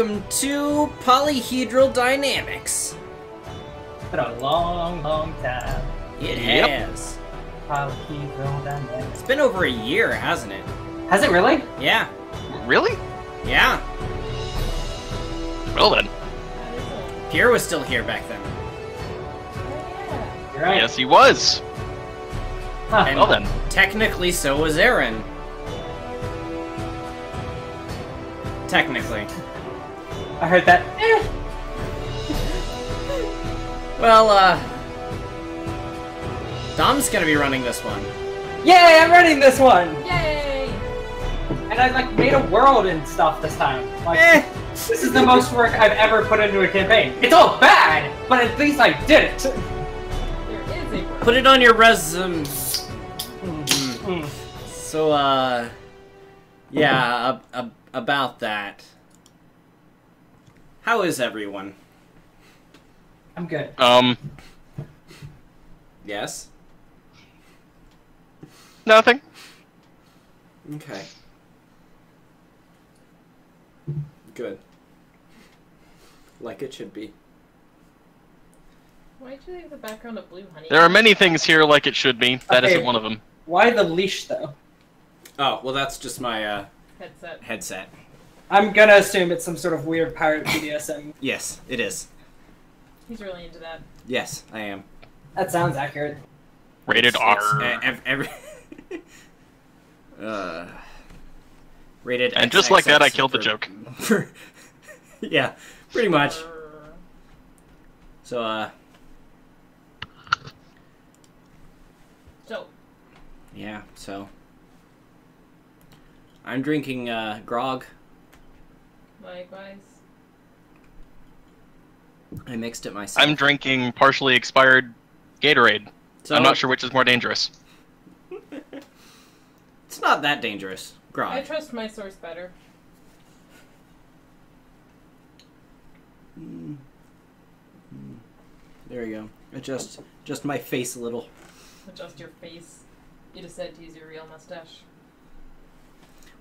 Welcome to Polyhedral Dynamics. It's been a long, long time. It has. Polyhedral Dynamics. It's been over a year, hasn't it? Has it really? Yeah. Really? Yeah. Well then. Pierre was still here back then. You're right. Yes, he was. Huh. And Well then. technically, so was Aaron. Technically. I heard that. Well, Dom's gonna be running this one. Yay! I'm running this one. Yay! And I like made a world and stuff this time. Like, this is the most work I've ever put into a campaign. It's all bad, but at least I did it. There is a Put it on your resume. Mm. So, yeah, about that. How is everyone? I'm good. Yes? Nothing. Okay. Good. Like it should be. Why'd you leave the background of blue, honey? There are many things here like it should be. That Okay. isn't one of them. Why the leash though? Oh, well that's just my, Headset. headset. I'm gonna assume it's some sort of weird pirate BDSM. Yes, it is. He's really into that. Yes, I am. That sounds accurate. Rated R. Every rated And just like that, I XXX killed the for- joke. Yeah, pretty much. Brrr. So, So, yeah, so. I'm drinking, grog. likewise. I mixed it myself. I'm drinking partially expired Gatorade. So, I'm not sure which is more dangerous. It's not that dangerous. Grog. I trust my source better. There we go. Adjust my face a little. Adjust your face. You decided to use your real mustache.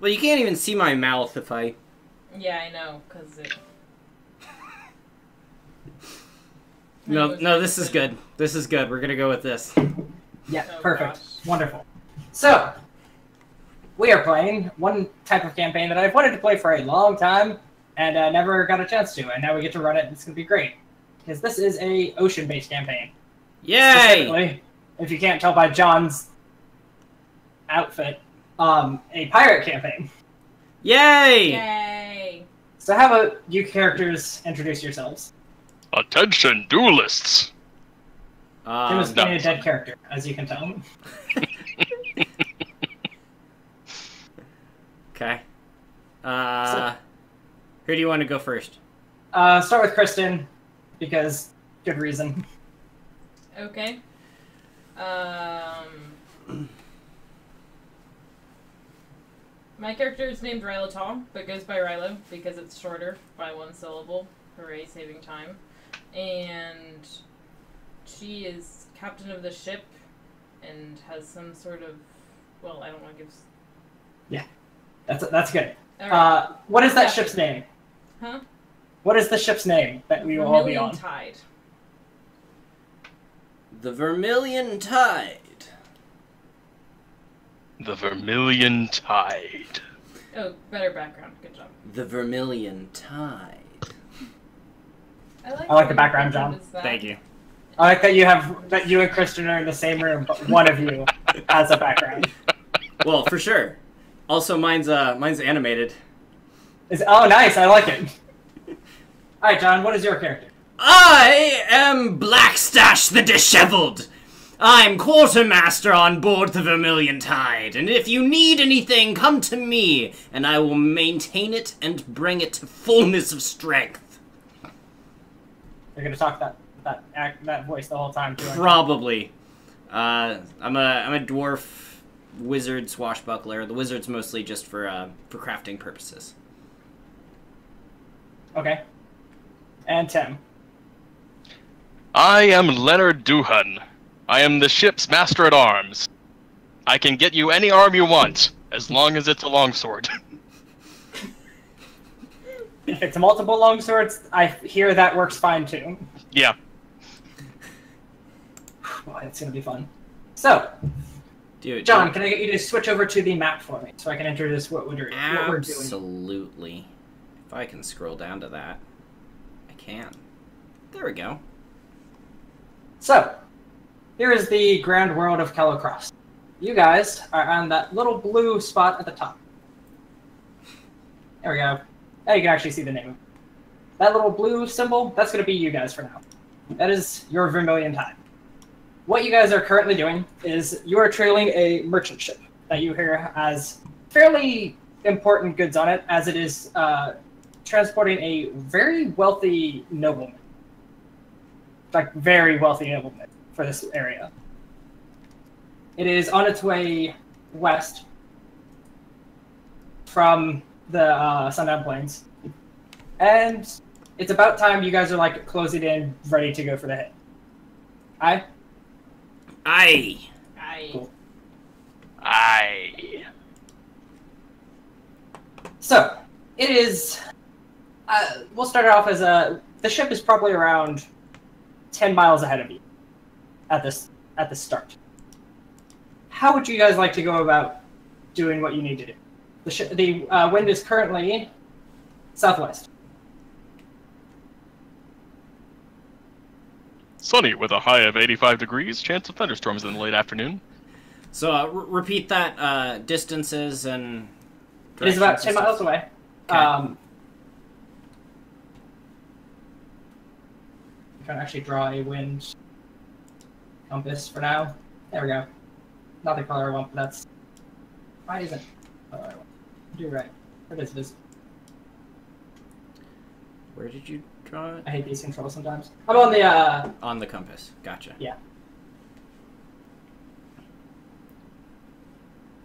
Well, you can't even see my mouth if I... Yeah, I know, cause it... No, this is good. This is good. We're gonna go with this. Yeah, Oh, perfect. gosh. Wonderful. So, we are playing one type of campaign that I've wanted to play for a long time, and never got a chance to, and now we get to run it, and it's going to be great. Because this is a ocean-based campaign. Yay! Specifically, if you can't tell by John's outfit, a pirate campaign. Yay! Yay! So how about you characters introduce yourselves? Attention, duelists! Tim is no. playing a dead character, as you can tell. Okay. Who do you want to go first? Start with Kristen, because good reason. Okay. My character is named Rylo, but goes by Rylo because it's shorter by one syllable. Hooray, saving time. And she is captain of the ship and has some sort of... Well, I don't want to give... That's good. Alright. What is that Yeah. ship's name? Huh? What is the ship's name that we will all be on? Tide. The Vermilion Tide. The Vermilion Tide. Oh, better background. Good job. The Vermilion Tide. I like how the your background, background John. is that. Thank you. I like that you and Kristen are in the same room, but one of you has a background. Well, for sure. Also, mine's animated. Oh, nice! I like it. All right, John. What is your character? I am Blackstash the Disheveled. I'm quartermaster on board the Vermilion Tide, and if you need anything, come to me, and I will maintain it and bring it to fullness of strength. You're gonna talk that voice the whole time, too. aren't you? Probably. I'm a dwarf wizard swashbuckler. The wizard's mostly just for crafting purposes. Okay. And Tim. I am Leonard Duhan. I am the ship's master-at-arms. I can get you any arm you want, as long as it's a longsword. If it's multiple longswords, I hear that works fine too. Yeah. Boy, it's gonna be fun. So, Dude, John, can I get you to switch over to the map for me so I can introduce what we're doing? Absolutely. If I can scroll down to that, I can. There we go. So, here is the grand world of Kellocross. You guys are on that little blue spot at the top. There we go. Now you can actually see the name. That little blue symbol, that's going to be you guys for now. That is your Vermilion Tide. What you guys are currently doing is you are trailing a merchant ship that you hear has fairly important goods on it, as it is transporting a very wealthy nobleman. Like, very wealthy nobleman for this area. It is on its way west from the Sundown Plains. And it's about time you guys are, like, closing in, ready to go for the hit. Aye? Aye. Cool. Aye. So, it is... we'll start it off as the ship is probably around 10 miles ahead of you at the start. How would you guys like to go about doing what you need to do? The wind is currently southwest. Sunny with a high of 85 degrees. Chance of thunderstorms in the late afternoon. So, repeat that, distances and... It is about 10 miles away. Okay. I'm trying to actually draw a wind compass for now. There we go. Not the color I want, but that's... Why isn't the color I want? You're right. Where is this? Where did you draw it? I hate these controls sometimes. I'm on the, On the compass. Gotcha. Yeah.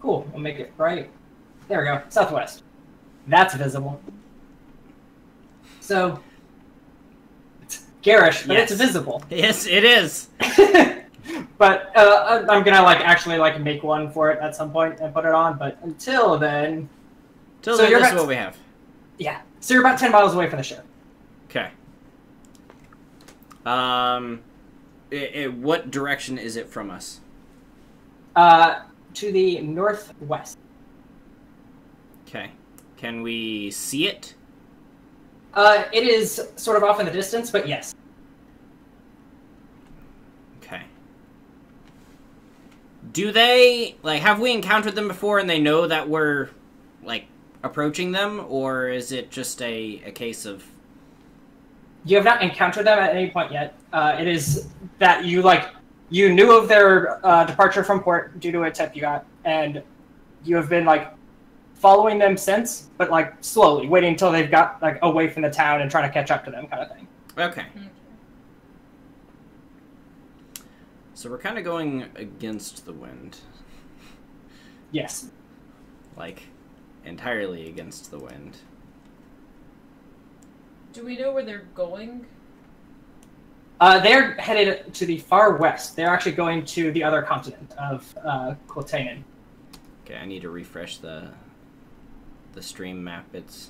Cool. We'll make it bright. There we go. Southwest. That's visible. So, it's garish, but Yes. it's visible. Yes, it is. But I'm gonna actually make one for it at some point and put it on. But until then, Till So then, you're this is about- what we have. yeah. So you're about 10 miles away from the ship. Okay. What direction is it from us? To the northwest. Okay. Can we see it? It is sort of off in the distance, but yes. Okay. Do they, have we encountered them before and they know that we're, approaching them? Or is it just a case of... You have not encountered them at any point yet. It is that you knew of their departure from port due to a tip you got, and you have been following them since, but slowly, waiting until they've got away from the town and trying to catch up to them, kind of thing. Okay. So we're kind of going against the wind. Yes. Entirely against the wind. Do we know where they're going? They're headed to the far west. They're actually going to the other continent of Quotanen. Okay, I need to refresh the stream map. It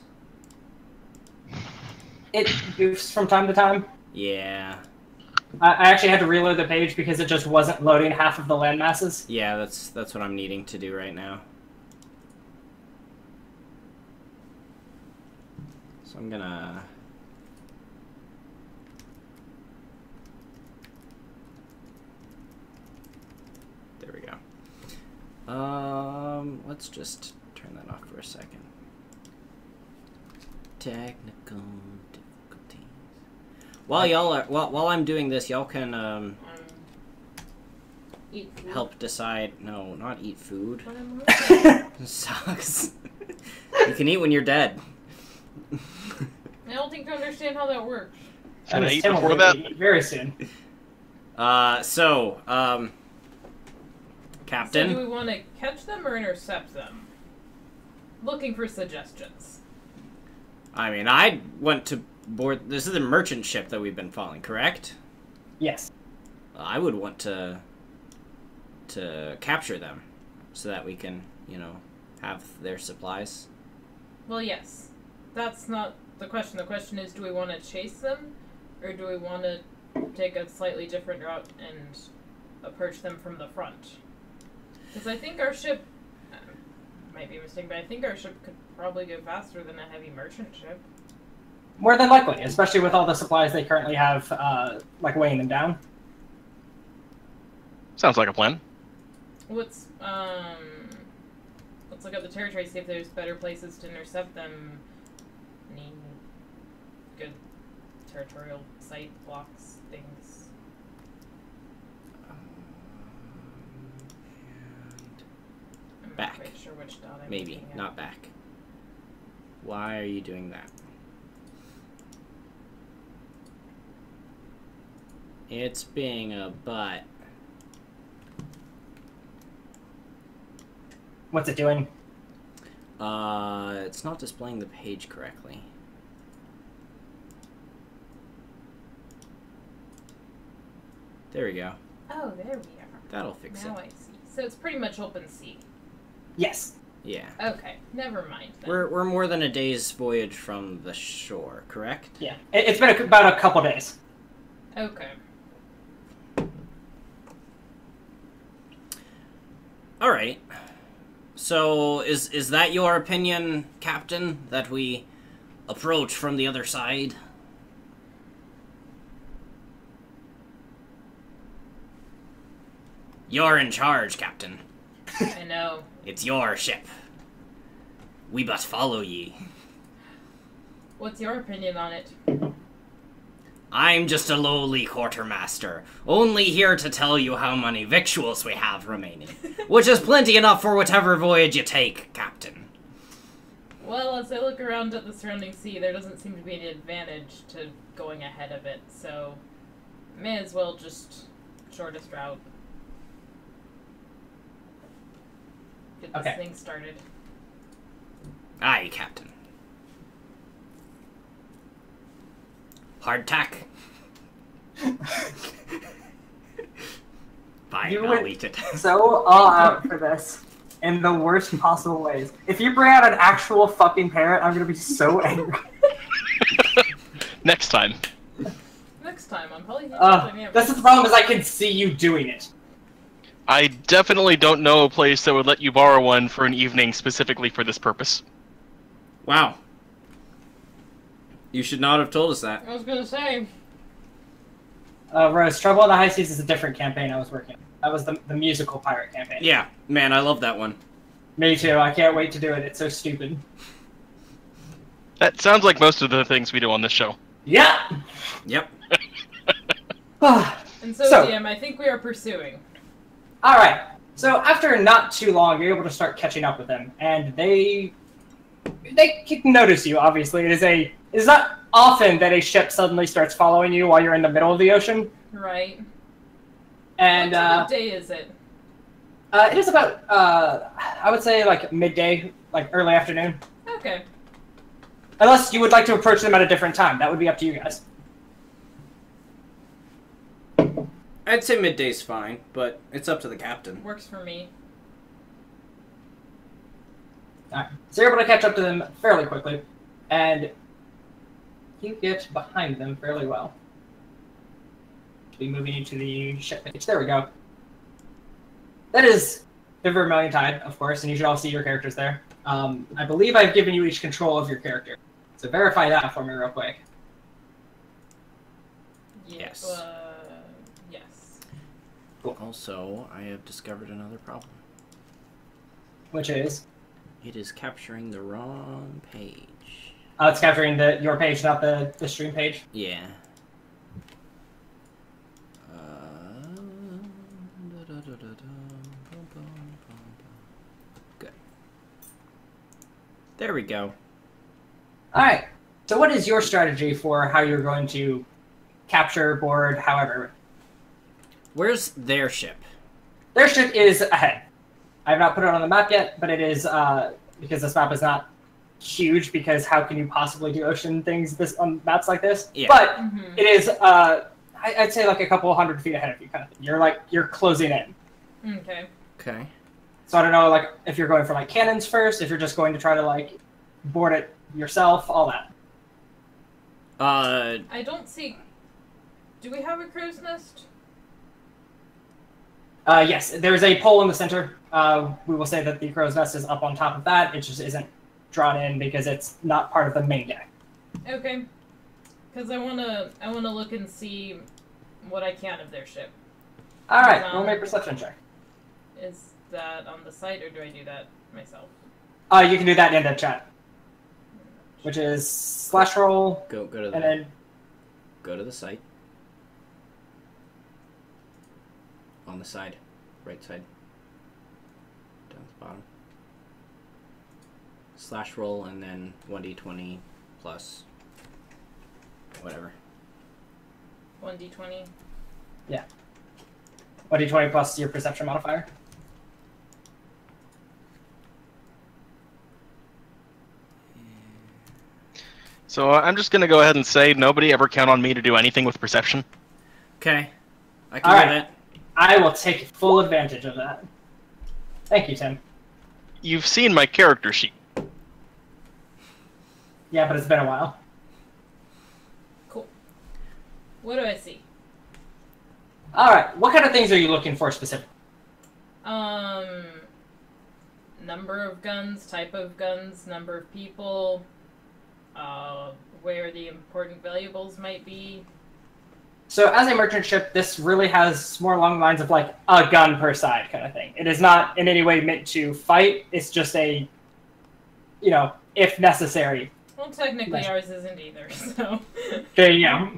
goofs from time to time. Yeah. I actually had to reload the page because it just wasn't loading half of the land masses. Yeah, that's what I'm needing to do right now. So I'm gonna... There we go. Let's just turn that off for a second. Technical difficulties. While I'm doing this, y'all can Eat food. help decide. No, not eat food. What am I- Sucks. You can eat when you're dead. I don't think I understand how that works. Should I eat Tim will before be that? eating very soon. So Captain. do we want to catch them or intercept them? Looking for suggestions. I mean, I went to board. This is a merchant ship that we've been following, correct? Yes. I would want to capture them, so that we can, have their supplies. Well, yes. That's not the question. The question is, do we want to chase them, or do we want to take a slightly different route and approach them from the front? Because I think our ship, might be mistaken, but I think our ship could probably go faster than a heavy merchant ship. More than likely, especially with all the supplies they currently have, like weighing them down. Sounds like a plan. Let's look at the territory, see if there's better places to intercept them. Any good territorial site blocks, things. I'm not Back. quite sure which dot I'm Maybe, looking at. not back. Why are you doing that? It's being a butt. What's it doing? It's not displaying the page correctly. There we go. Oh, there we are. That'll fix Now it. I see. So it's pretty much open sea. Yes. Yeah. Okay, never mind then. We're more than a day's voyage from the shore, correct? Yeah. It's been about a couple days. Okay. All right. So is that your opinion, Captain, that we approach from the other side? You're in charge, Captain. I know. It's your ship. We but follow ye. What's your opinion on it? I'm just a lowly quartermaster, only here to tell you how many victuals we have remaining, which is plenty enough for whatever voyage you take, Captain. Well, as I look around at the surrounding sea, there doesn't seem to be any advantage to going ahead of it, so may as well just shortest route. Get this thing started. Aye, Captain. Hardtack. Fine, You I'll went eat it. so all out for this in the worst possible ways. If you bring out an actual fucking parrot, I'm gonna be so angry. Next time. Next time on Polyhedral Dynamics. That's the problem, is I can see you doing it. I definitely don't know a place that would let you borrow one for an evening specifically for this purpose. Wow. You should not have told us that. I was gonna say. Rose, Trouble in the High Seas is a different campaign I was working on. That was the musical pirate campaign. Yeah, man, I love that one. Me too. I can't wait to do it. It's so stupid. That sounds like most of the things we do on this show. Yeah! Yep. And so, DM, I think we are pursuing. Alright. So after not too long, you're able to start catching up with them. And they can notice you, obviously. It's not often that a ship suddenly starts following you while you're in the middle of the ocean. Right. And, what time of day is it? It is about, I would say, like, midday, like, early afternoon. Okay. Unless you would like to approach them at a different time. That would be up to you guys. I'd say midday's fine, but it's up to the captain. Works for me. Alright. So you're able to catch up to them fairly quickly. And you get behind them fairly well. Be moving you to the ship page. There we go. That is the Vermilion Tide, of course, and you should all see your characters there. I believe I've given you each control of your character. So verify that for me real quick. Yes. Yes. Cool. Also, I have discovered another problem. Which is? It is capturing the wrong page. It's capturing your page, not the stream page. Yeah. Good. There we go. Alright. So what is your strategy for how you're going to capture, board, however? Where's their ship? Their ship is ahead. I have not put it on the map yet, but it is, because this map is not huge, because how can you possibly do ocean things on maps like this? Yeah. But it is, I'd say like a couple 100 feet ahead of you, kind of thing. You're closing in. Okay. Okay. So I don't know, like, if you're going for, like, cannons first, if you're just going to try to, like, board it yourself, all that. I don't see... Do we have a crow's nest? Yes, there's a pole in the center. We will say that the crow's nest is up on top of that. It just isn't drawn in because it's not part of the main deck. Okay. Because I wanna look and see what I can of their ship. Alright, roll me a perception check. Is that on the site, or do I do that myself? You can do that in the chat. Which is /roll. Go to the and then go to the site. On the side, right side, down at the bottom. /roll and then 1d20 plus whatever. 1d20. Yeah. 1d20 plus your perception modifier. So I'm just gonna go ahead and say nobody ever count on me to do anything with perception. Okay, I can do that. I will take full advantage of that. Thank you, Tim. You've seen my character sheet. Yeah, but it's been a while. Cool. What do I see? Alright, what kind of things are you looking for specifically? Number of guns, type of guns, number of people, where the important valuables might be. So as a merchant ship, this really has more along the lines of like a gun per side kind of thing. It is not in any way meant to fight. It's just a, you know, if necessary. Well, technically ours isn't either, so... There you go.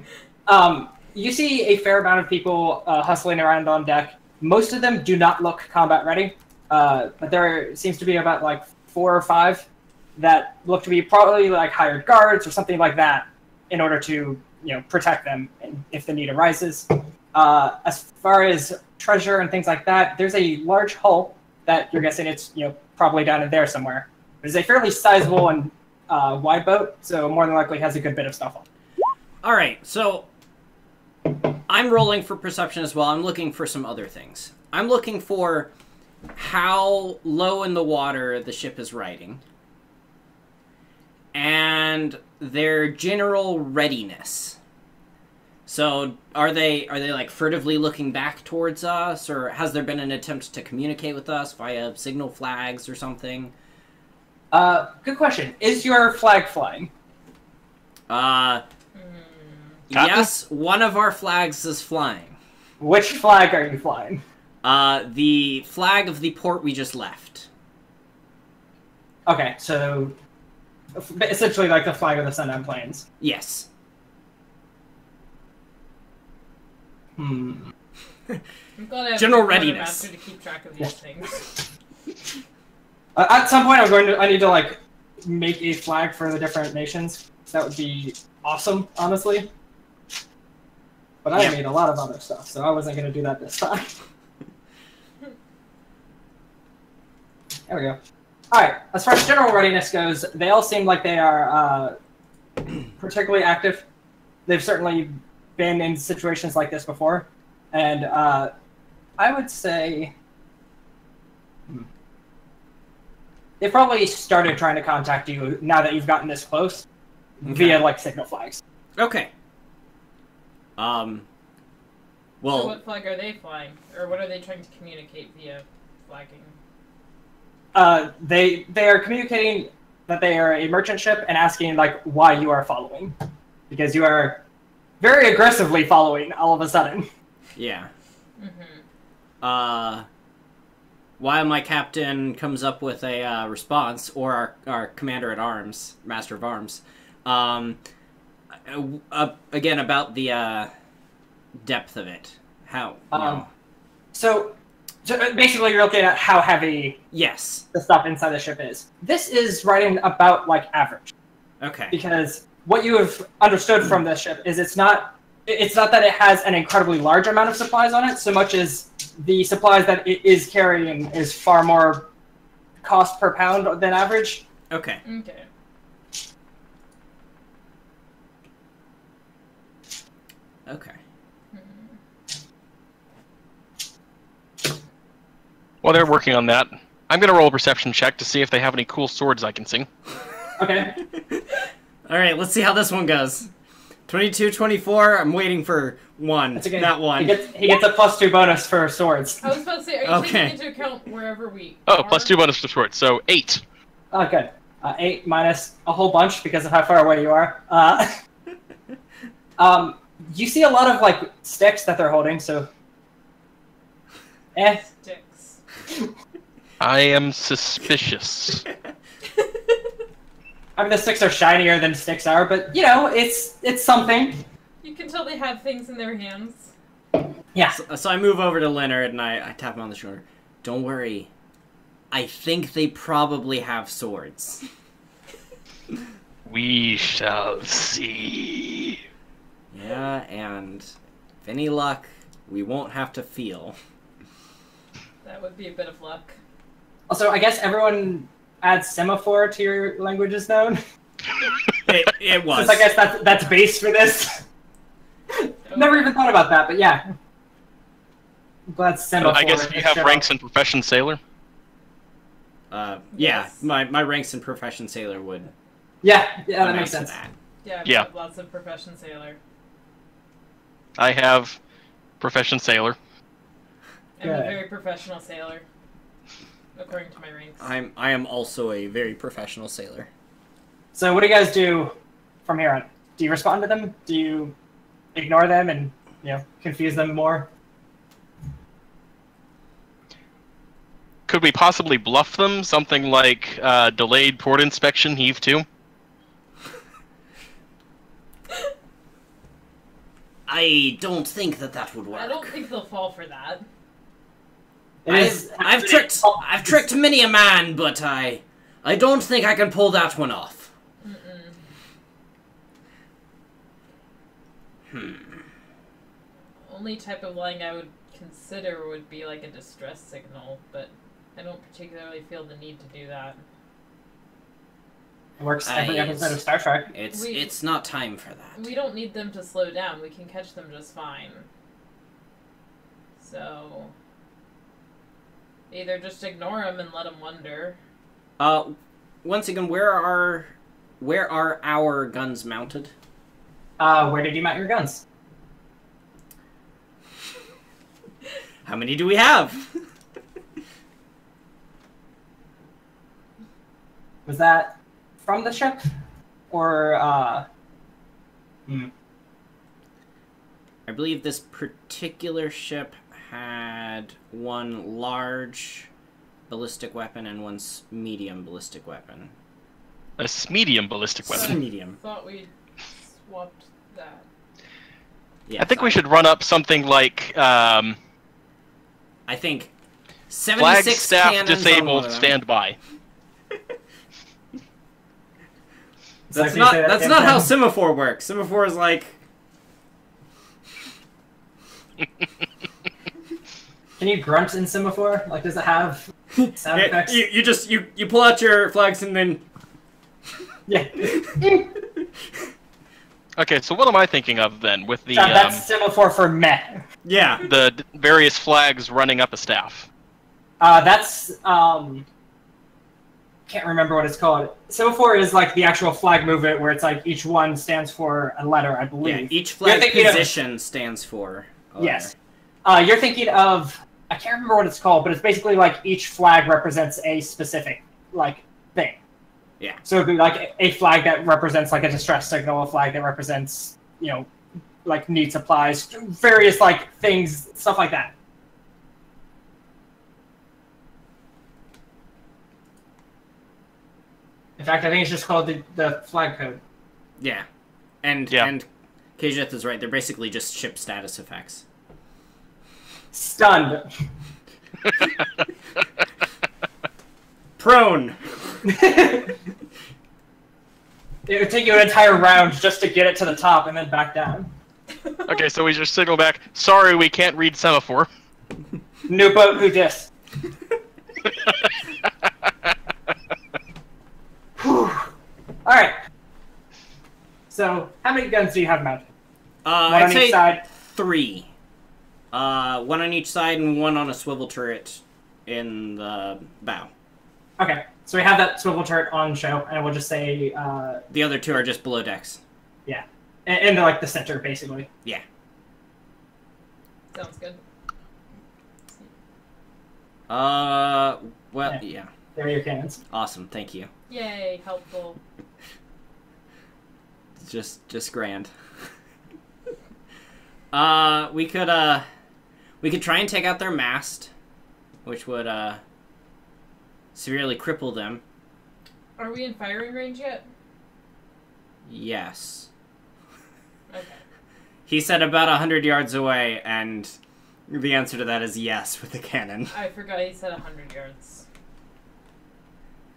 You see a fair amount of people hustling around on deck. Most of them do not look combat ready, but there seems to be about like 4 or 5 that look to be probably like hired guards or something like that in order to, you know, protect them if the need arises. As far as treasure and things like that, there's a large hull that you're guessing it's, you know, probably down in there somewhere. It's a fairly sizable and wide boat, so more than likely has a good bit of stuff on. All right, so I'm rolling for perception as well. I'm looking for some other things. I'm looking for how low in the water the ship is riding and their general readiness. So are they like furtively looking back towards us, or has there been an attempt to communicate with us via signal flags or something? Good question. Is your flag flying? Yes, one of our flags is flying. Which flag are you flying? The flag of the port we just left. Okay, so essentially like the flag of the Sundown Plains. Yes. I'm glad I have General a readiness. master to keep track of these things. At some point, I need to like make a flag for the different nations. That would be awesome, honestly. But I made a lot of other stuff, so I wasn't going to do that this time. There we go. Alright, as far as general readiness goes, they all seem like they are particularly active. They've certainly been in situations like this before. And I would say... They probably started trying to contact you now that you've gotten this close via, like, signal flags. Okay. Well... So what flag are they flying? Or what are they trying to communicate via flagging? They are communicating that they are a merchant ship and asking, like, why you are following. Because you are very aggressively following all of a sudden. Yeah. Mm-hmm. While my captain comes up with a response, or our commander-at-arms, master of arms, again, about the depth of it. How? So basically, you're looking at how heavy Yes. the stuff inside the ship is. This is riding about, like, average. Okay. Because what you have understood from this ship is it's not that it has an incredibly large amount of supplies on it, so much as the supplies that it is carrying is far more cost per pound than average. Okay. Okay. Okay. While they're working on that, I'm gonna roll a perception check to see if they have any cool swords I can sing. Okay. All right, let's see how this one goes. 22, 24. I'm waiting for one. That's okay. Not one. He gets a +2 bonus for swords. I was about to say, are you Okay. taking into account wherever we Oh, are? +2 bonus to short, so 8. Oh, good. 8 minus a whole bunch because of how far away you are. You see a lot of like sticks that they're holding, so. Sticks. I am suspicious. I mean, the sticks are shinier than sticks are, but you know, it's something. You can tell they have things in their hands. Yeah. So I move over to Leonard and I tap him on the shoulder. Don't worry. I think they probably have swords. We shall see. Yeah, and if any luck, we won't have to feel. That would be a bit of luck. Also, I guess everyone adds semaphore to your languages known. It was. Since I guess that's base for this. Never even thought about that, but yeah. I'm glad semaphore. I guess you have showed ranks up. in Profession Sailor? Yeah, Yes. my ranks in Profession Sailor would Yeah, that amount makes to sense. that. Yeah, we Yeah. have lots of Profession Sailor. I have Profession Sailor. I'm a Good. very professional sailor, according to my ranks. I am also a very professional sailor. So what do you guys do from here on? Do you respond to them? Do you ignore them and confuse them more? Could we possibly bluff them? Something like delayed port inspection, heave 2? I don't think that would work. I don't think they'll fall for that. I've tricked many a man, but I don't think I can pull that one off. Only type of lying I would consider would be like a distress signal, but I don't particularly feel the need to do that. It works every It's- episode of Star Trek. It's not time for that. We don't need them to slow down. We can catch them just fine. So either just ignore them and let them wonder. Once again, where are our guns mounted? Where did you mount your guns? How many do we have? Was that from the ship? Or, I believe this particular ship had one large ballistic weapon and one medium ballistic weapon. A medium ballistic weapon. Medium. Thought we swapped that. Yeah, I think we should run up something like I think flag 76 staff cannons on one disabled, of them. stand by. That's not how semaphore works. Semaphore is like. Can you grunt in semaphore? Like, does it have sound effects? You pull out your flags and then. Yeah. Okay, so what am I thinking of then with the That's semaphore for meh. Yeah. the various flags running up a staff? That's can't remember what it's called. Semaphore is like the actual flag movement where it's like each one stands for a letter, I believe. Yeah. Each flag thinking of- position stands for. a Yes. letter. You're thinking of, I can't remember what it's called, but it's basically like each flag represents a specific like thing. Yeah. So it'd be like a flag that represents like a distress signal, a flag that represents, like need supplies, various like things, stuff like that. In fact, I think it's just called the flag code. Yeah. And Kajith is right. They're basically just ship status effects. Stunned. Prone. It would take you an entire round just to get it to the top and then back down. Okay, so we just signal back, sorry, we can't read semaphore. New boat, who dis? Alright. So, how many guns do you have mounted? One I'd on say each side? 3. One on each side and one on a swivel turret in the bow. Okay, so we have that swivel turret on show, and we'll just say, The other 2 are just below decks. yeah. in like the center, basically. Yeah. Sounds good. Well, yeah. There are your cannons. Awesome, thank you. Yay, helpful. Just grand. We could try and take out their mast, which would severely cripple them. Are we in firing range yet? Yes. Okay. He said about 100 yards away, and the answer to that is yes with the cannon. I forgot he said 100 yards.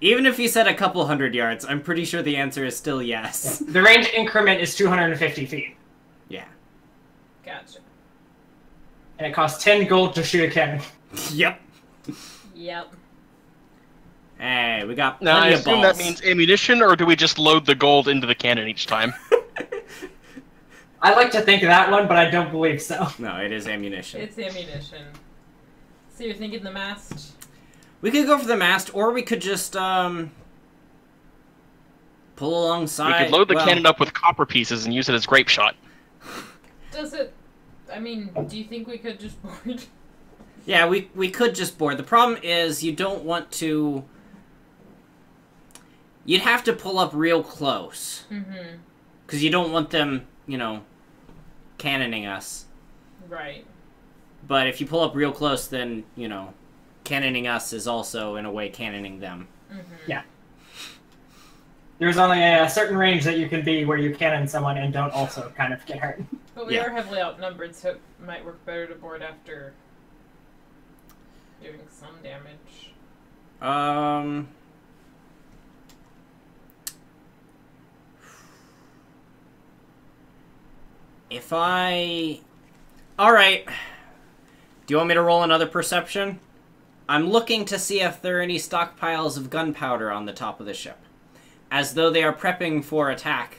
Even if he said a couple hundred yards, I'm pretty sure the answer is still yes. The range increment is 250 feet. Yeah. Gotcha. And it costs 10 gold to shoot a cannon. Yep. Yep. Hey, we got Now, I plenty of assume balls. that means ammunition, or do we just load the gold into the cannon each time? I like to think that one, but I don't believe so. No, it is ammunition. It's ammunition. So you're thinking the mast? We could go for the mast, or we could just, pull alongside. We could load the well, cannon up with copper pieces and use it as grape shot. Does it... I mean, do you think we could just board? Yeah, we could just board. The problem is you don't want to... You'd have to pull up real close. Mm-hmm. Because you don't want them, you know, cannoning us. Right. But if you pull up real close, then, you know, cannoning us is also, in a way, cannoning them. Mm-hmm. Yeah. There's only a certain range that you can be where you cannon someone and don't also kind of get hurt. But we Yeah. are heavily outnumbered, so it might work better to board after doing some damage. If I... Alright. Do you want me to roll another perception? I'm looking to see if there are any stockpiles of gunpowder on the top of the ship. As though they are prepping for attack.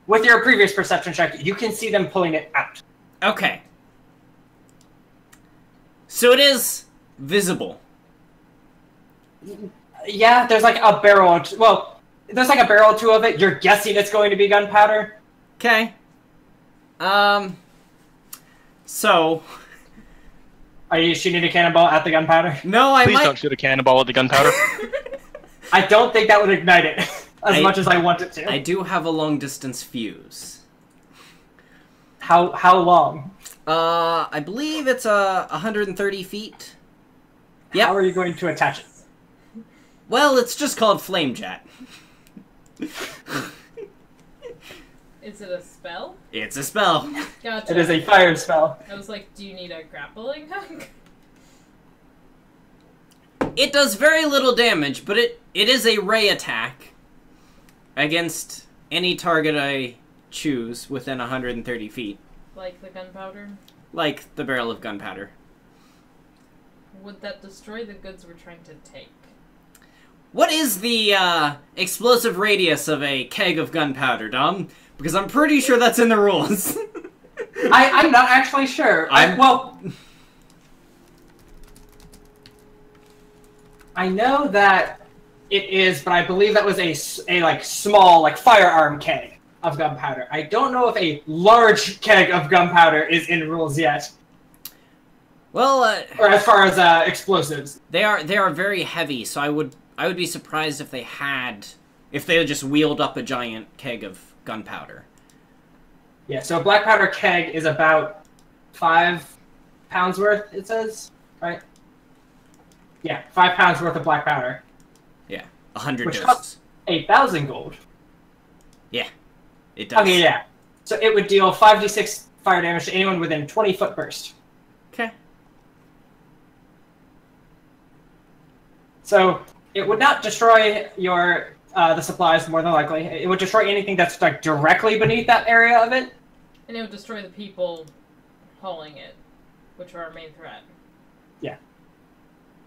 With your previous perception check, you can see them pulling it out. Okay. So it is visible. Yeah, there's like a barrel. Well, there's like a barrel or two of it. You're guessing it's going to be gunpowder. Okay. So... Are you shooting a cannonball at the gunpowder? No, I Please might... don't shoot a cannonball at the gunpowder. I don't think that would ignite it as much as I want it to. I do have a long-distance fuse. How long? I believe it's 130 feet. Yep. How are you going to attach it? Well, it's just called Flame Jet. Is it a spell? It's a spell. Gotcha. It is a fire spell. I was like, do you need a grappling hook? It does very little damage, but it is a ray attack against any target I choose within 130 feet. Like the gunpowder? Like the barrel of gunpowder. Would that destroy the goods we're trying to take? What is the explosive radius of a keg of gunpowder, Dom? Because I'm pretty sure that's in the rules. I'm not actually sure. Well, I know that it is, but I believe that was a like small like firearm keg of gunpowder. I don't know if a large keg of gunpowder is in rules yet. Well, or as far as explosives, they are very heavy, so I would be surprised if they just wheeled up a giant keg of gunpowder. Yeah, so a black powder keg is about 5 pounds worth, it says, right? Yeah, 5 pounds worth of black powder. Yeah, 100 which doses. costs 8,000 gold. Yeah, it does. Okay, yeah. So it would deal 5d6 fire damage to anyone within 20-foot burst. Okay. So it would not destroy your the supplies, more than likely. It would destroy anything that's like directly beneath that area of it. And it would destroy the people hauling it, which are our main threat. Yeah.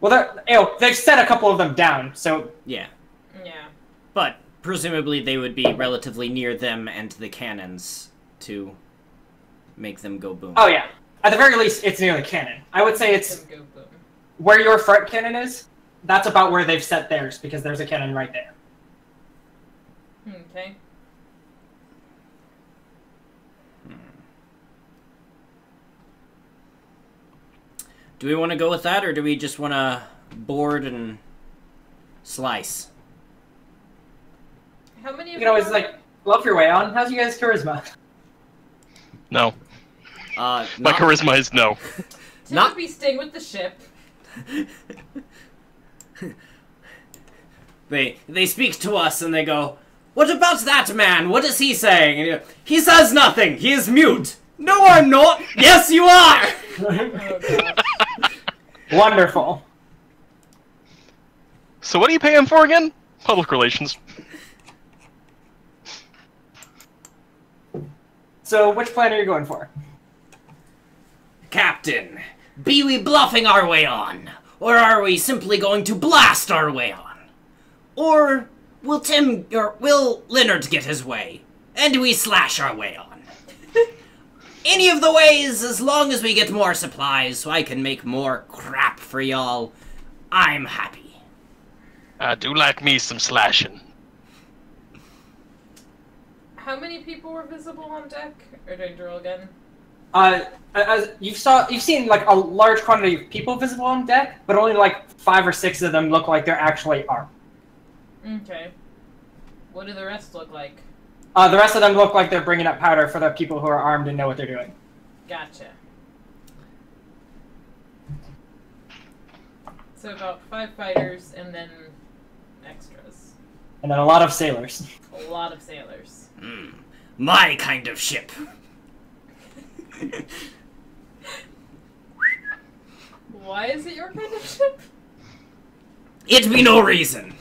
Well, they've set a couple of them down, so... Yeah. Yeah. But presumably they would be relatively near them and the cannons to make them go boom. Oh, yeah. At the very least, it's near the cannon. I would say it's Go boom. where your front cannon is. That's about where they've set theirs, because there's a cannon right there. Okay. Do we want to go with that, or do we just want to board and slice? How many? You can always like bluff your way on. How's you guys' charisma? No. My My charisma is no. Not- be staying with the ship. They speak to us and they go, "What about that man? What is he saying?" And you go, "He says nothing. He is mute." "No, I'm not." "Yes, you are." Oh god. Wonderful. So what do you pay him for again? Public relations. So, which plan are you going for? Captain, be we bluffing our way on, or are we simply going to blast our way on? Or will Leonard get his way, and we slash our way on? Any of the ways, as long as we get more supplies so I can make more crap for y'all, I'm happy. I do like me some slashing. How many people were visible on deck? Or doing drill again? As you've seen like a large quantity of people visible on deck, but only like 5 or 6 of them look like they're actually armed. Okay. What do the rest look like? The rest of them look like they're bringing up powder for the people who are armed and know what they're doing. Gotcha. So about 5 fighters and then extras. And then a lot of sailors. A lot of sailors. My kind of ship. Why is it your kind of ship? It be no reason.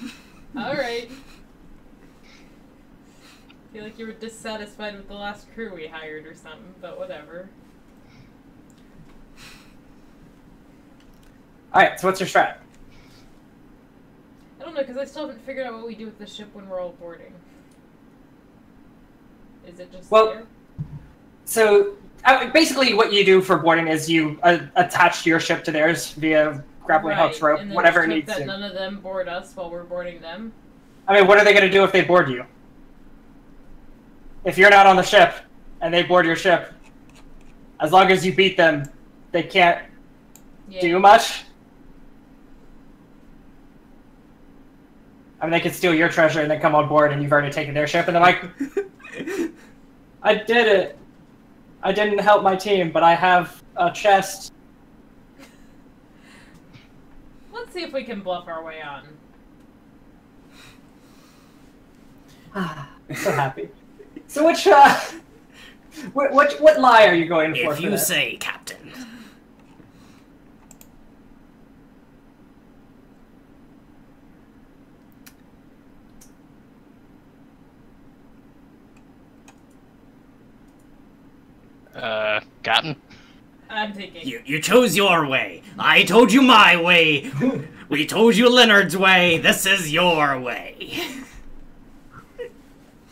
Alright. Feel like you were dissatisfied with the last crew we hired or something, but whatever. Alright, so what's your strat? I don't know, because I still haven't figured out what we do with the ship when we're all boarding. Is it just there? So, basically what you do for boarding is you attach your ship to theirs via grappling hooks, rope, and then whatever it just hope needs that to. none of them board us while we're boarding them. I mean, what are they going to do if they board you? If you're not on the ship, and they board your ship, as long as you beat them, they can't do much. I mean, they could steal your treasure and then come on board and you've already taken their ship, and they're like, I did it. I didn't help my team, but I have a chest. Let's see if we can bluff our way on. I'm so happy. So which, what lie are you going for? If you say, Captain. Captain? I'm thinking. You chose your way. I told you my way. We told you Leonard's way. This is your way.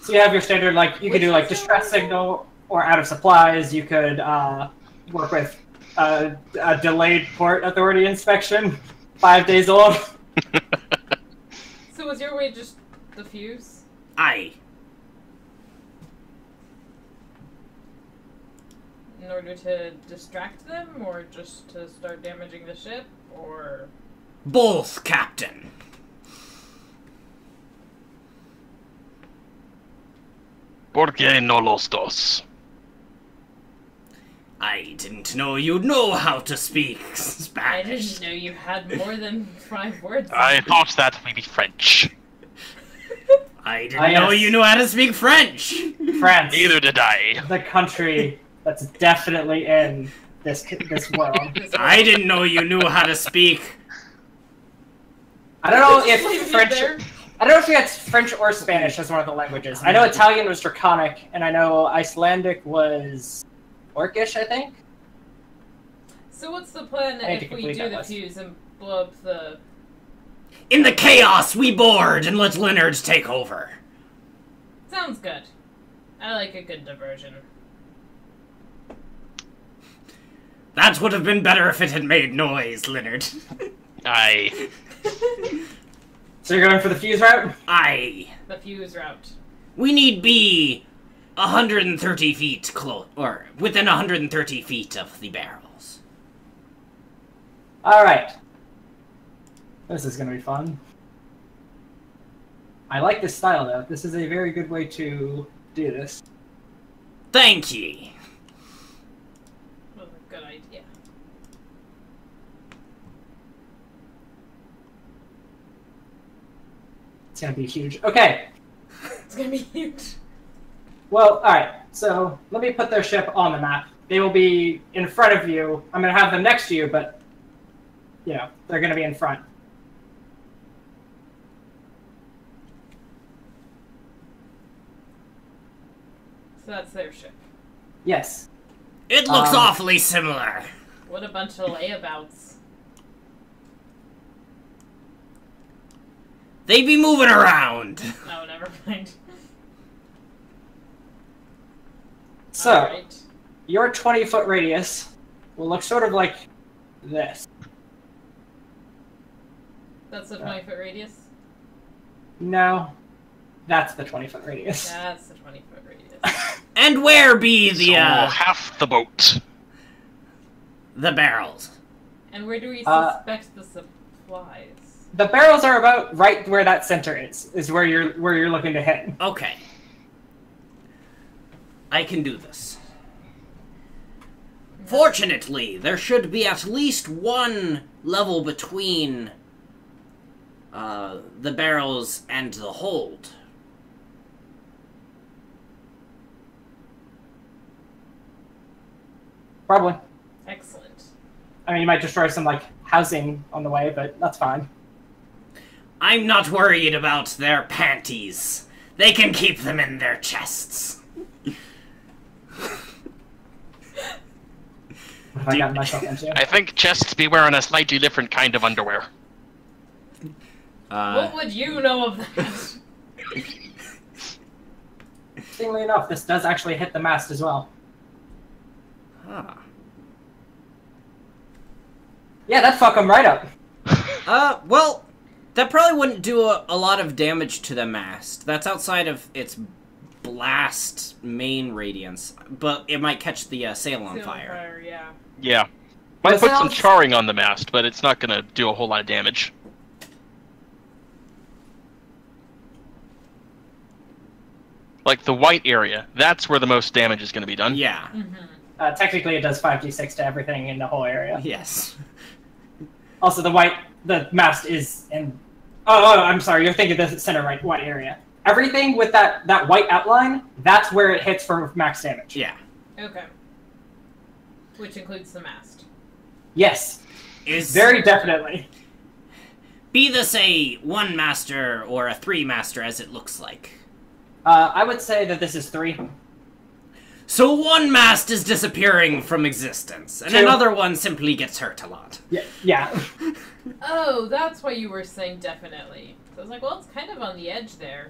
So you have your standard, like, you could do, like, distress signal or out of supplies. You could work with a delayed port authority inspection, 5 days old. So was your way just the fuse? Aye. In order to distract them, or just to start damaging the ship, or... Both, Captain. ¿Por qué no los dos? I didn't know you'd know how to speak I Spanish. didn't know you had more than 5 words. I thought that would be French. I didn't know you knew how to speak French. France. Neither did I. The country that's definitely in this world. I didn't know you knew how to speak. I don't know Leave if it French. there. I don't know if that's French or Spanish as one of the languages. I know Italian was Draconic, and I know Icelandic was Orcish, I think. So what's the plan I need to if we complete do that the list. fuse and blow up the... In the chaos, we board and let Leonard take over. Sounds good. I like a good diversion. That would have been better if it had made noise, Leonard. Aye. So you're going for the fuse route? Aye. The fuse route. We need be 130 feet close, or within 130 feet of the barrels. Alright. This is going to be fun. I like this style, though. This is a very good way to do this. Thank ye. That was a good idea. It's going to be huge. Okay. It's gonna be huge. Well, alright. So, let me put their ship on the map. They will be in front of you. I'm going to have them next to you, but, you know, they're going to be in front. So that's their ship. Yes. It looks awfully similar. What a bunch of layabouts. They be moving around. Oh, never mind. So, Alright. your 20-foot radius will look sort of like this. That's the 20-foot radius? No, that's the 20-foot radius. That's the 20-foot radius. And where be the, So half the boat. the barrels? And where do we suspect the supplies? The barrels are about right where that center is where you're looking to hit. Okay. I can do this. Fortunately, there should be at least one level between the barrels and the hold. Probably. Excellent. I mean, you might destroy some, like, housing on the way, but that's fine. I'm not worried about their panties. They can keep them in their chests. What have I gotten myself into? I think chests be wearing a slightly different kind of underwear. What would you know of that? Interestingly enough, this does actually hit the mast as well. Huh. Yeah, that fuck them right up. Well, that probably wouldn't do a lot of damage to the mast. That's outside of its blast main radiance, but it might catch the sail on fire. Yeah. Yeah. Might What put some sounds- charring on the mast, but it's not gonna do a whole lot of damage. Like the white area, that's where the most damage is gonna be done. Yeah. Mm-hmm. Technically, it does 5d6 to everything in the whole area. Yes. Also, the mast is in... Oh, I'm sorry, you're thinking the center right white area. Everything with that white outline, that's where it hits for max damage. Yeah. Okay. Which includes the mast. Yes. Is Very definitely. be this a 1 master or a 3 master as it looks like? I would say that this is 3. So 1 mast is disappearing from existence, and 2. another one simply gets hurt a lot. Yeah. Oh, that's why you were saying definitely. So I was like, well, it's kind of on the edge there.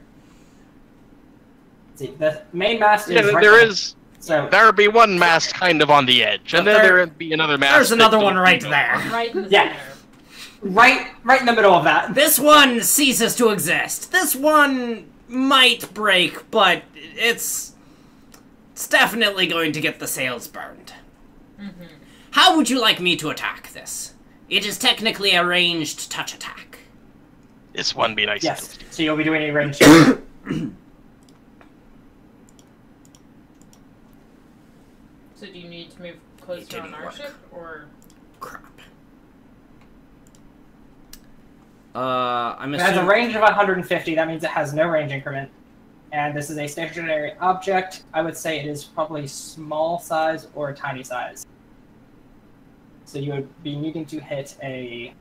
See, the main mast is Yeah, right there there. is. So, There'd be one mast kind of on the edge, and But then there- there'd be another mast. There's another that one don't right go. there. Right in the Yeah. center. right in the middle of that. This one ceases to exist. This one might break, but it's definitely going to get the sails burned. Mm-hmm. How would you like me to attack this? It is technically a ranged touch attack. This one be nice. Yes. So you'll be doing a range. So do you need to move closer didn't on our work. ship, or... Crap. I'm It has a assuming... range of 150. That means it has no range increment. And this is a stationary object. I would say it is probably small size or tiny size. So you would be needing to hit a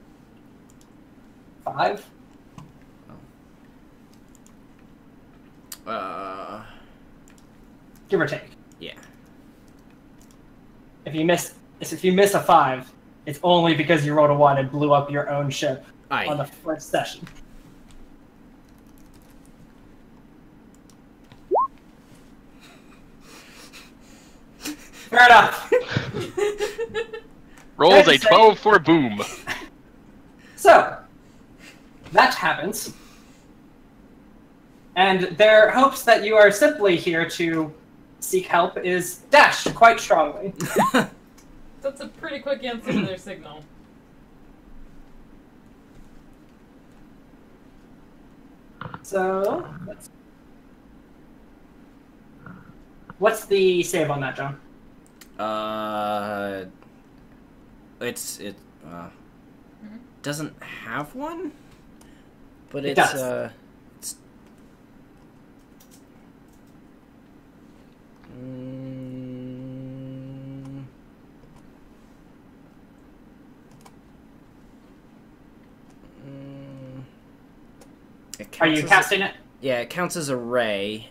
5. Give or take. Yeah. If you miss a 5, it's only because you rolled a 1 and blew up your own ship on the first session. Fair enough. Rolls Fair a to say- 12 for boom. So, that happens. And their hopes that you are simply here to seek help is dashed quite strongly. That's a pretty quick answer to their signal. So, what's the save on that, John? It doesn't have one, but It it's does. it's it Are you counts as casting it? yeah, it counts as a ray.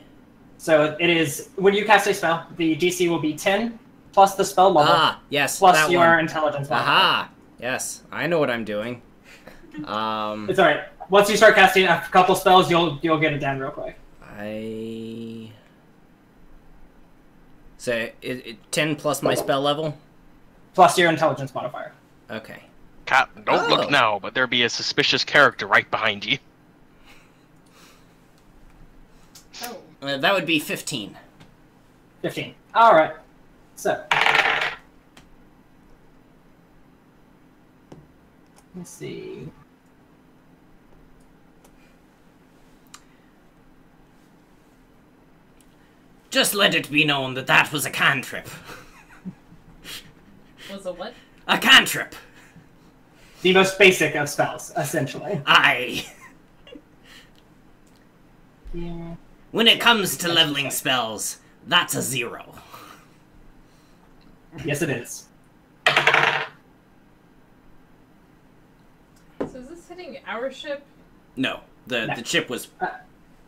So it is, when you cast a spell, the DC will be 10 plus the spell level Ah, yes, plus that your one. intelligence modifier. Aha! Yes, I know what I'm doing. It's alright. Once you start casting a couple spells, you'll get it down real quick. So, 10 plus my spell level? Plus your intelligence modifier. Okay. Cat, don't Oh. look now, but there be a suspicious character right behind you. Oh. That would be 15. 15. Alright. So. Let's see. Just let it be known that that was a cantrip. Was a what? A cantrip! The most basic of spells, essentially. Aye. Yeah. When it comes to leveling spells, that's a 0. Yes, it is. So is this hitting our ship? No, No. the chip was...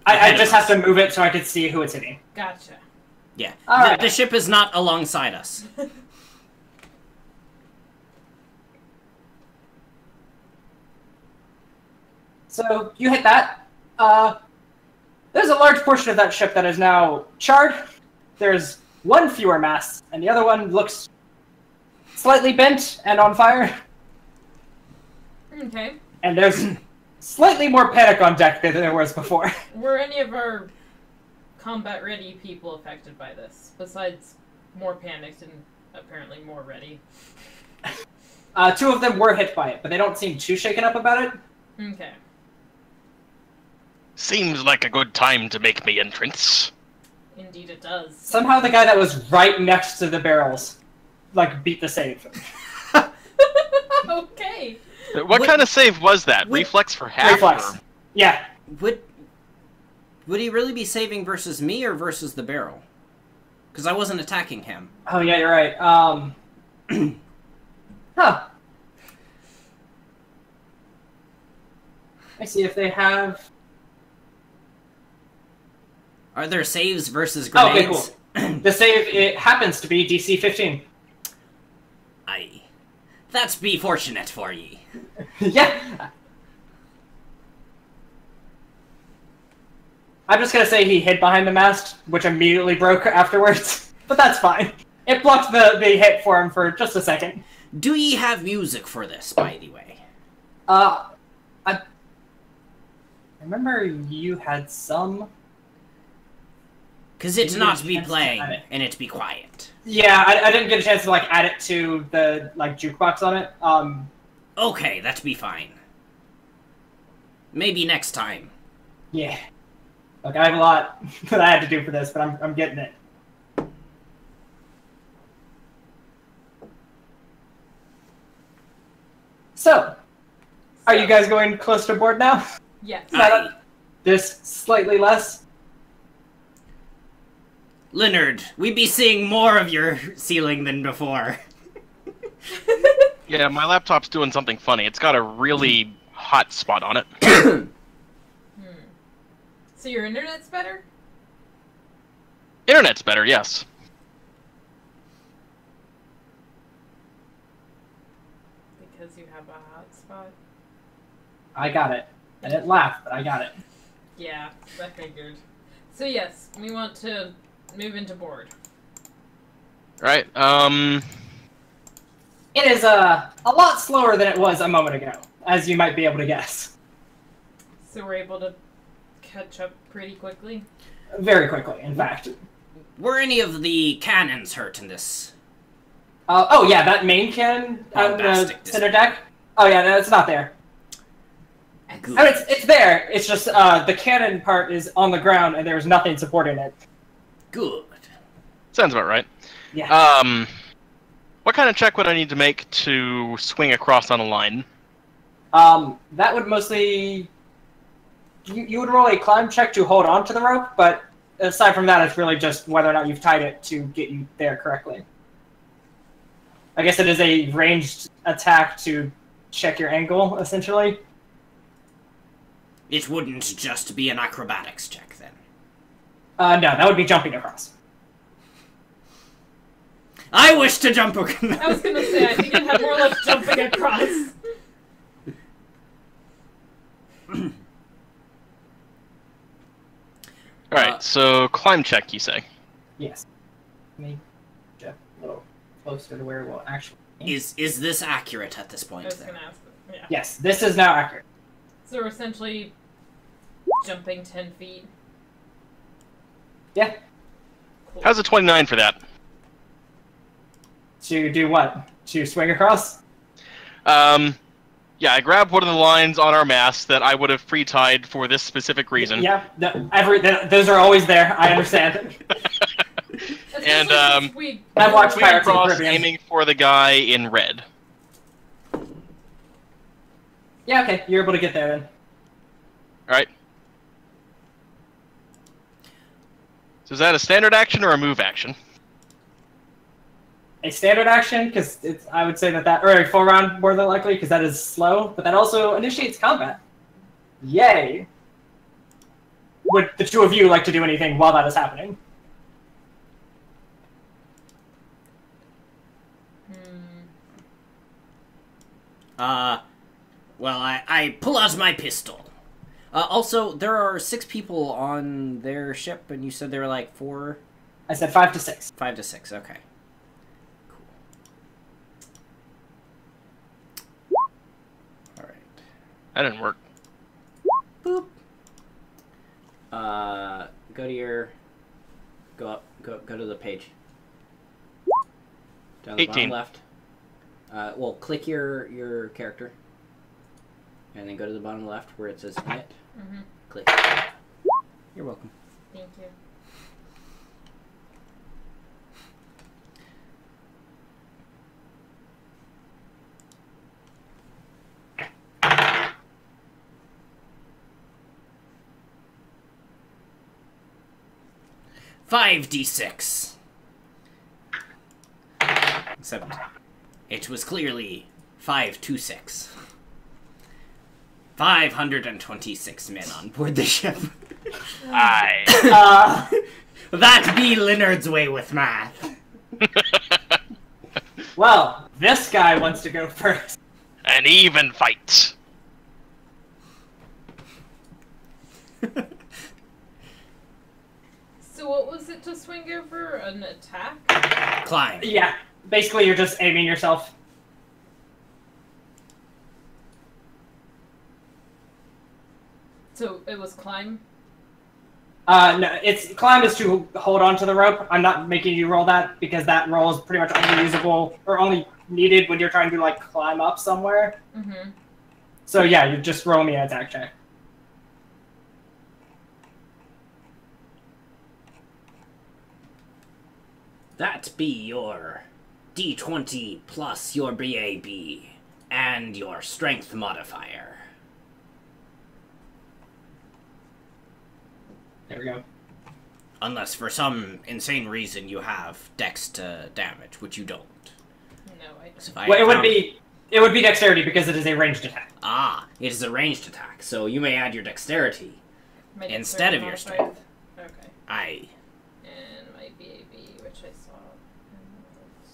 I just have to move it so I can see who it's hitting. Gotcha. Yeah. Alright. The ship is not alongside us. So you hit that. There's a large portion of that ship that is now charred. There's one fewer mast, and the other one looks slightly bent and on fire. Okay. And there's slightly more panic on deck than there was before. Were any of our combat-ready people affected by this? Besides more panicked and apparently more ready. Two of them were hit by it, but they don't seem too shaken up about it. Okay. Seems like a good time to make me entrance. Indeed it does. Somehow the guy that was right next to the barrels, beat the save. Okay. What kind of save was that? Reflex for half? Reflex. Or... Yeah. Would he really be saving versus me or versus the barrel? Because I wasn't attacking him. Oh yeah, you're right. Huh. I see if they have... Are there saves versus Oh, okay, grenades? cool. The save, it happens to be DC 15. Aye. That's be fortunate for ye. Yeah. I'm just gonna say he hid behind the mast, which immediately broke afterwards. But that's fine. It blocked the hit for him for just a second. Do ye have music for this, by the way? I remember you had some... Because it Didn't not get a be chance to playing, add it. and it be quiet. Yeah, I didn't get a chance to, add it to the, jukebox on it. Okay, that be fine. Maybe next time. Yeah. Look, I have a lot that I had to do for this, but I'm getting it. So, are you guys going close to board now? Yes. Aye. This slightly less? Leonard, we be seeing more of your ceiling than before. Yeah, my laptop's doing something funny. It's got a really hot spot on it. So your internet's better? Internet's better, yes. Because you have a hotspot? I got it. I didn't laugh, but I got it. Yeah, I figured. So yes, we want to move into board. Right, It is a lot slower than it was a moment ago, as you might be able to guess. So we're able to catch up pretty quickly? Very quickly, in fact. Were any of the cannons hurt in this? Oh yeah, that main cannon on the Bombastic center deck? Oh yeah, no, it's not there. Good. I mean, it's there. It's just the cannon part is on the ground, and there's nothing supporting it. Good. Sounds about right. Yeah. What kind of check would I need to make to swing across on a line? That would mostly... You would roll a climb check to hold on to the rope, but aside from that, it's really just whether or not you've tied it to get you there correctly. I guess it is a ranged attack to check your angle, essentially. It wouldn't just be an acrobatics check, then. No, that would be jumping across. I wish to jump across. I was gonna say, I think it had more like jumping across. Alright, so climb check, you say? Yes. Make Jeff a little closer to where it will actually be. Is this accurate at this I point? was Then? gonna ask. Yeah. Yes, this is now accurate. So we're essentially jumping 10 feet. Yeah. Cool. How's a 29 for that? To do what? To swing across? Yeah, I grabbed one of the lines on our mast that I would have pre-tied for this specific reason. Yeah, those are always there. I understand. And, I've watched swing Pirates of the across, Caribbean. aiming for the guy in red. Yeah, okay, you're able to get there then. Alright. So is that a standard action or a move action? A standard action, because I would say that, or a full round more than likely, because that is slow, but that also initiates combat. Yay! Would the two of you like to do anything while that is happening? Well, I pull out my pistol. Also, there are 6 people on their ship, and you said there were like 4? I said 5 to 6. 5 to 6, okay. That didn't work. Boop. Go to your... Go up. Go to the page. Down the 18. bottom left. Well, click your character. And then go to the bottom left where it says init. Mm-hmm. Click. You're welcome. Thank you. Five d6. Except it was clearly 526. 526 men on board the ship. Aye. That be Leonard's way with math. Well, this guy wants to go first. An even fight. So what was it to swing over? An attack? Climb. Yeah, basically you're just aiming yourself. So it was climb? No, it's climb is to hold on to the rope. I'm not making you roll that because that roll is pretty much only usable or only needed when you're trying to like climb up somewhere. Mm-hmm. So yeah, you just roll me an attack check. That be your D20 plus your BAB and your strength modifier. There we go. Unless for some insane reason you have dex to damage, which you don't. No, I don't. So if I Well, found- it would be dexterity because it is a ranged attack. Ah, it is a ranged attack, so you may add your dexterity My instead of your dexterity strength. modifier? Okay. Aye, And my BAB, which I saw.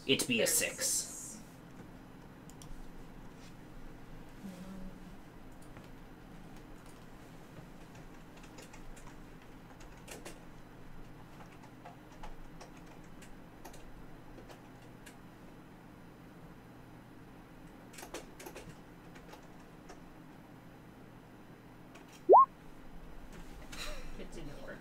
it be a There's 6. It didn't work.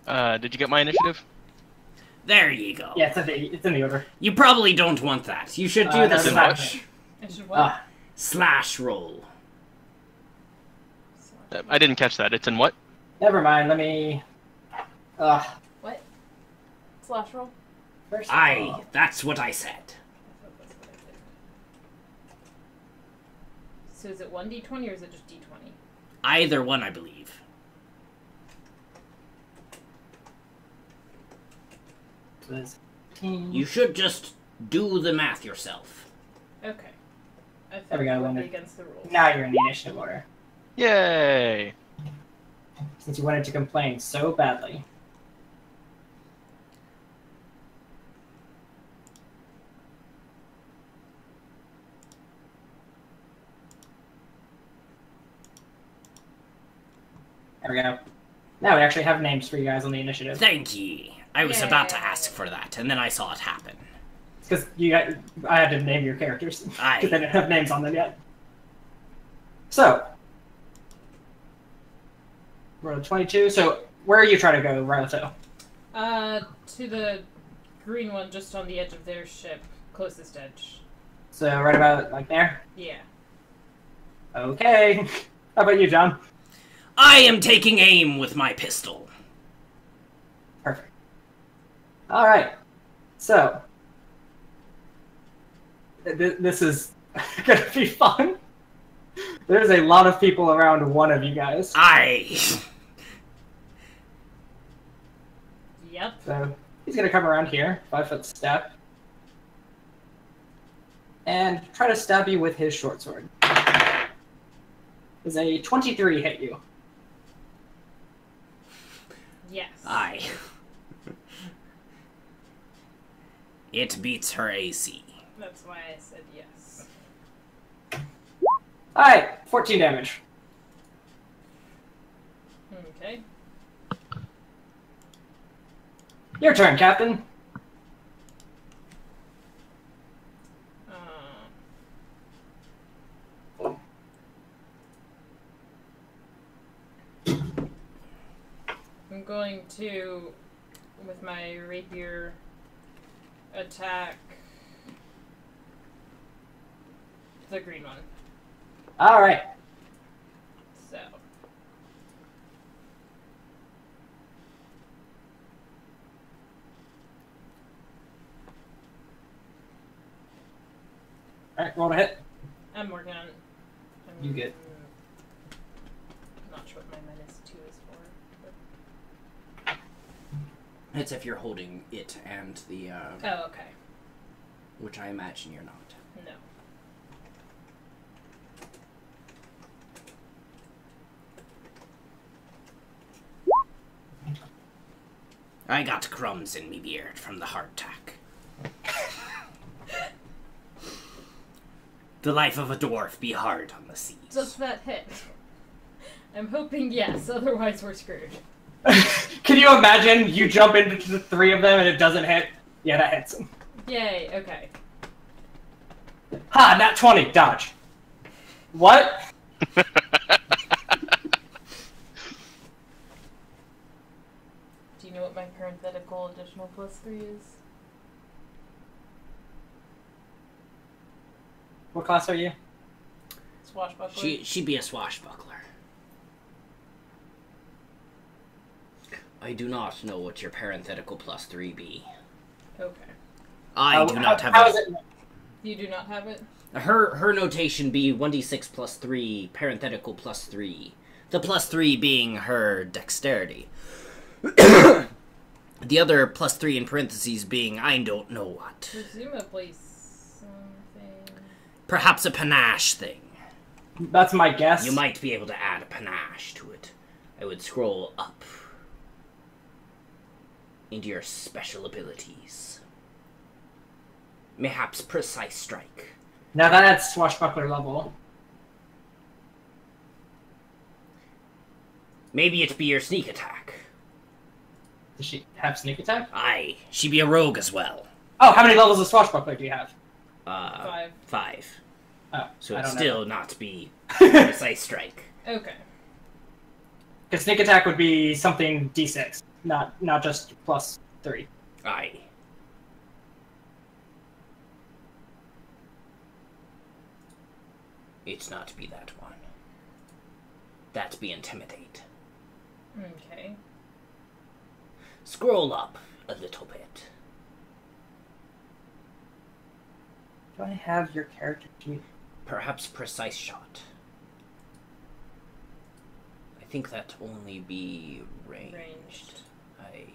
Did you get my initiative? There you go. Yeah, it's in the order. You probably don't want that. You should do the that's slash. I should what? Slash roll. I didn't catch that. It's in what? Never mind. Let me. What? Slash roll? First. Aye, that's what I said. I thought that's what I did. So is it 1d20 or is it just d20? Either one, I believe. You should just do the math yourself. Okay. I There we go, thought Linda. against the rules. Now you're in the initiative order. Yay! Since you wanted to complain so badly. There we go. Now we actually have names for you guys on the initiative. Thank ye. I was about to Yay. ask for that, and then I saw it happen. Because I had to name your characters. Aye. Because they didn't have names on them yet. So. Roll 22. So, where are you trying to go, Rylato? To the green one just on the edge of their ship. Closest edge. So, right about, like, there? Yeah. Okay. How about you, John? I am taking aim with my pistol. Perfect. Alright. So. This is gonna be fun. There's a lot of people around one of you guys. Aye. Yep. So, he's gonna come around here, 5-foot step. And try to stab you with his short sword. Does a 23 hit you? Yes. Aye. It beats her AC. That's why I said yes. Alright, 14 damage. Okay. Your turn, Captain. I'm going to, with my rapier, attack the green one. Alright. So. Alright, roll to hit. I'm working on it. You good. Not sure what my -2 is for. But... It's if you're holding it and the, Oh, okay. which I imagine you're not. No. I got crumbs in me beard from the hardtack. The life of a dwarf be hard on the seas. Does that hit? I'm hoping yes, otherwise we're screwed. Can you imagine you jump into the three of them and it doesn't hit? Yeah, that hits him. Yay, okay. Ha! Nat 20, dodge. What? Do you know what my parenthetical additional +3 is? What class are you? Swashbuckler? She'd be a swashbuckler. I do not know what your parenthetical +3 be. Okay. I do not have how it. is it? You do not have it? Her notation be 1d6 +3, parenthetical +3. The +3 being her dexterity. The other +3 in parentheses being I don't know what. Presumably something... Perhaps a panache thing. That's my guess. You might be able to add a panache to it. I would scroll up into your special abilities. Mayhaps precise strike. Now that's swashbuckler level. Maybe it be your sneak attack. Does she have sneak attack? Aye, she be a rogue as well. Oh, how many levels of swashbuckler do you have? 5. 5. Oh, So I it'd don't still not be precise strike. Okay. Because sneak attack would be something d6. not just +3. Aye. It's not be that one. That be intimidate. Okay. Scroll up a little bit. Do I have your character sheet? Perhaps precise shot. I think that only be ranged. Aye.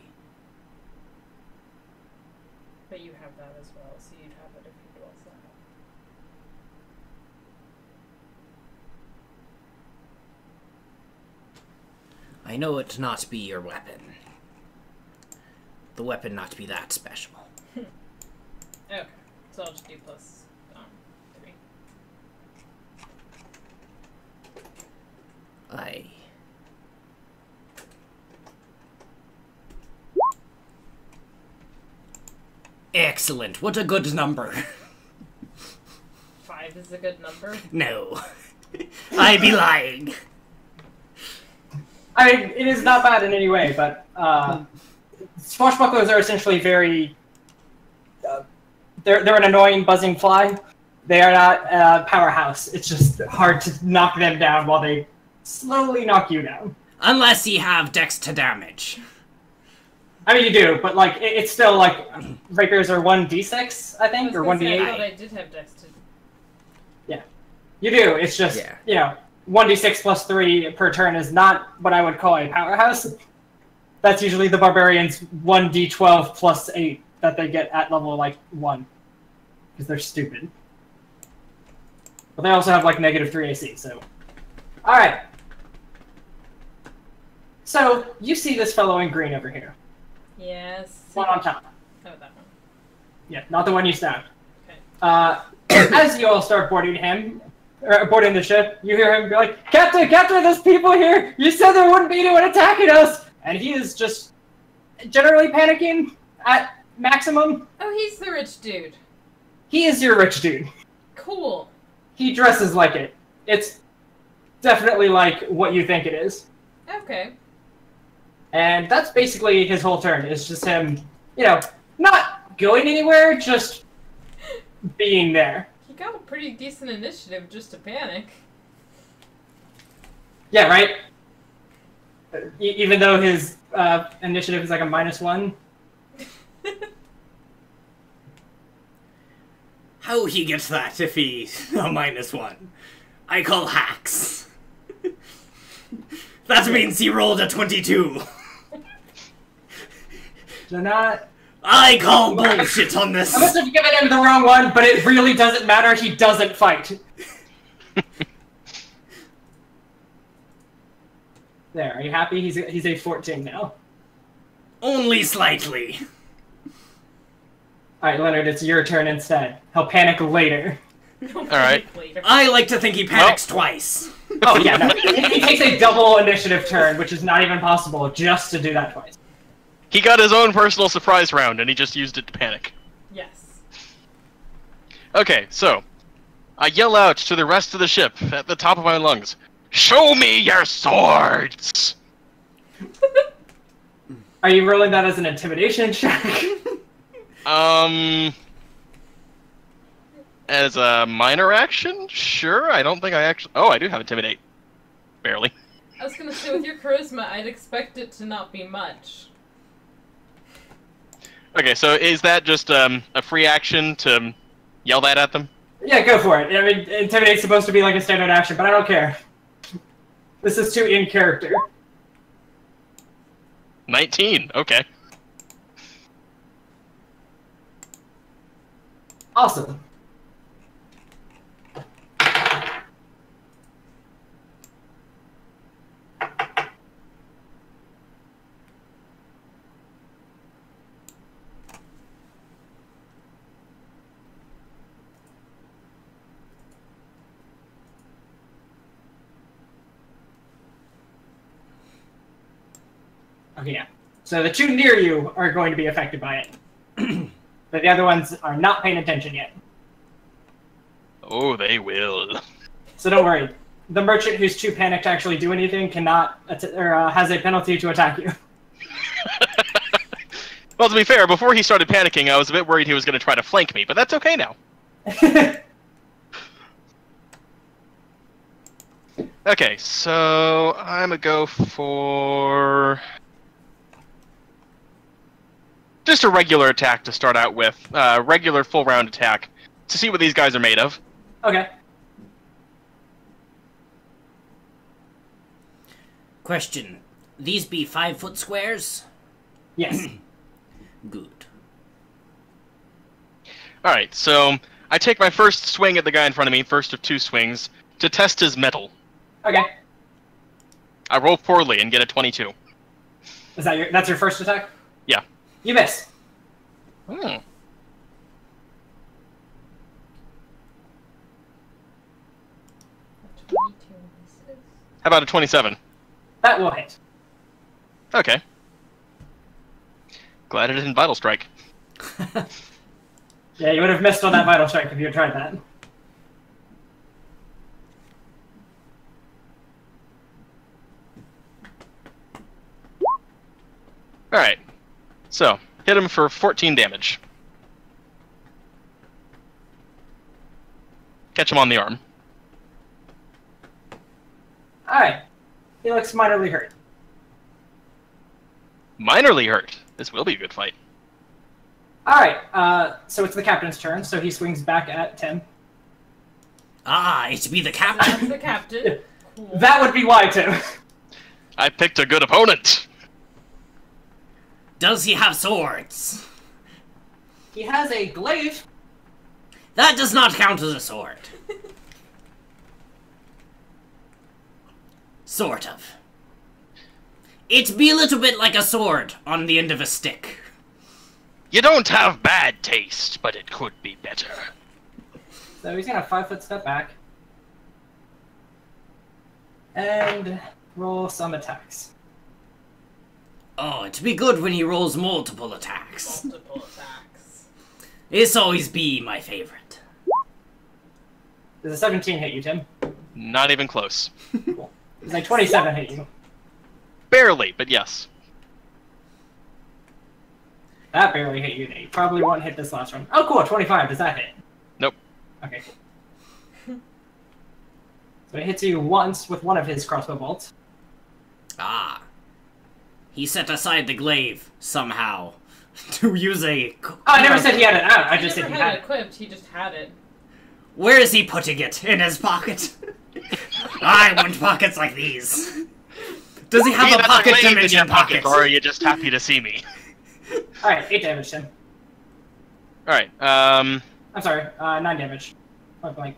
But you have that as well, so you'd have it if you also have. I know it not be your weapon. The weapon not be that special. Okay, so I'll just do +3. Aye. Excellent. What a good number. 5 is a good number. No. I be lying. I mean, it is not bad in any way, but swashbucklers are essentially very. They're an annoying buzzing fly. They are not a powerhouse. It's just hard to knock them down while they slowly knock you down. Unless you have dex to damage. I mean, you do, but like it's still like rapiers are 1d6, I think, or 1d8. I thought I did have dex to. Yeah, you do. It's just you know 1d6 +3 per turn is not what I would call a powerhouse. That's usually the barbarians 1d12 +8 that they get at level like 1 because they're stupid. But they also have like -3 AC. So, all right. So you see this fellow in green over here. Yes. One on top. Oh, that one. Yeah, not the one you stabbed. Okay. As you all start boarding the ship, you hear him be like, Captain, there's people here! You said there wouldn't be anyone attacking us! And he is just generally panicking at maximum. Oh, he's the rich dude. He is your rich dude. Cool. He dresses like it. It's definitely like what you think it is. Okay. And that's basically his whole turn. It's just him, you know, not going anywhere, just being there. He got a pretty decent initiative just to panic. Yeah, right? Even though his initiative is like a -1. How he gets that if he's a -1? I call hacks. That means he rolled a 22. So not... I call bullshit on this. I must have given him the wrong one, but it really doesn't matter. He doesn't fight. There, are you happy? He's a 14 now. Only slightly. Alright, Leonard, it's your turn instead. He'll panic later. Alright. I like to think he panics twice. Oh, yeah, no. He takes a double initiative turn, which is not even possible, just to do that twice. He got his own personal surprise round, and he just used it to panic. Yes. Okay, so I yell out to the rest of the ship at the top of my lungs, "Show me your swords!" Are you rolling that as an intimidation check? As a minor action? Sure, I don't think I actually... Oh, I do have Intimidate. Barely. I was gonna say, with your charisma, I'd expect it to not be much. Okay, so is that just a free action to yell that at them? Yeah, go for it. I mean, Intimidate's supposed to be like a standard action, but I don't care. This is too in character. 19, okay. Awesome. Okay, yeah. So the two near you are going to be affected by it. But the other ones are not paying attention yet. Oh, they will. So don't worry. The merchant who's too panicked to actually do anything cannot has a penalty to attack you. Well, to be fair, before he started panicking, I was a bit worried he was going to try to flank me, but that's okay now. Okay, so I'm going to go for just a regular attack to start out with. Regular full round attack to see what these guys are made of. Okay. Question. These be 5-foot squares? Yes. Good. Alright, so I take my first swing at the guy in front of me, first of 2 swings, to test his metal. Okay. I roll poorly and get a 22. Is that that's your first attack? Yeah. You miss. Hmm. How about a 27? That will hit. Okay. Glad it didn't Vital Strike. Yeah, you would have missed on that Vital Strike if you had tried that. Alright. So, hit him for 14 damage. Catch him on the arm. Alright. He looks minorly hurt. Minorly hurt. This will be a good fight. Alright, so it's the captain's turn, so he swings back at Tim. Ah, it be the That's captain. the captain. Cool. That would be why, Tim. I picked a good opponent! Does he have swords? He has a glaive. That does not count as a sword. Sort of. It be a little bit like a sword on the end of a stick. You don't have bad taste, but it could be better. So he's gonna 5-foot step back. And roll some attacks. Oh, it be good when he rolls multiple attacks. Multiple attacks. It's always be my favorite. Does a 17 hit you, Tim? Not even close. Cool. Does a 27 hit you? Barely, but yes. That barely hit you. They probably won't hit this last one. Oh, cool. 25. Does that hit? Nope. Okay, cool. So it hits you once with one of his crossbow bolts. Ah. He set aside the glaive, somehow, to use a... Oh, I never said he had it out. I He just said never he had had it it. equipped, he just had it. Where is he putting it? In his pocket? I want pockets like these. Does he have Be a that pocket glaive in dimension your pocket, pocket? or are you just happy to see me? Alright, 8 damage, Tim. Alright, I'm sorry, 9 damage. Point blank.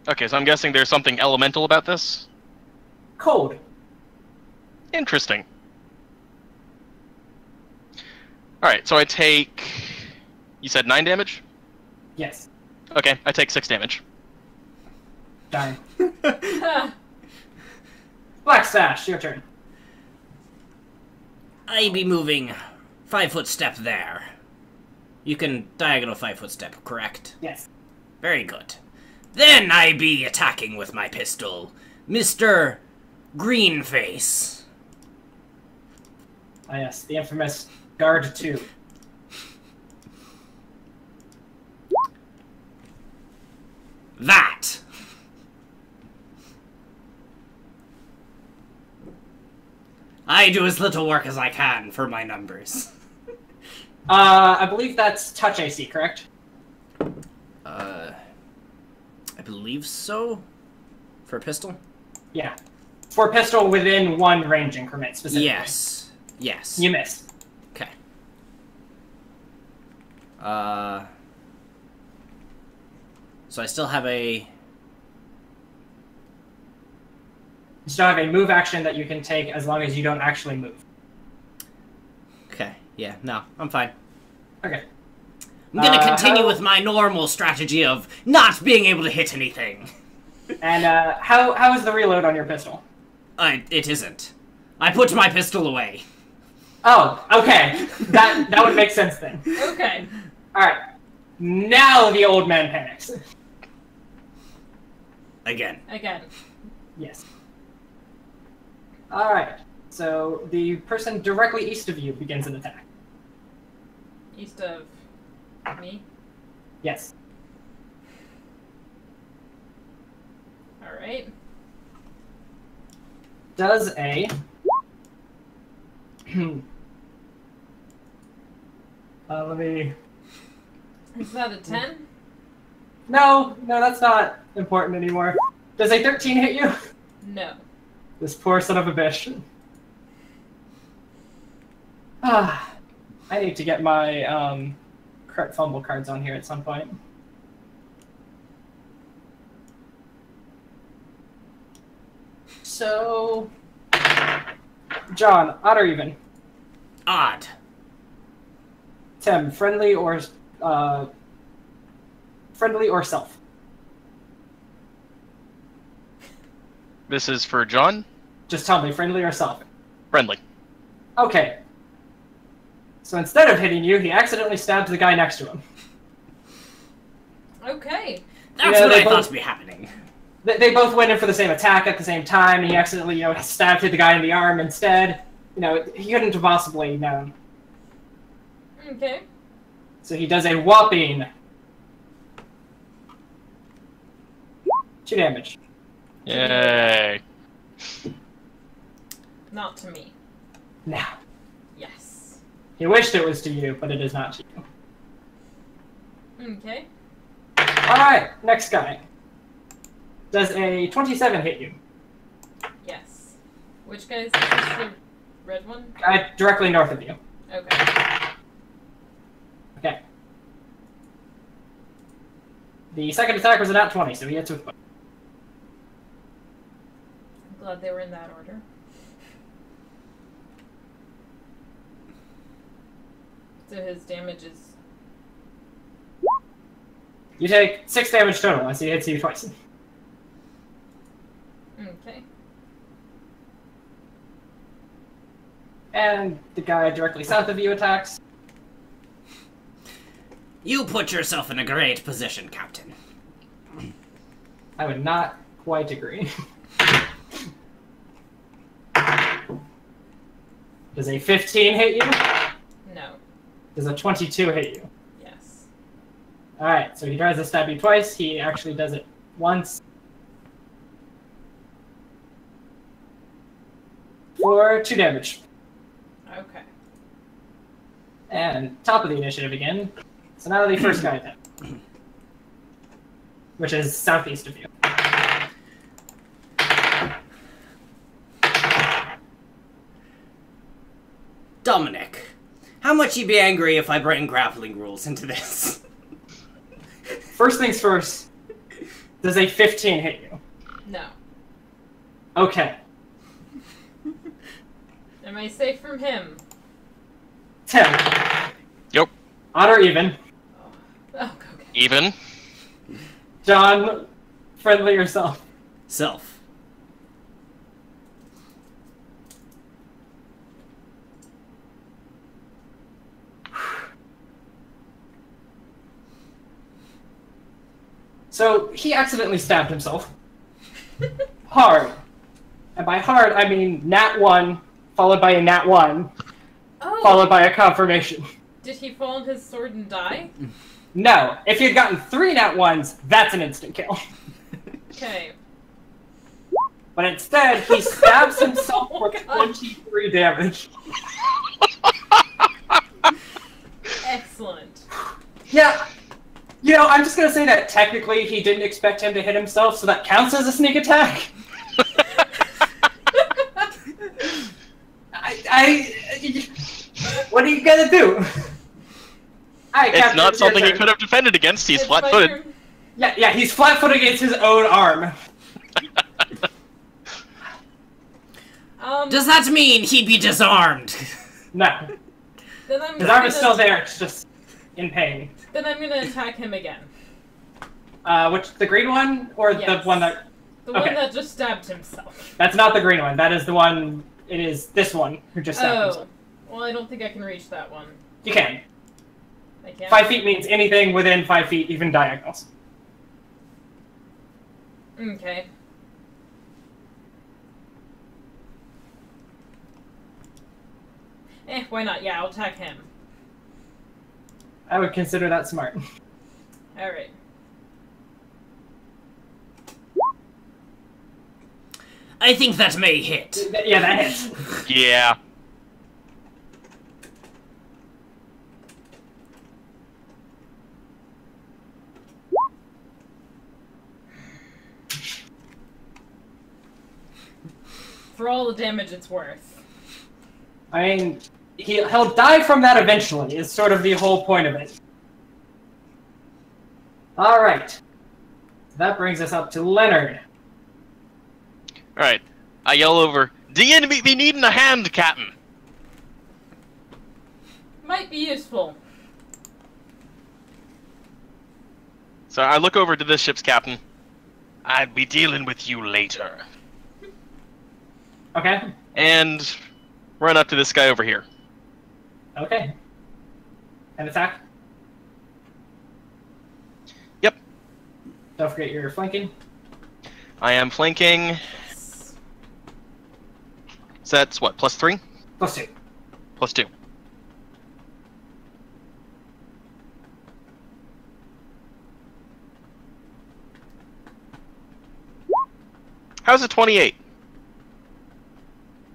okay, so I'm guessing there's something elemental about this? Cold. Interesting. Alright, so I take... You said 9 damage? Yes. Okay, I take 6 damage. Darn. Ha! Black Stash, your turn. I be moving 5-foot step there. You can diagonal 5-foot step, correct? Yes. Very good. Then I be attacking with my pistol, Mr. Greenface. Ah, yes, the infamous Guard 2. That. I do as little work as I can for my numbers. I believe that's touch AC, correct? I believe so. For a pistol? Yeah. For pistol within 1 range increment, specifically. Yes. Yes. You missed. Okay. So I still have a... You still have a move action that you can take as long as you don't actually move. Okay, yeah, no, I'm fine. Okay. I'm gonna continue how- with my normal strategy of not being able to hit anything. And how is the reload on your pistol? It isn't. I put my pistol away. Oh, okay. That would make sense then. Okay. Alright. Now the old man panics. Again. Again. Yes. Alright. So the person directly east of you begins an attack. East of me? Yes. Alright. Does a... let me... Is that a 10? No, that's not important anymore. Does a 13 hit you? No. This poor son of a bitch. I need to get my correct fumble cards on here at some point. So, John, odd or even? Odd. Tim, friendly or self? This is for John? Just tell me, friendly or self? Friendly. Okay. So instead of hitting you, he accidentally stabs the guy next to him. Okay. That's what I thought to be happening. They both went in for the same attack at the same time, and he accidentally, stabbed the guy in the arm instead. He couldn't have possibly known. Okay. So he does a whopping 2 damage. Yay. Not to me. Now, Yes. he wished it was to you, but it is not to you. Okay. Alright, next guy. Does a 27 hit you? Yes. Which guy is this? Is this the red one? Guy directly north of you. Okay. Okay. The second attack was a nat 20, so he hits with both. I'm glad they were in that order. So his damage is... You take 6 damage total as he hits you twice. Okay. And the guy directly south of you attacks. You put yourself in a great position, Captain. I would not quite agree. Does a 15 hit you? No. Does a 22 hit you? Yes. Alright, so he tries to stab you twice. He actually does it once. For 2 damage. Okay. And top of the initiative again. So now the first guy attack. Which is southeast of you. Dominic, how much you be angry if I bring grappling rules into this? First things first. Does a 15 hit you? No. Okay. Am I safe from him? Tim. Yep. Odd or even? Oh, okay. Even. John, friendly or self? Self. So, he accidentally stabbed himself. Hard. And by hard, I mean nat 1, followed by a nat 1, Oh! followed by a confirmation. Did he fall on his sword and die? No, if he had gotten 3 nat 1s, that's an instant kill. Okay. But instead, he stabs himself for 23 damage. Excellent. Yeah, I'm just gonna say that technically he didn't expect him to hit himself, so that counts as a sneak attack. What are you gonna do? It's not something he could have defended against. He's It's my flat-footed. turn. Yeah, he's flat-footed against his own arm. Does that mean he'd be disarmed? No, Then I'm his arm gonna, is still there, it's just in pain. Then I'm gonna attack him again. The green one? Or the Yes. one that... The Okay. one that just stabbed himself. That's not the green one, that is the one... It is this one who just stabbed Oh. himself. Well, I don't think I can reach that one. You can. I can't. 5 feet means anything within 5 feet, even diagonals. Okay. Why not? Yeah, I'll attack him. I would consider that smart. Alright. I think that may hit. Yeah, that hits. Yeah. For all the damage it's worth. I mean, he'll die from that eventually, is sort of the whole point of it. Alright. That brings us up to Leonard. Alright. I yell over, "Do you be needing a hand, Captain?" Might be useful. So I look over to this ship's captain. "I'll be dealing with you later." Okay. And run up to this guy over here. Okay. And attack. Yep. Don't forget you're flanking. I am flanking. So that's what, +3? +2. +2. How's a 28?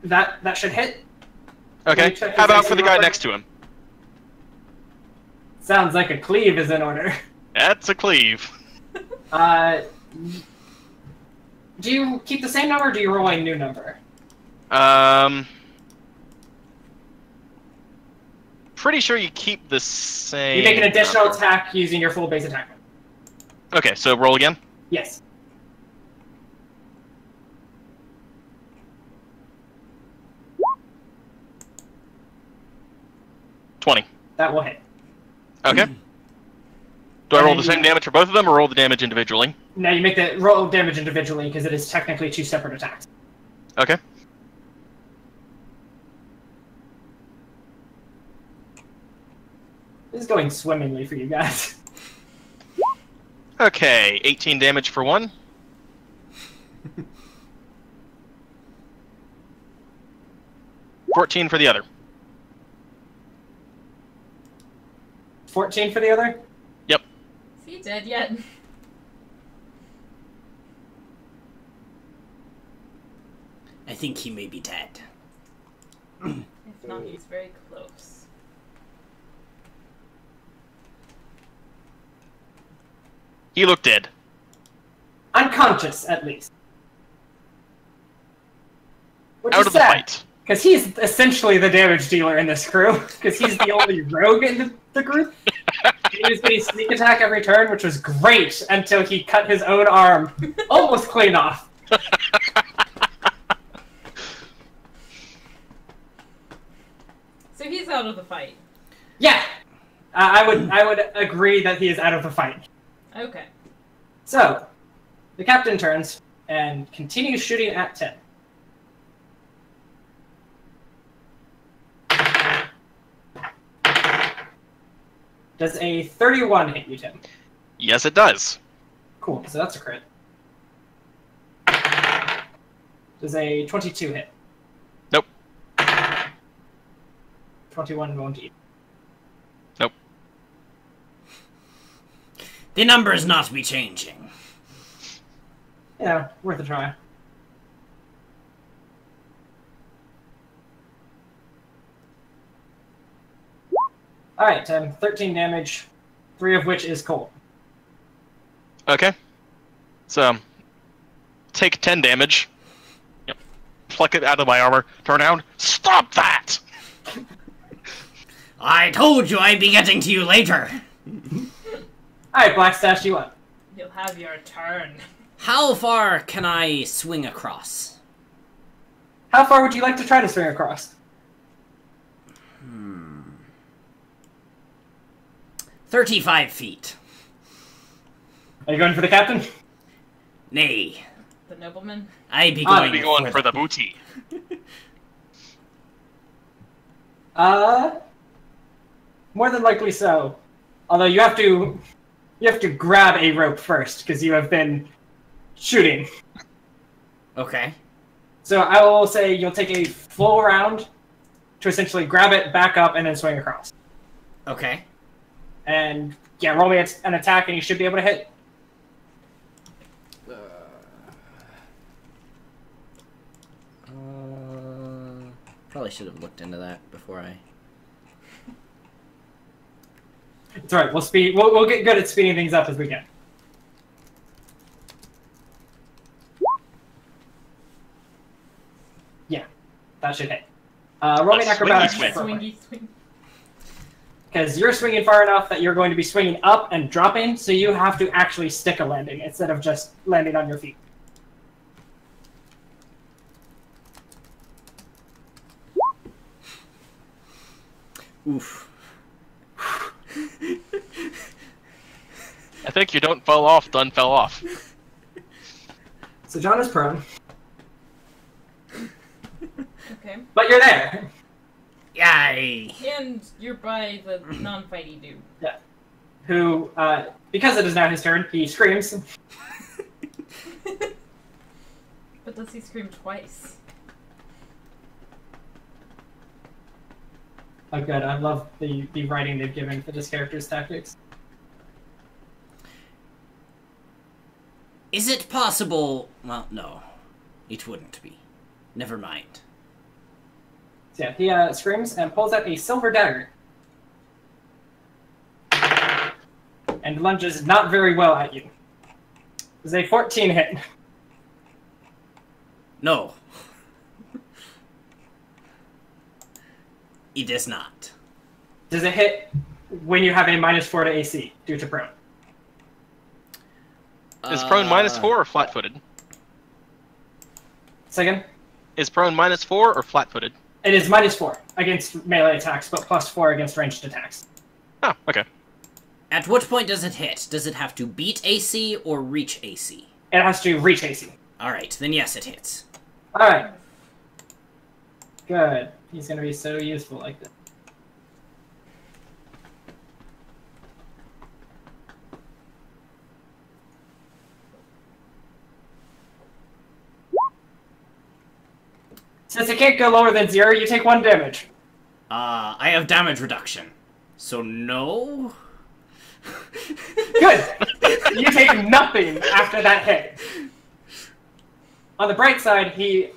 That should hit. Okay. check How his about AC for the real guy quick? next to him? Sounds like a cleave is in order. That's a cleave. Do you keep the same number or do you roll a new number? Pretty sure you keep the same. You make an additional number. attack using your full base attack. Okay, so roll again. Yes. $20. That will hit. Okay. Do I roll the same damage for both of them, or roll the damage individually? Now you make the roll damage individually because it is technically 2 separate attacks. Okay. This is going swimmingly for you guys. Okay, 18 damage for one. $14 for the other. 14 for the other? Yep. Is he dead yet? I think he may be dead. If not, he's very close. He looked dead. Unconscious, at least. Which Out is of the sad, fight. because he's essentially the damage dealer in this crew, because he's the only rogue in the group. He was getting sneak attack every turn, which was great until he cut his own arm almost clean off. So he's out of the fight. Yeah, I would agree that he is out of the fight. Okay. So, the captain turns and continues shooting at 10. Does a 31 hit you, Tim? Yes, it does. Cool, so that's a crit. Does a 22 hit? Nope. 21 won't eat. Nope. The numbers not be changing. Yeah, worth a try. Alright, 13 damage, 3 of which is cold. Okay. So, take 10 damage. Yep. Pluck it out of my armor. Turn around. Stop that! I told you I'd be getting to you later. Alright, Blackstash, you up. You'll have your turn. How far can I swing across? How far would you like to try to swing across? 35 feet. Are you going for the captain? Nay, The nobleman? I be I'll going, be going for the booty. More than likely so. Although you have to grab a rope first because you have been shooting. Okay. So I will say you'll take a full round to essentially grab it, back up, and then swing across. Okay. And yeah, roll me an attack, and you should be able to hit. Probably should have looked into that before I. It's alright. We'll get good at speeding things up as we can. Yeah, that should hit. Roll me an acrobatics check. Swingy, swing. Because you're swinging far enough that you're going to be swinging up and dropping, so you have to actually stick a landing instead of just landing on your feet. Oof. I think you don't fall off, done fell off. So John is prone, Okay. but you're there. Yay! And you're by the non-fighty dude. Yeah. Who, because it is now his turn, he screams. But does he scream twice? Oh, good. I love the writing they've given for this character's tactics. Is it possible? Well, no. It wouldn't be. Never mind. So yeah, he screams and pulls out a silver dagger. And lunges not very well at you. Does a 14 hit? No. It does not. Does it hit when you have a -4 to AC due to prone? Is prone -4 or flat-footed? Second, Is prone -4 or flat-footed? it is -4 against melee attacks, but +4 against ranged attacks. Oh, okay. At what point does it hit? Does it have to beat AC or reach AC? It has to reach AC. Alright, then yes, it hits. Alright. Good. He's gonna be so useful like this. Since it can't go lower than 0, you take 1 damage. I have damage reduction. So no? Good! You take nothing after that hit. On the bright side, the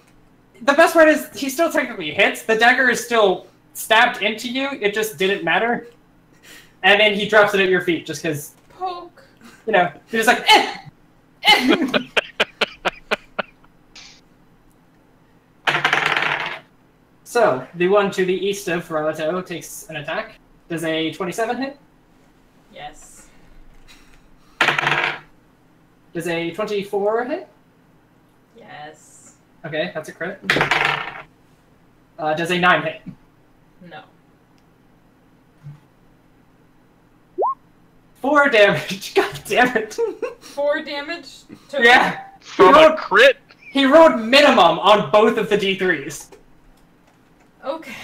best part is he still technically hits. The dagger is still stabbed into you. It just didn't matter. And then he drops it at your feet just because, Poke. you know, he's just like, eh! Eh! So, the one to the east of Ferraleto takes an attack. Does a 27 hit? Yes. Does a 24 hit? Yes. Okay, that's a crit. Does a 9 hit? No. 4 damage. God damn it. 4 damage? To Yeah. From a crit? He rolled minimum on both of the D3s. Okay.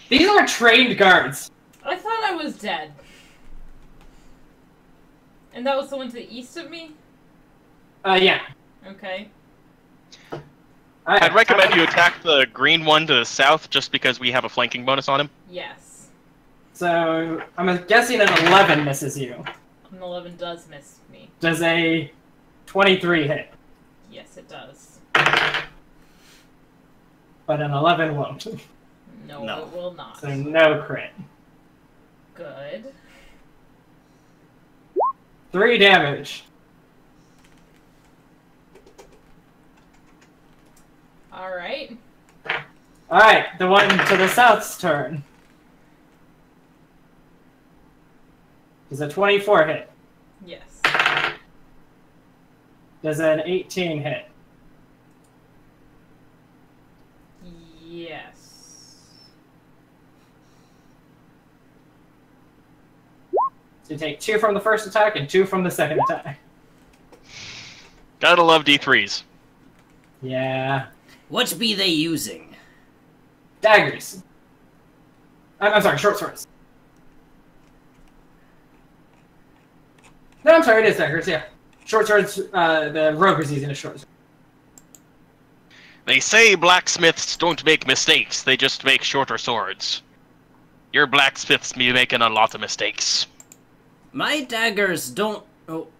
These are trained guards. I thought I was dead. And that was the one to the east of me? Yeah. Okay. I'd recommend you attack the green one to the south just because we have a flanking bonus on him. Yes. So, I'm guessing an 11 misses you. An 11 does miss me. Does a 23 hit? Yes, it does. But an 11 won't. No, No. it will not. So no crit. Good. 3 damage. Alright. Alright, the one to the south's turn. Does a 24 hit? Yes. Does an 18 hit? Yes. So you take 2 from the first attack and 2 from the second attack. Gotta love D3s. Yeah. What be they using? Daggers. I'm sorry, short swords. No, I'm sorry, it is daggers, yeah. Short swords, the rogue is using a short sword. They say blacksmiths don't make mistakes, they just make shorter swords. Your blacksmiths be making a lot of mistakes. My daggers don't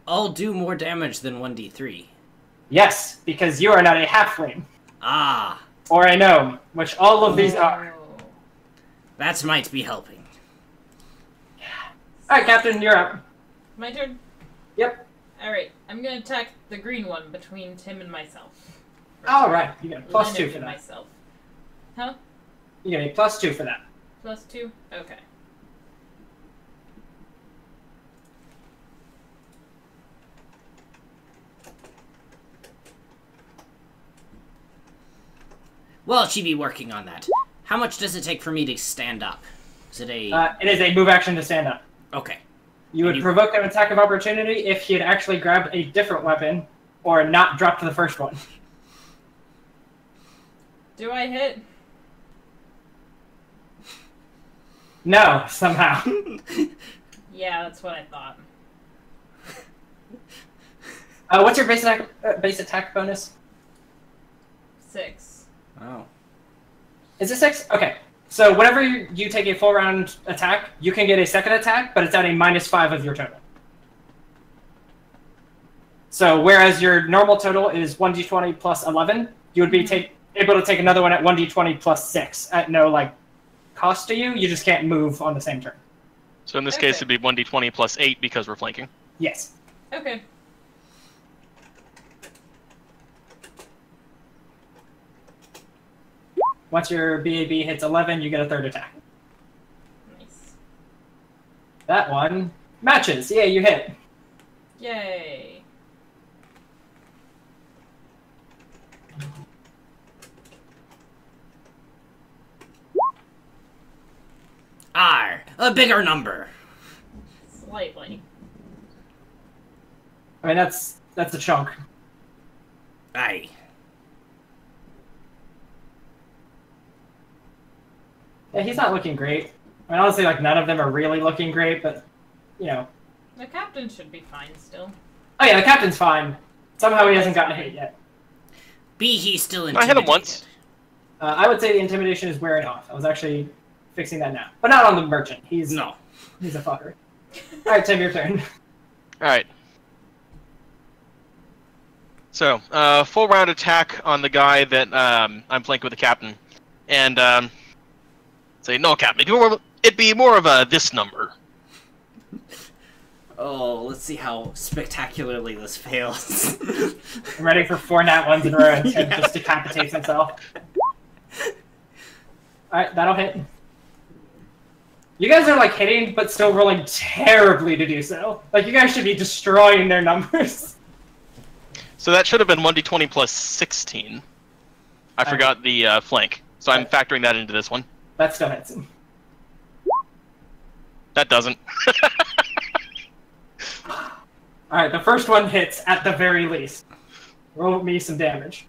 all do more damage than 1d3. Yes, because you are not a halfling. Ah. Or a gnome, which all of these are. That might be helping. Alright, Captain, you're up. My turn? Yep. Alright, I'm gonna attack the green one between Tim and myself. Alright, you get a +2 Leonard for and that. myself. Huh? You get a +2 for that. +2? Okay. Well, she be working on that. How much does it take for me to stand up? Is it a... It is a move action to stand up. Okay. You would provoke an attack of opportunity if he had actually grabbed a different weapon or not dropped the first one. Do I hit? No, somehow. Yeah, that's what I thought. What's your base attack bonus? 6. Oh. Is it 6? Okay. So whenever you take a full round attack, you can get a second attack, but it's at a -5 of your total. So whereas your normal total is 1d20 plus 11, you would be able to take another one at 1d20 plus 6 at no cost to you. You just can't move on the same turn. So in this case, it'd be 1d20 plus 8 because we're flanking. Yes. Okay. Once your BAB hits 11, you get a third attack. Nice. That one matches. Yeah, you hit. Yay. A bigger number. Slightly. I mean, that's a chunk. Aye. Yeah, he's not looking great. I mean, honestly, none of them are really looking great, but, you know. The captain should be fine still. Oh yeah, the captain's fine. Somehow he hasn't gotten hit yet. Be he still I intimidated? hit him once. I would say the intimidation is wearing off. I was actually fixing that now. But not on the merchant. He's a fucker. Alright, Tim, your turn. Alright. So, full round attack on the guy that I'm flanking with the captain. And say, no, Captain, it'd be more of a this number. Oh, let's see how spectacularly this fails. I'm ready for 4 nat ones in a row and Tim just decapitates himself. Alright, that'll hit. You guys are hitting, but still rolling terribly to do so. You guys should be destroying their numbers. So that should have been 1d20 plus 16. I forgot the flank. So I'm factoring that into this one. That still hits him. That doesn't. Alright, the first one hits at the very least. Roll me some damage.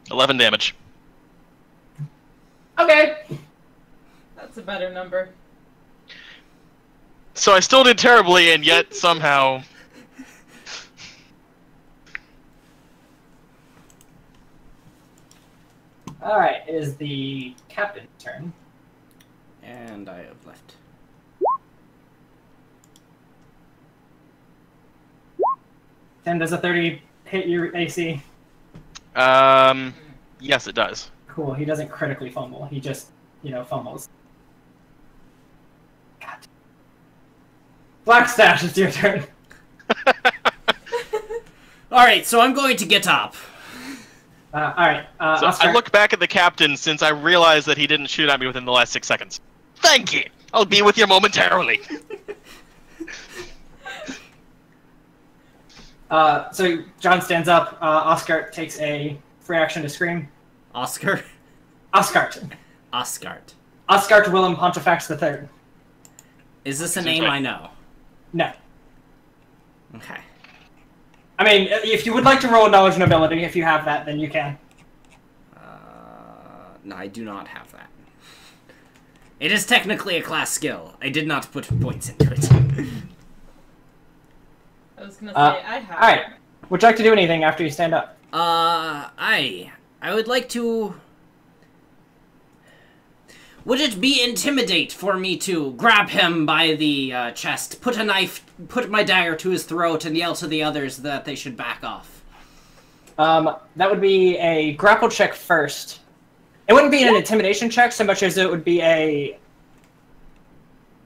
$11 damage. Okay. That's a better number. So I still did terribly, and yet somehow... Alright, it is the captain's turn. And I have left. Tim, does a 30 hit your AC? Yes, it does. Cool, he doesn't critically fumble. He just, fumbles. God. Blackstash, it's your turn. Alright, so I'm going to get up. Alright, So I look back at the captain since I realized that he didn't shoot at me within the last 6 seconds. Thank you! I'll be with you momentarily. So John stands up. Oscar takes a free action to scream. Oscar? Oscart. Oscart. Oscart Willem Pontifex III. Is this a name I know? No. Okay. I mean, if you would like to roll knowledge and ability, if you have that, then you can. No, I do not have that. It is technically a class skill. I did not put points into it. I was gonna say, I have. Alright. Would you like to do anything after you stand up? I would like to... Would it be intimidate for me to grab him by the chest, put my dagger to his throat, and yell to the others that they should back off? That would be a grapple check first. It wouldn't be an intimidation check so much as it would be a...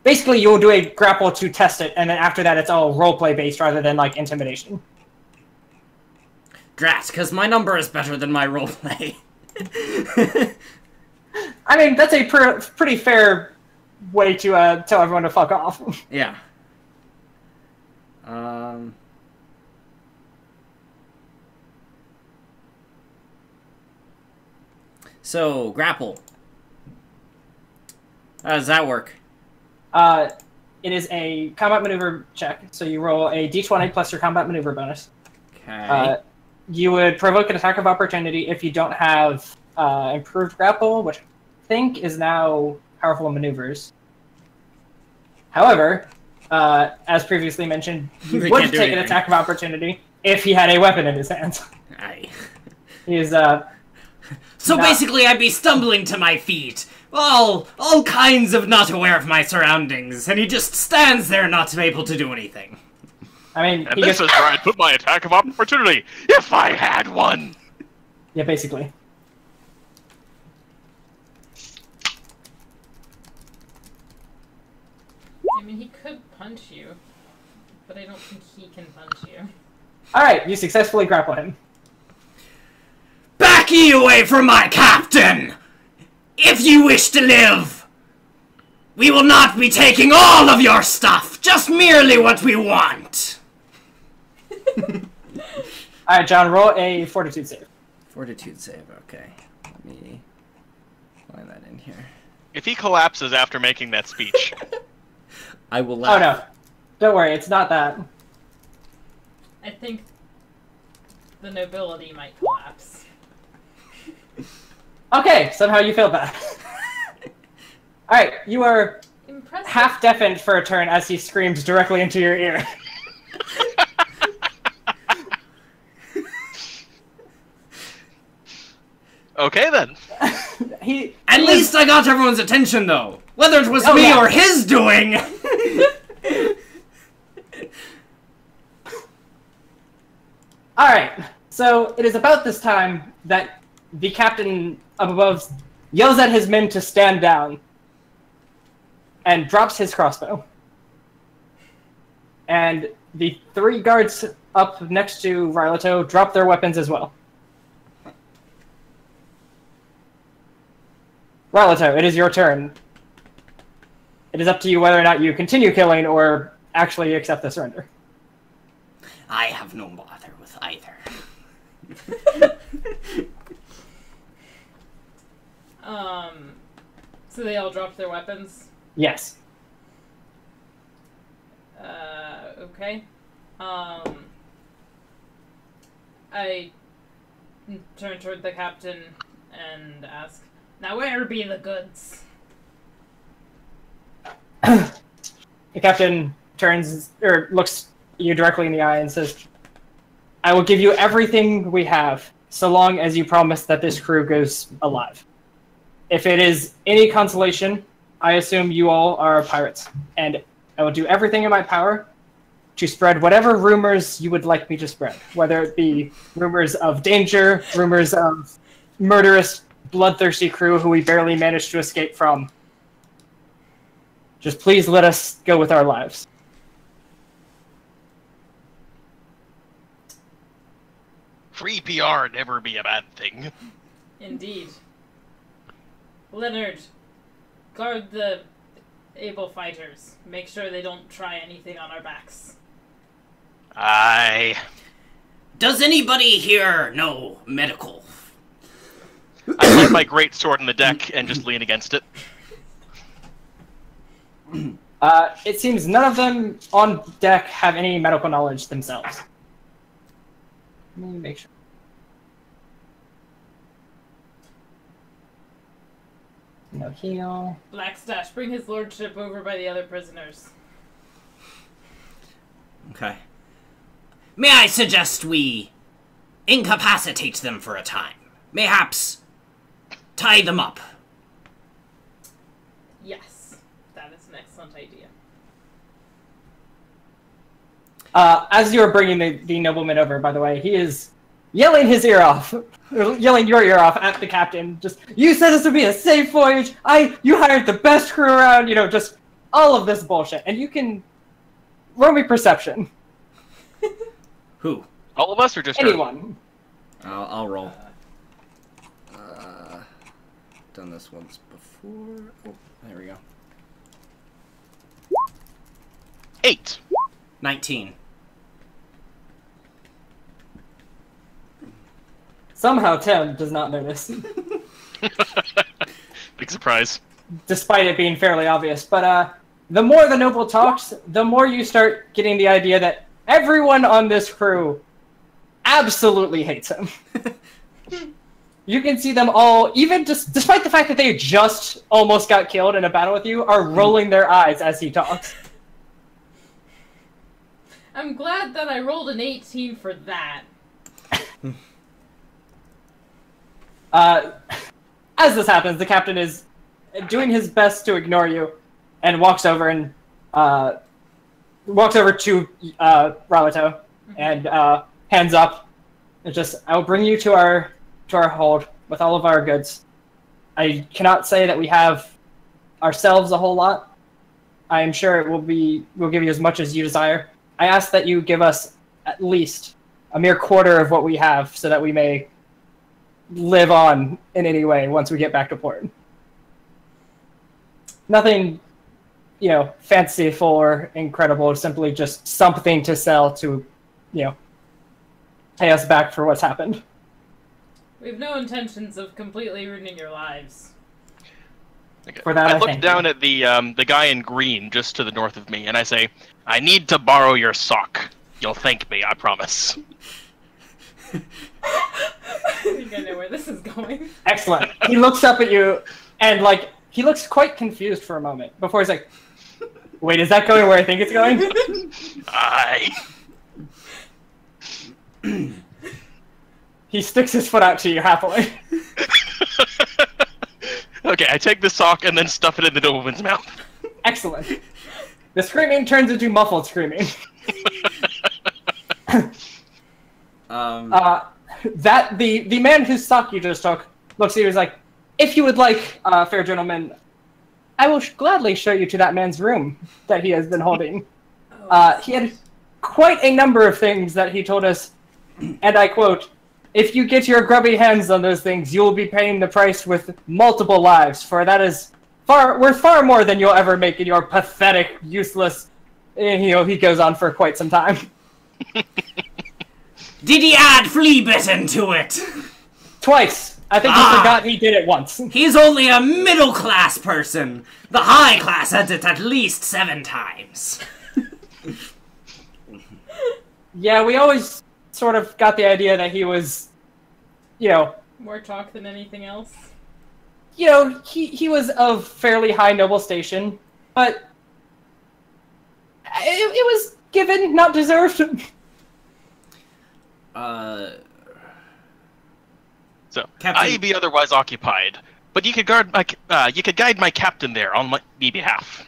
Basically, you'll do a grapple to test it, and then after that it's all roleplay based rather than, like, intimidation. Drat, because my number is better than my roleplay. I mean, that's a pretty fair way to tell everyone to fuck off. Yeah. So, grapple. How does that work? It is a combat maneuver check, so you roll a d20 plus your combat maneuver bonus. Okay. You would provoke an attack of opportunity if you don't have improved grapple, which I think is now powerful maneuvers. However, as previously mentioned, you would take anything. an attack of opportunity if he had a weapon in his hands. Aye. He is So not- basically, I'd be stumbling to my feet, all kinds of not aware of my surroundings, and he just stands there not able to do anything. I mean, And he this gets... is where I'd put my attack of opportunity, if I had one! Yeah, basically. I mean, he could punch you, but I don't think he can punch you. Alright, you successfully grapple him. Back ye away from my captain! If you wish to live, we will not be taking all of your stuff, just merely what we want. Alright, John, roll a fortitude save. Fortitude save, okay. Let me line that in here. If he collapses after making that speech, I will laugh. Oh no. Don't worry, it's not that. I think the nobility might collapse. Okay, somehow you feel bad. Alright, you are Impressive. half deafened for a turn as he screams directly into your ear. okay then. At least I got everyone's attention, though. Whether it was Oh, me yeah. or his doing. Alright, so it is about this time that the captain up above yells at his men to stand down and drops his crossbow. And the 3 guards up next to Rylato drop their weapons as well. Rylato, it is your turn. It is up to you whether or not you continue killing or actually accept the surrender. I have no bother with either. So they all dropped their weapons? Yes. Okay. I turn toward the captain and ask, now where be the goods? The captain turns, or looks you directly in the eye and says, I will give you everything we have, so long as you promise that this crew goes alive. If it is any consolation, I assume you all are pirates, and I will do everything in my power to spread whatever rumors you would like me to spread, whether it be rumors of danger, rumors of murderous, bloodthirsty crew who we barely managed to escape from. Just please let us go with our lives. Free PR never be a bad thing. Indeed. Leonard, guard the able fighters. Make sure they don't try anything on our backs. Aye. Does anybody here know medical? I lay my great sword in the deck and just lean against it. It seems none of them on deck have any medical knowledge themselves. Let me make sure. No heal. Blackstash, bring his lordship over by the other prisoners. Okay. May I suggest we incapacitate them for a time? Mayhaps tie them up. Yes, that is an excellent idea. As you're bringing the nobleman over, by the way, he is yelling his ear off, yelling your ear off at the captain. Just, you said this would be a safe voyage. You hired the best crew around. You know, just all of this bullshit. And you can roll me perception. Who? All of us or just her? Anyone. I'll roll. Done this once before. Oh, there we go. 8. 19. Somehow Tim does not notice, Big surprise. despite it being fairly obvious. But the more the noble talks, the more you start getting the idea that everyone on this crew absolutely hates him. You can see them all, even despite the fact that they just almost got killed in a battle with you, are rolling their eyes as he talks. I'm glad that I rolled an 18 for that. As this happens, the captain is doing his best to ignore you, and walks over to Ralato and hands up. And just, I'll bring you to our hold with all of our goods. I cannot say that we have ourselves a whole lot. I am sure we'll give you as much as you desire. I ask that you give us at least a mere quarter of what we have, so that we may live on in any way once we get back to port. Nothing, fanciful or incredible, simply just something to sell to, pay us back for what's happened. We have no intentions of completely ruining your lives. Okay. For that, I I look thank down at the guy in green just to the north of me, and I say, I need to borrow your sock. You'll thank me, I promise. I think I know where this is going. Excellent. He looks up at you, and, he looks quite confused for a moment, before he's like, wait, is that going where I think it's going? Aye. He sticks his foot out to you happily. Okay, I take the sock and then stuff it in the nobleman's mouth. Excellent. The screaming turns into muffled screaming. That the man whose sock you just took looks at you and is like, if you would like, fair gentleman, I will gladly show you to that man's room that he has been holding. He had quite a number of things that he told us, and I quote, if you get your grubby hands on those things, you will be paying the price with multiple lives, for that is worth far more than you'll ever make in your pathetic, useless... he goes on for quite some time. Did he add flea bitten to it? Twice. I think he forgot he did it once. He's only a middle-class person. The high class adds it at least 7 times. Yeah, we always sort of got the idea that he was, More talk than anything else. he was of fairly high noble station, but it was given, not deserved. So, Captain- I be otherwise occupied, but you could guide my captain there on my behalf.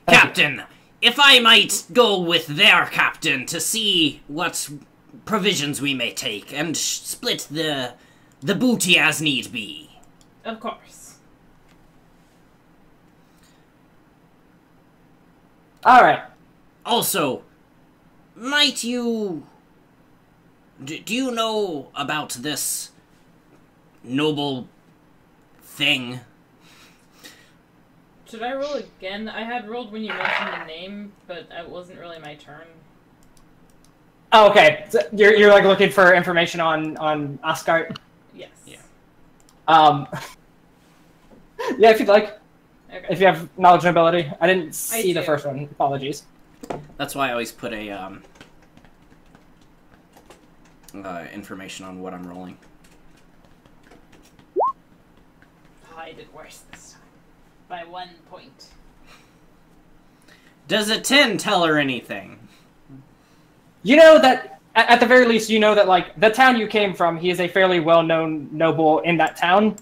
Captain, if I might go with their captain to see what provisions we may take and split the booty as need be. Of course. All right. Also, might you... Do you know about this noble thing? Should I roll again? I had rolled when you mentioned the name, but it wasn't really my turn. Oh, okay. So you're looking for information on Asgard. Yes. Yeah. Yeah, if you'd like. Okay. If you have knowledge and ability. I didn't see the do. first one. Apologies. That's why I always put a, information on what I'm rolling. I did worse this time. By 1 point. Does a 10 tell her anything? You know that, at the very least, you know that, like, the town you came from, he is a fairly well-known noble in that town,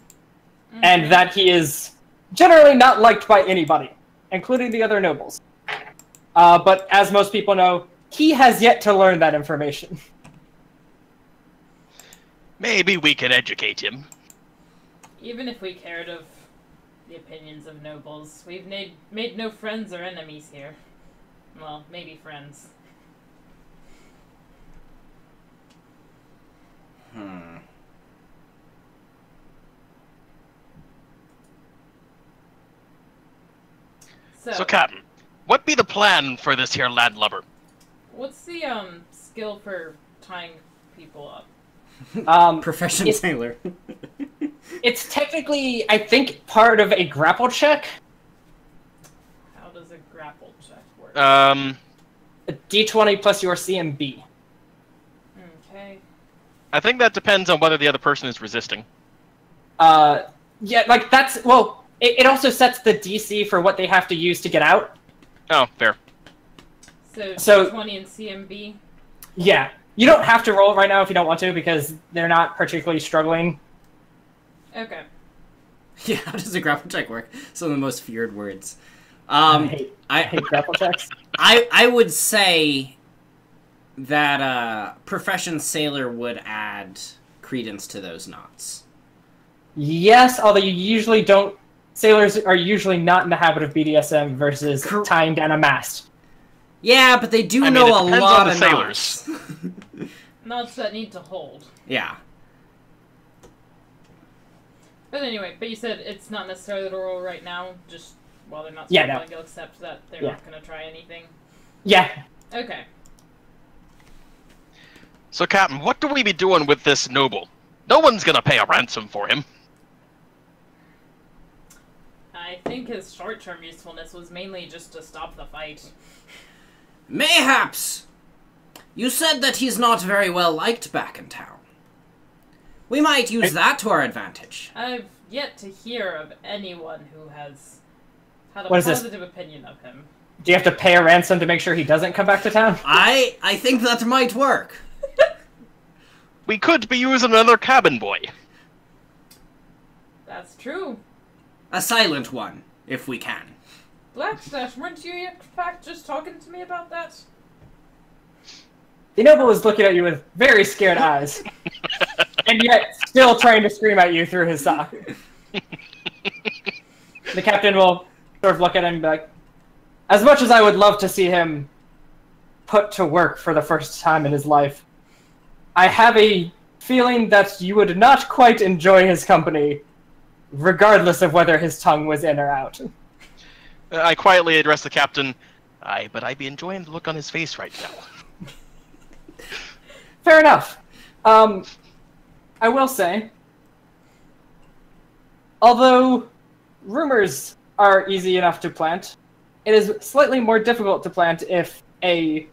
and that he is generally not liked by anybody, including the other nobles. But as most people know, he has yet to learn that information. Maybe we can educate him. Even if we cared of the opinions of nobles, we've made no friends or enemies here. Well, maybe friends. So, Captain, what be the plan for this here landlubber? What's the skill for tying people up? Profession sailor. It's technically, I think, part of a grapple check. How does a grapple check work? A d20 plus your CMB. Okay. I think that depends on whether the other person is resisting. Yeah, like, that's, well, it also sets the DC for what they have to use to get out. Oh, fair. So 20 and CMB? Yeah. You don't have to roll it right now if you don't want to, because they're not particularly struggling. Okay. Yeah, how does a grapple check work? Some of the most feared words. I hate grapple checks. I would say that Profession Sailor would add credence to those knots. Yes, although you usually don't... Sailors are usually not in the habit of BDSM versus tying down a mast. Yeah, but they do know a lot of sailors. Knots that need to hold. Yeah. But anyway, but you said it's not necessarily the role right now, just while they're not Yeah, struggling, you'll accept that they're not going to try anything. Yeah. Okay. So, Captain, what do we be doing with this noble? No one's gonna pay a ransom for him. I think his short-term usefulness was mainly just to stop the fight. Mayhaps! You said that he's not very well liked back in town. We might use that to our advantage. I've yet to hear of anyone who has had a What is this? positive opinion of him. Do you have to pay a ransom to make sure he doesn't come back to town? I think that might work. We could be using another cabin boy. That's true. A silent one, if we can. Blackstash, weren't you in fact just talking to me about that? The noble is looking at you with very scared eyes. And yet, still trying to scream at you through his sock. The captain will sort of look at him and be like, as much as I would love to see him put to work for the first time in his life, I have a feeling that you would not quite enjoy his company, regardless of whether his tongue was in or out. I quietly address the captain. Aye, but I be enjoying the look on his face right now. Fair enough. I will say, although rumors are easy enough to plant, it is slightly more difficult to plant if a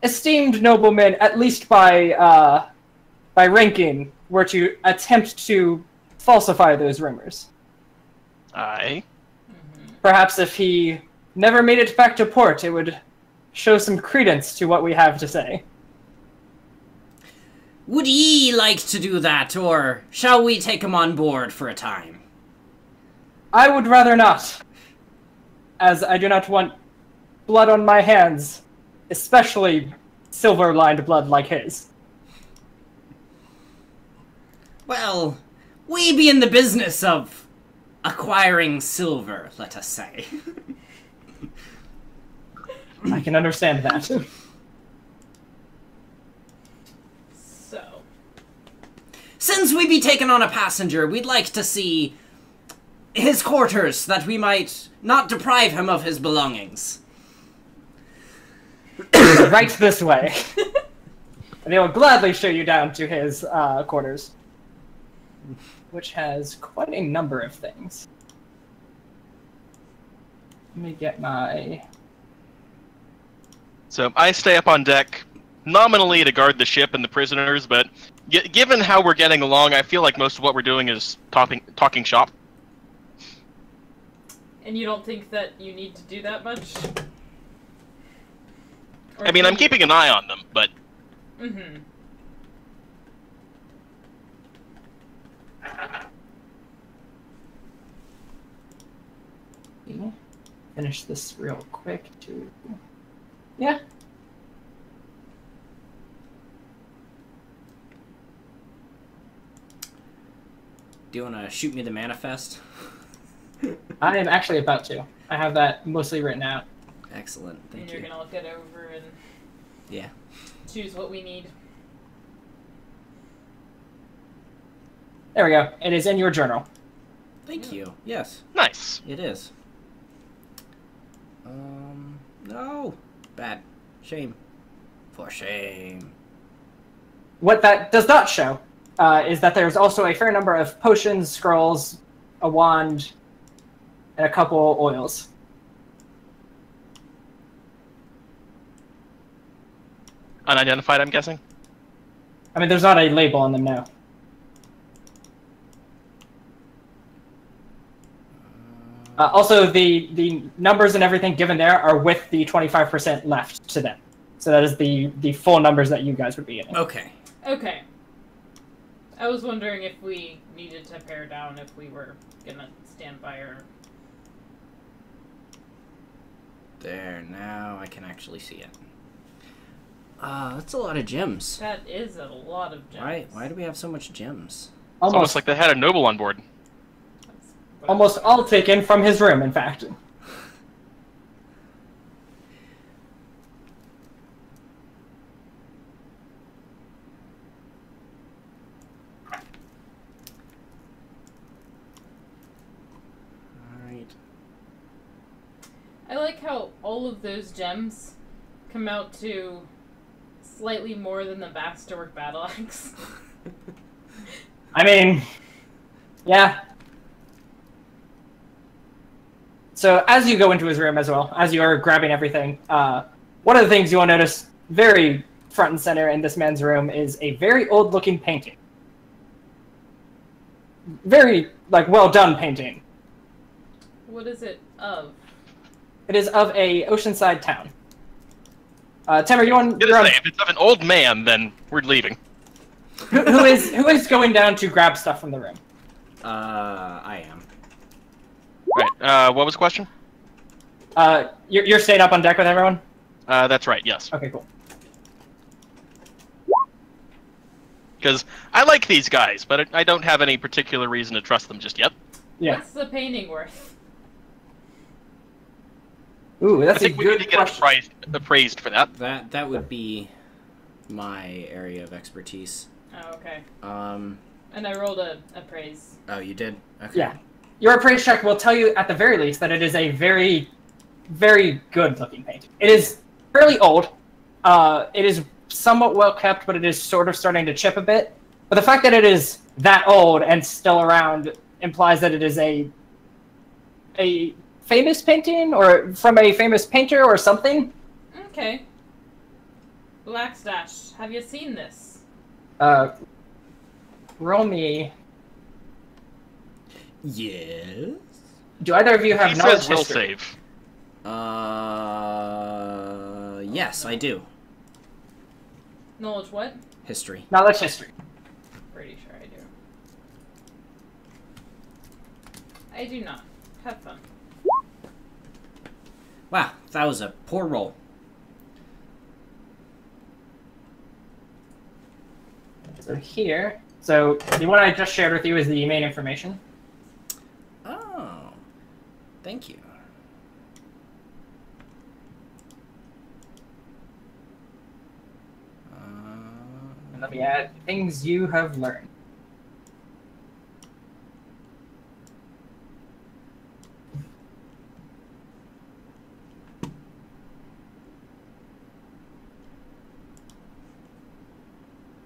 esteemed nobleman, at least by ranking, were to attempt to falsify those rumors. Aye. Perhaps if he never made it back to port, it would show some credence to what we have to say. Would ye like to do that, or shall we take him on board for a time? I would rather not, as I do not want blood on my hands, especially silver-lined blood like his. Well, we be in the business of acquiring silver, let us say. I can understand that. So, Since we be taking on a passenger, we'd like to see his quarters, that we might not deprive him of his belongings. Right this way. And they will gladly show you down to his quarters, which has quite a number of things. Let me get my... So I stay up on deck, nominally to guard the ship and the prisoners, but given how we're getting along, I feel like most of what we're doing is talking shop. And you don't think that you need to do that much? Or I mean, I'm keeping an eye on them, but... Mm-hmm. Finish this real quick, too. Yeah. Do you want to shoot me the manifest? I am actually about to. I have that mostly written out. Excellent, thank And you. you're gonna look it over and Yeah. choose what we need. There we go. It is in your journal. Thank you. Yes, Nice. it is. No. Bad. Shame. For shame. What that does not show is that there's also a fair number of potions, scrolls, a wand, and a couple oils. Unidentified, I'm guessing? I mean, there's not a label on them now. Also, the numbers and everything given there are with the 25% left to them. So that is the full numbers that you guys would be getting. Okay. Okay. I was wondering if we needed to pare down if we were gonna stand by or... There, now I can actually see it. That's a lot of gems. That is a lot of gems. Why do we have so much gems? It's almost like they had a noble on board. Almost all taken from his room, in fact. Alright. I like how all of those gems come out to slightly more than the Masterwork Battle Axe. I mean, yeah. So as you go into his room as well, as you are grabbing everything, one of the things you will notice very front and center in this man's room is a very old-looking painting. Very, well done painting. What is it of? It is of a oceanside town. Timur, you're on. If it's of an old man, then we're leaving. who is going down to grab stuff from the room? I am. Right, what was the question? You're staying up on deck with everyone? That's right, yes. Okay, cool. Because I like these guys, but I don't have any particular reason to trust them just yet. Yeah. What's the painting worth? Ooh, that's I think a we good need to get question. appraised for that. That would be my area of expertise. Oh, okay. And I rolled a praise. Oh, you did? Okay. Yeah. Your appraise check will tell you, at the very least, that it is a very, very good-looking painting. It is fairly old. It is somewhat well-kept, but it is sort of starting to chip a bit. But the fact that it is that old and still around implies that it is a famous painting, or from a famous painter or something. Okay. Blackstash, have you seen this? Roll me. Yes. Do either of you have He knowledge says he'll history? save. Yes, I do. Knowledge what? History. Knowledge history. Pretty sure I do. I do not. Have fun. Wow, that was a poor roll. So here, the one I just shared with you is the main information. Oh, thank you. And let me add things you have learned.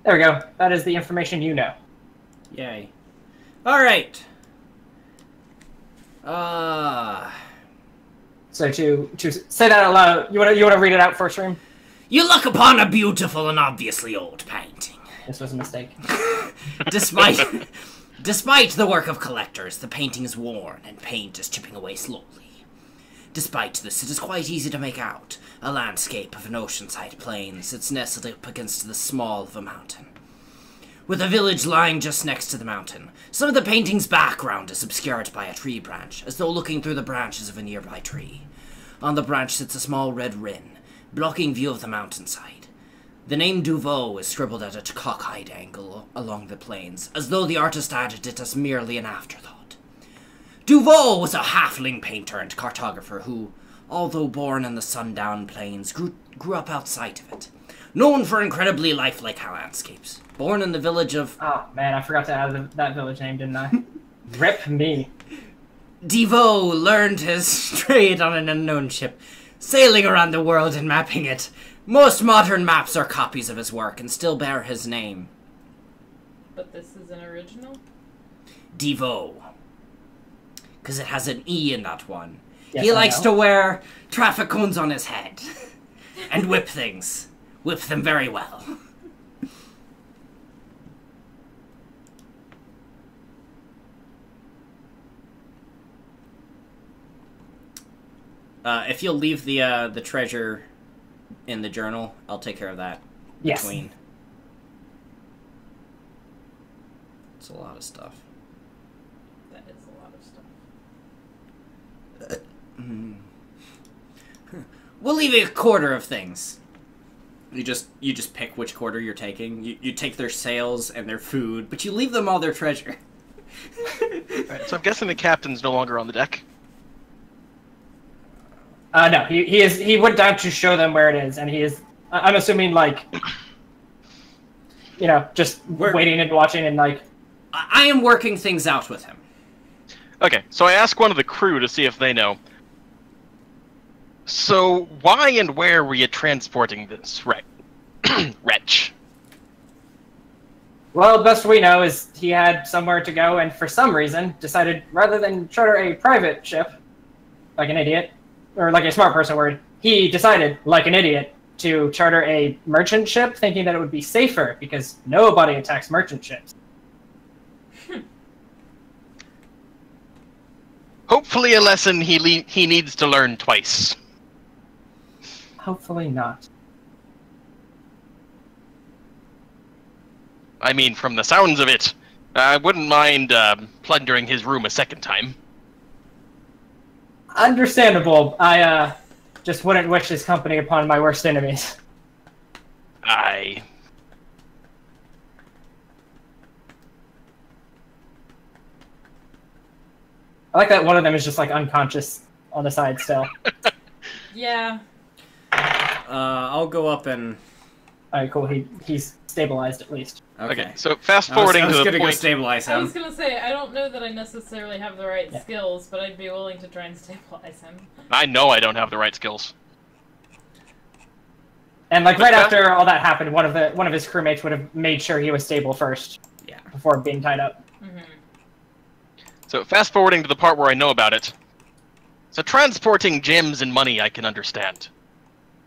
There we go. That is the information you know. Yay. Alright. So to say that out loud, you wanna read it out first, Reem? You look upon a beautiful and obviously old painting. This was a mistake. Despite the work of collectors, the painting is worn and paint is chipping away slowly. Despite this, it is quite easy to make out a landscape of an oceanside plains. It's nestled up against the small of a mountain, with a village lying just next to the mountain. Some of the painting's background is obscured by a tree branch, as though looking through the branches of a nearby tree. On the branch sits a small red wren, blocking view of the mountainside. The name Duveau is scribbled at a cockeyed angle along the plains, as though the artist added it as merely an afterthought. Duveau was a halfling painter and cartographer who, although born in the sundown plains, grew up outside of it. Known for incredibly lifelike landscapes. Born in the village of... Oh, man, I forgot to add that village name, didn't I? Rip me. Deveau learned his trade on an unknown ship, sailing around the world and mapping it. Most modern maps are copies of his work and still bear his name. But this is an original? Deveau. Because it has an E in that one. Yes, He likes to wear traffic cones on his head. And whip things. Whip them very well. If you'll leave the treasure in the journal, I'll take care of that. Yes. Between. It's a lot of stuff. That is a lot of stuff. We'll leave a quarter of things. You just pick which quarter you're taking. You take their sales and their food, but you leave them all their treasure. Right, so I'm guessing the captain's no longer on the deck. No, he went down to show them where it is, and he is. I'm assuming, like, just waiting and watching, and like. I am working things out with him. Okay, so I asked one of the crew to see if they know. So, why and where were you transporting this wretch? Well, the best we know is he had somewhere to go, and for some reason decided rather than charter a private ship, like an idiot, or like a smart person word, he decided, like an idiot, to charter a merchant ship, thinking that it would be safer because nobody attacks merchant ships. Hopefully a lesson he needs to learn twice. Hopefully not. I mean, from the sounds of it, I wouldn't mind plundering his room a second time. Understandable. I just wouldn't wish his company upon my worst enemies. Aye. I like that one of them is just like unconscious on the side still. Yeah. I'll go up and... Alright, cool. He's stabilized at least. Okay, so fast forwarding I was to the gonna go point. stabilize I him. was gonna say, I don't know that I necessarily have the right skills, but I'd be willing to try and stabilize him. I know I don't have the right skills. And like right after all that happened, one of his crewmates would have made sure he was stable first. Yeah. Before being tied up. Mm-hmm. So fast forwarding to the part where I know about it. So transporting gems and money I can understand.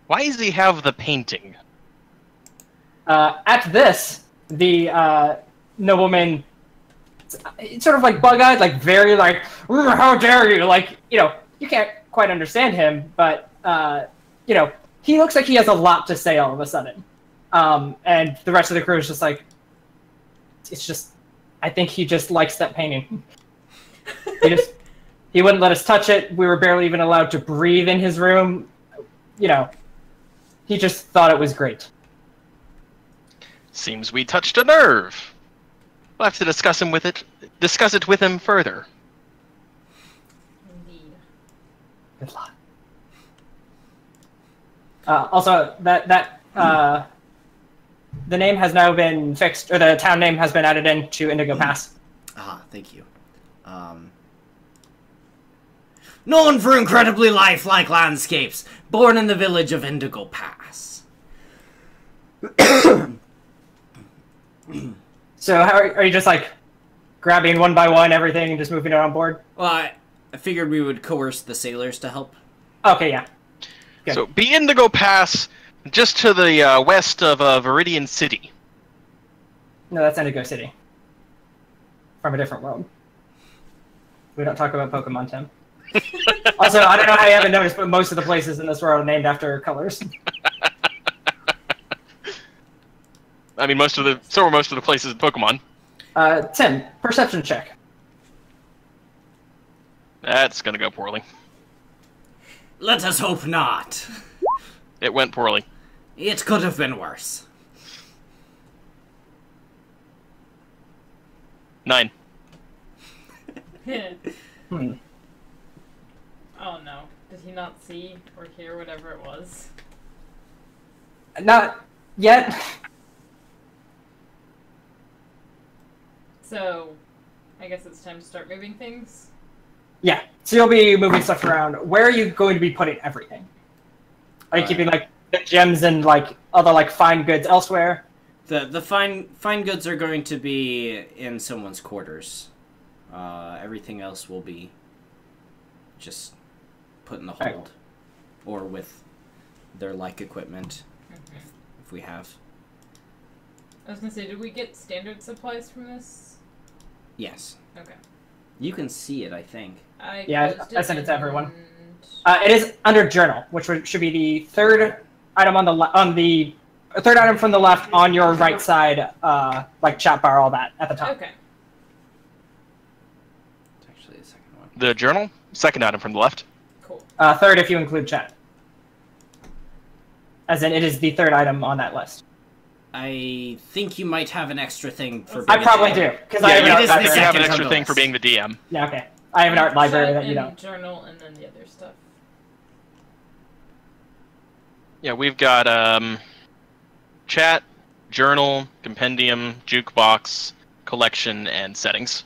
Why does he have the painting? At this, the nobleman, it's sort of like bug-eyed, like very like, how dare you? Like, you can't quite understand him, but he looks like he has a lot to say all of a sudden. And the rest of the crew is just like, I think he just likes that painting. He wouldn't let us touch it. We were barely even allowed to breathe in his room. He just thought it was great. Seems we touched a nerve. We'll have to discuss it with him further. Indeed. Good luck. Also, the name has now been fixed, or the town name has been added in to Indigo Pass. Ah, thank you. Known for incredibly lifelike landscapes, born in the village of Indigo Pass. So, how are you just like grabbing one by one everything and just moving it on board? Well, I figured we would coerce the sailors to help. Okay, yeah. Good. So be Indigo Pass, just to the west of Viridian City. No, that's Indigo City. From a different world. We don't talk about Pokemon, Tim. Also, I don't know how you haven't noticed, but most of the places in this world are named after colors. I mean, so are most of the places in Pokemon. Tim, perception check. That's gonna go poorly. Let us hope not. It went poorly. It could have been worse. 9. Hmm. Oh no. Did he not see or hear whatever it was? Not yet. So, I guess it's time to start moving things. Yeah, so you'll be moving stuff around. Where are you going to be putting everything? Are you keeping like the gems and like other like fine goods elsewhere? The fine goods are going to be in someone's quarters. Everything else will be just put in the hold, or with their like equipment, if we have. I was gonna say, did we get standard supplies from this? Yes. Okay. You can see it, I think. Yeah, I sent it to everyone. It is under journal, which should be the third item on the third item from the left on your right side, like chat bar, all that at the top. Okay. It's actually the second one. The journal, second item from the left. Cool. Third if you include chat. As in, it is the third item on that list. I think you might have an extra thing for. I probably do, because I have an it art is the library. You have an Second extra on the thing for list. being the DM. Yeah, okay. I have an art library Chat that you and don't. journal and then the other stuff. Yeah, we've got chat, journal, compendium, jukebox, collection, and settings.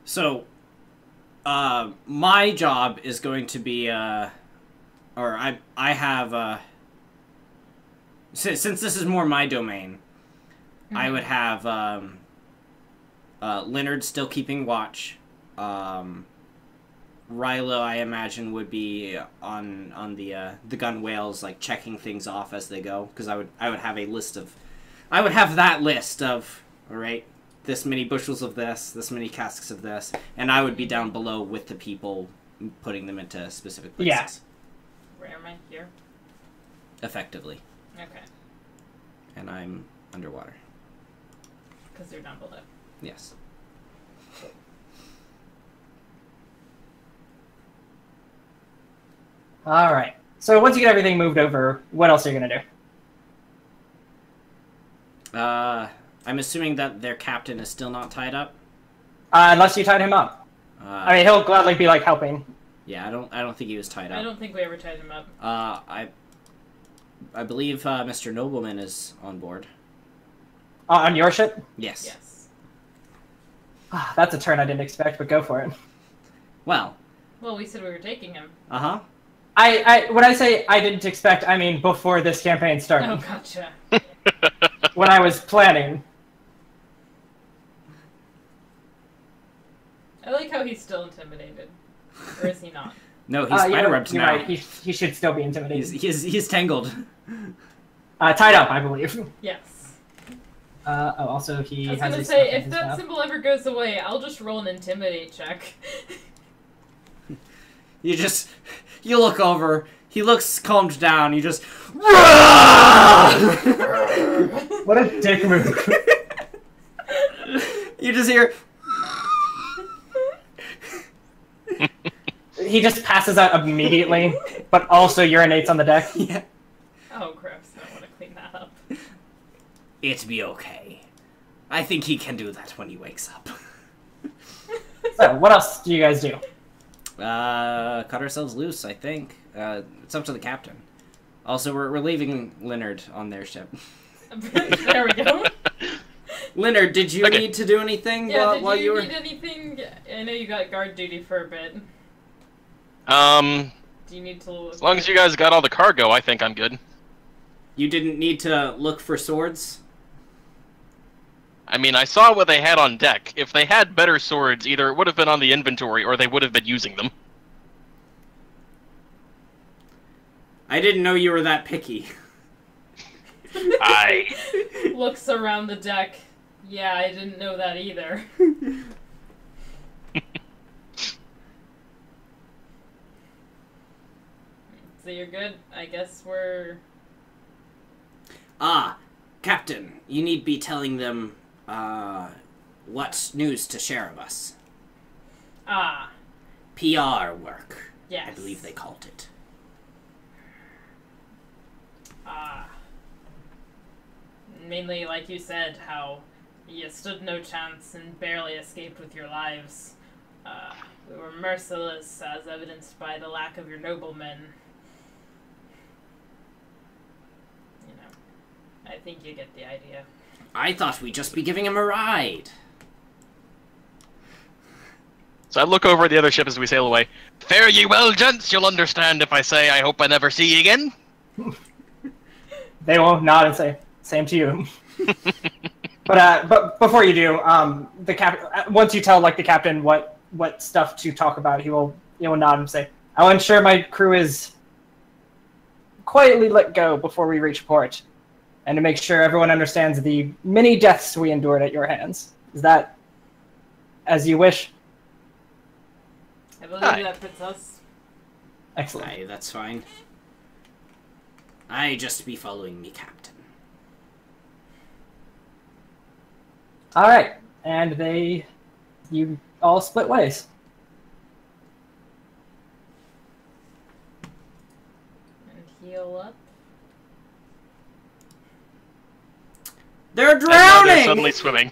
So, my job is going to be, or I have, since this is more my domain, I would have, Leonard still keeping watch. Rilo, I imagine, would be on the gun whales, like checking things off as they go, because I would have a list of, I would have that list of, all right, this many bushels of this many casks of this, and I would be down below with the people, putting them into specific places. Yeah. Where am I? Here? Effectively. Okay. And I'm underwater. Because they're down below. Yes. All right. So once you get everything moved over, what else are you gonna do? I'm assuming that their captain is still not tied up. Unless you tied him up. I mean, he'll gladly be like helping. Yeah, I don't think he was tied up. I don't think we ever tied him up. I believe Mr. Nobleman is on board. On your ship? Yes. Yes. That's a turn I didn't expect, but go for it. Well. Well, we said we were taking him. Uh-huh. When I say I didn't expect, I mean before this campaign started. Oh, gotcha. When I was planning. I like how he's still intimidated. Or is he not? No, he's spider-webbed you're now. right. He should still be intimidated. He's tangled. Tied up, I believe. Yes. Also he I was has gonna a say, stuff in if his that mouth. symbol ever goes away, I'll just roll an intimidate check. You look over, he looks calmed down, you just... What a dick move. You just hear... He just passes out immediately, but also urinates on the deck. Yeah. Oh, gross. I want to clean that up. It'd be okay. I think he can do that when he wakes up. So, what else do you guys do? Cut ourselves loose, I think. It's up to the captain. Also, we're leaving Leonard on their ship. There we go. Leonard, did you Okay. need to do anything Yeah, while did you you were... need anything? I know you got guard duty for a bit. As Do you need to look... long as you guys got all the cargo, I think I'm good. You didn't need to look for swords? I mean, I saw what they had on deck. If they had better swords, either it would have been on the inventory or they would have been using them. I didn't know you were that picky. Aye. Looks around the deck. Yeah, I didn't know that either. So you're good? I guess we're... Ah, Captain, you need be telling them, what news to share of us. Ah, PR work, yes. I believe they called it. Ah. Mainly, like you said, how you stood no chance and barely escaped with your lives. We were merciless, as evidenced by the lack of your noblemen. You know, I think you get the idea. I thought we'd just be giving him a ride. So I look over at the other ship as we sail away. Fare ye well, gents. You'll understand if I say I hope I never see ye again. They will nod and say, "Same to you." But before you do, once you tell the captain what stuff to talk about, he will nod and say, "I'll ensure my crew is quietly let go before we reach port, and to make sure everyone understands the many deaths we endured at your hands. Is that as you wish?" I believe that fits us. Excellent. Aye, that's fine. I just be following me, Captain. All right, and you all split ways. And heal up. They're And now drowning! they're suddenly swimming.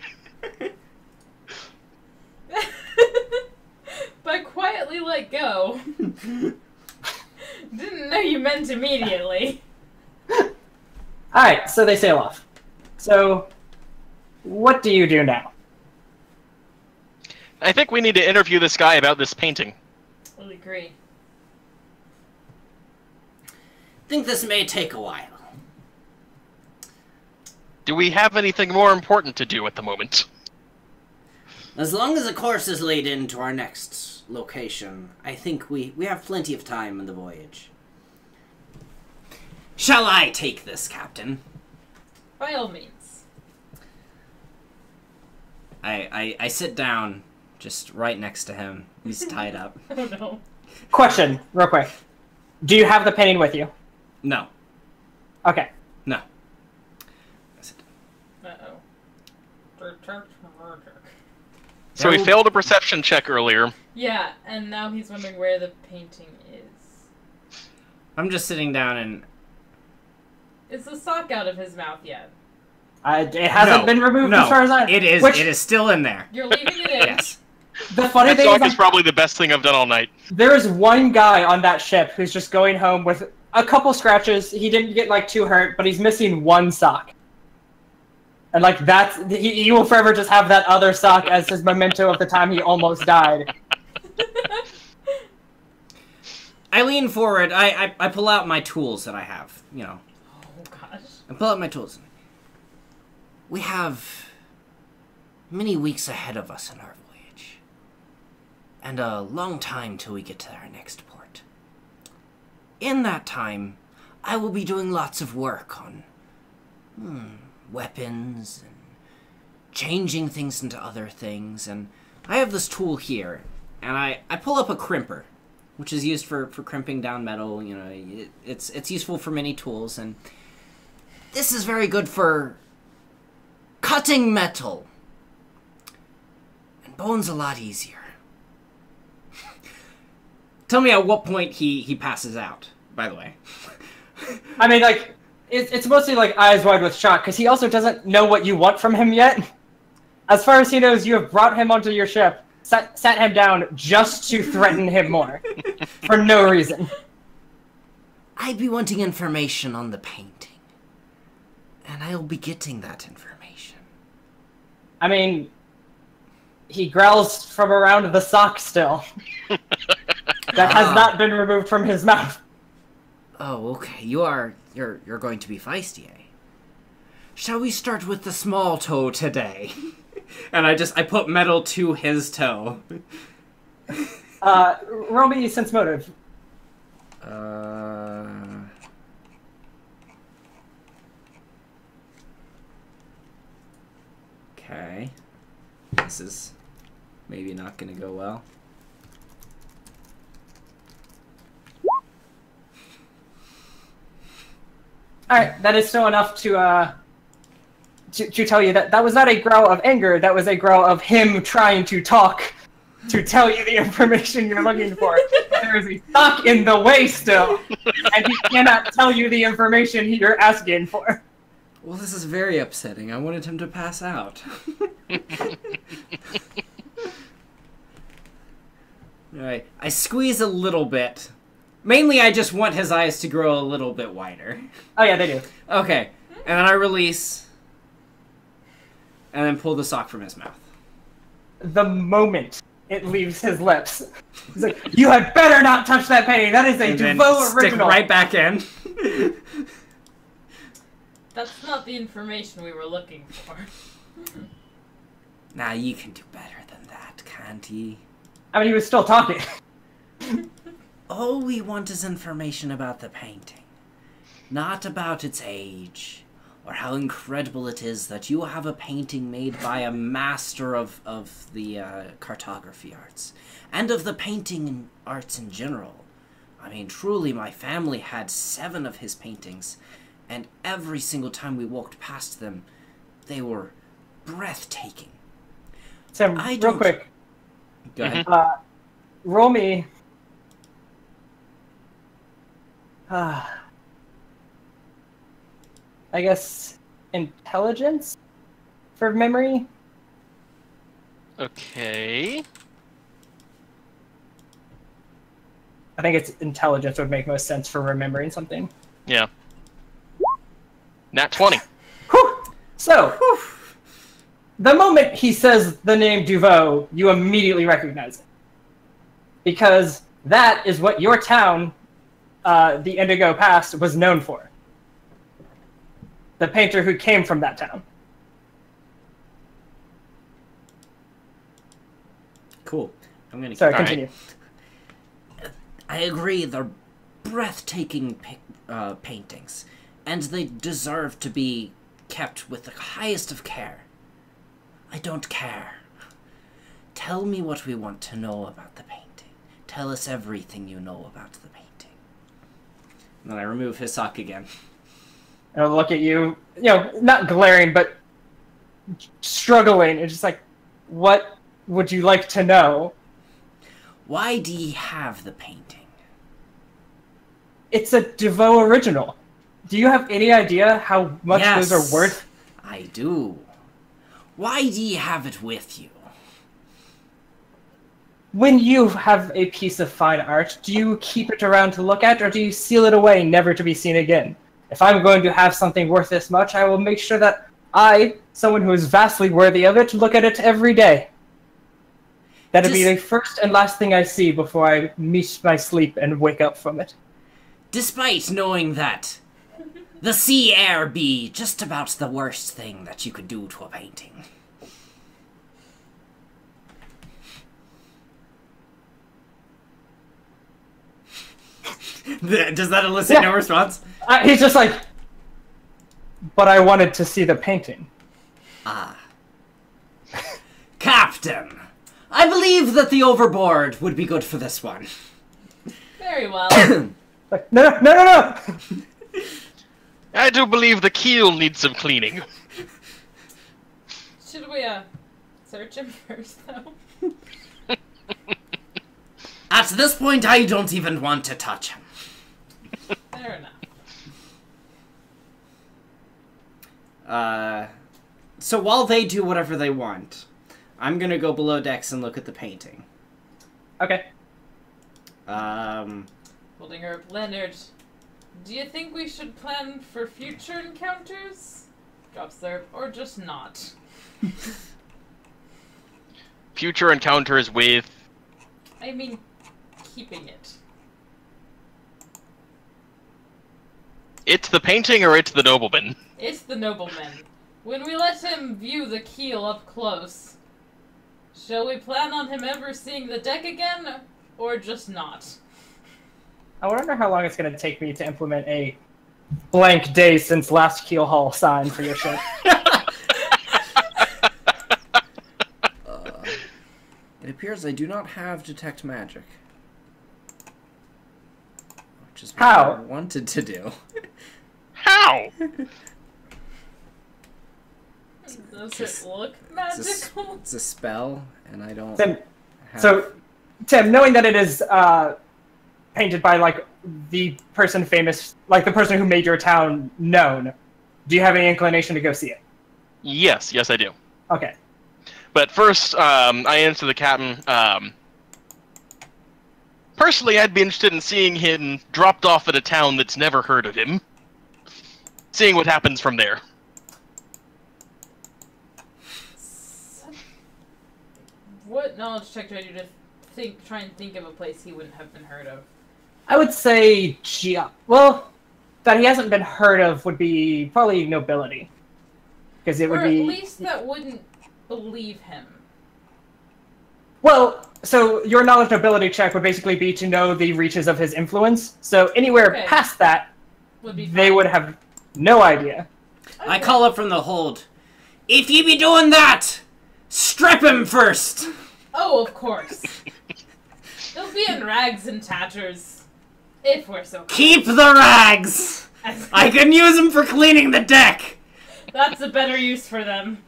But quietly let go. Didn't know you meant immediately. Alright, so they sail off. So, what do you do now? I think we need to interview this guy about this painting. I agree. Think this may take a while. Do we have anything more important to do at the moment? As long as a course is laid into our next location, I think we have plenty of time in the voyage. Shall I take this, Captain? By all means. I sit down just right next to him. He's tied up. Oh no. Question, real quick. Do you have the painting with you? No. Okay. No. Uh-oh. So we failed a perception check earlier. Yeah, and now he's wondering where the painting is. I'm just sitting down and... Is the sock out of his mouth yet? It hasn't been removed as far as I... It is. It is still in there. You're leaving it in? Yes. The funny That thing sock is, is probably the best thing I've done all night. there is one guy on that ship who's just going home with a couple scratches. He didn't get too hurt, but he's missing one sock. And he will forever just have that other sock as his memento of the time he almost died. I lean forward. I pull out my tools that I have. Oh gosh. I pull out my tools. We have many weeks ahead of us in our voyage, and a long time till we get to our next port. In that time, I will be doing lots of work on weapons and changing things into other things. And I have this tool here, and I pull up a crimper, which is used for crimping down metal. It's useful for many tools, and this is very good for cutting metal. And bone's a lot easier. Tell me at what point he passes out, by the way. I mean, it's mostly eyes wide with shock, because he also doesn't know what you want from him yet. As far as he knows, you have brought him onto your ship, sat him down just to threaten him more. For no reason. I'd be wanting information on the painting. And I'll be getting that information. I mean, he growls from around the sock still. That has not been removed from his mouth. Oh, okay. You're going to be feisty, eh? Shall we start with the small toe today? And I put metal to his toe. Roll me sense motive. Okay. This is maybe not gonna go well. Alright, that is still enough to tell you that that was not a growl of anger, that was a growl of him trying to talk to tell you the information you're looking for. There is a sock in the way still, and he cannot tell you the information you're asking for. Well, this is very upsetting. I wanted him to pass out. Alright, I squeeze a little bit. Mainly, I just want his eyes to grow a little bit wider. Oh yeah, they do. Okay, and then I release, and then pull the sock from his mouth. The moment it leaves his lips, he's like, "You had better not touch that painting. That is a And then DeVoe stick original." right back in. That's not the information we were looking for. Now you can do better than that, can't ye? I mean, he was still talking. All we want is information about the painting, not about its age, or how incredible it is that you have a painting made by a master of the cartography arts, and of the painting arts in general. I mean, truly, my family had 7 of his paintings, and every single time we walked past them, they were breathtaking. Sam, I real don't- quick, Go ahead. roll me. I guess intelligence for memory. Okay. I think it's intelligence would make most sense for remembering something. Yeah. Nat 20. Whew. So, the moment he says the name DeVoe, you immediately recognize it. Because that is what your town, the Indigo Past, was known for. The painter who came from that town. Cool. I'm gonna. Sorry, All right. continue. I agree. They're breathtaking paintings, and they deserve to be kept with the highest of care. I don't care. Tell me what we want to know about the painting. Tell us everything you know about the painting. And then I remove his sock again. And I'll look at you, not glaring, but struggling. It's just like, what would you like to know? Why do ye have the painting? It's a DeVoe original. Do you have any idea how much Yes, those are worth? I do. Why do ye have it with you? When you have a piece of fine art, do you keep it around to look at, or do you seal it away, never to be seen again? If I'm going to have something worth this much, I will make sure that I, someone who is vastly worthy of it, look at it every day. That'll be the first and last thing I see before I miss my sleep and wake up from it. Despite knowing that the sea air be just about the worst thing that you could do to a painting. Does that elicit no response? He's just like, but I wanted to see the painting. Ah. Captain, I believe that the overboard would be good for this one. Very well. Like, no! I do believe the keel needs some cleaning. Should we, search him first, though? At this point, I don't even want to touch him. Fair enough. So while they do whatever they want, I'm gonna go below decks and look at the painting. Okay. Holding her up, Leonard. Do you think we should plan for future encounters? Drops there, or just not? Future encounters with... I mean, keeping it. It's the painting or it's the nobleman? It's the nobleman. When we let him view the keel up close, shall we plan on him ever seeing the deck again, or just not? I wonder how long it's going to take me to implement a blank day since last keel haul sign for your ship. It appears I do not have Detect Magic. Which is what How? I wanted to do. How? Does it look magical? It's a spell, and I don't Tim, have... so, Tim, knowing that it is painted by, like, the person famous, like the person who made your town known, do you have any inclination to go see it? Yes, I do. Okay. But first, I answer the captain. Personally, I'd be interested in seeing him dropped off at a town that's never heard of him. Seeing what happens from there. What knowledge check do I do to try and think of a place he wouldn't have been heard of? I would say, well, that he hasn't been heard of would be probably nobility. Because it would or be... at least that wouldn't believe him. Well, so your knowledge nobility check would basically be to know the reaches of his influence. So anywhere Okay. past that, Would be they fine. would have no idea. I call up from the hold. If ye be doing that, strip him first! Oh, of course. They'll be in rags and tatters. If we're so Keep the rags! I can use them for cleaning the deck! That's a better use for them.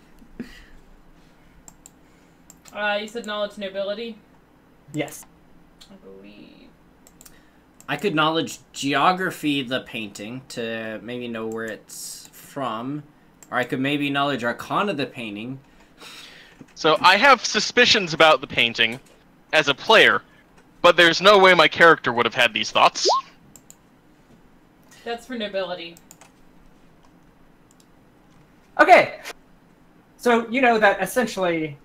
You said knowledge nobility? Yes. I believe. I could knowledge geography the painting to maybe know where it's from. Or I could maybe knowledge arcana the painting. So I have suspicions about the painting as a player, but there's no way my character would have had these thoughts. That's for nobility. Okay. So you know that essentially...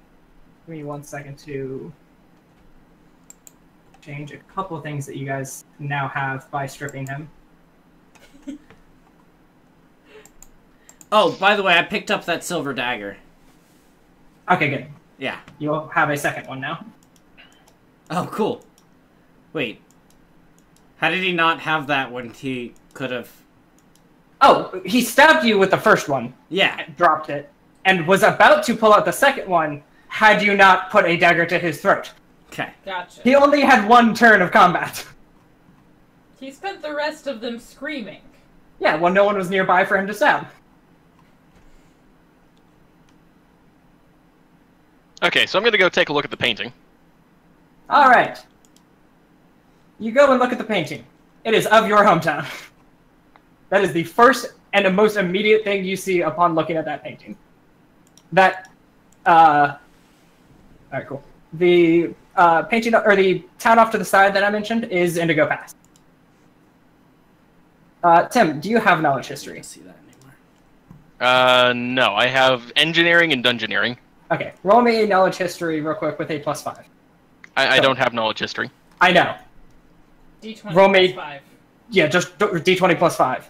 Give me 1 second to change a couple of things that you guys now have by stripping him. Oh, by the way, I picked up that silver dagger. Okay, good. Yeah. You'll have a second one now. Oh, cool. Wait. How did he not have that when he could have... Oh, he stabbed you with the first one, Yeah. dropped it, and was about to pull out the second one had you not put a dagger to his throat. Okay. Gotcha. He only had one turn of combat. He spent the rest of them screaming. Yeah, well, no one was nearby for him to stab. Okay, so I'm gonna go take a look at the painting. Alright. You go and look at the painting. It is of your hometown. That is the first and the most immediate thing you see upon looking at that painting. That, alright, cool. The painting, or the town off to the side that I mentioned is Indigo Pass. Tim, do you have knowledge history? I don't see that anymore. No, I have engineering and dungeoneering. Okay, roll me a knowledge history real quick with a +5. I don't have knowledge history. I know. D20 Roll me- plus 5. Yeah, just d20 +5.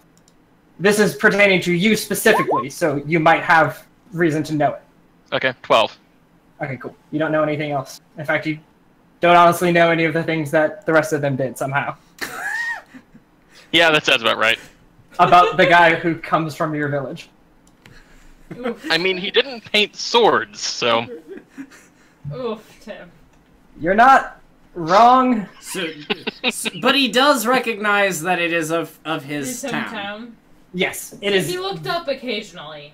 This is pertaining to you specifically, so you might have reason to know it. Okay, 12. Okay, cool. You don't know anything else. In fact, you don't honestly know any of the things that the rest of them did somehow. Yeah, that sounds about right. About the guy who comes from your village. Oof. I mean, he didn't paint swords, so... Oof, Tim. You're not wrong. But he does recognize that it is of his His town. Yes, hometown. it is. He looked up occasionally.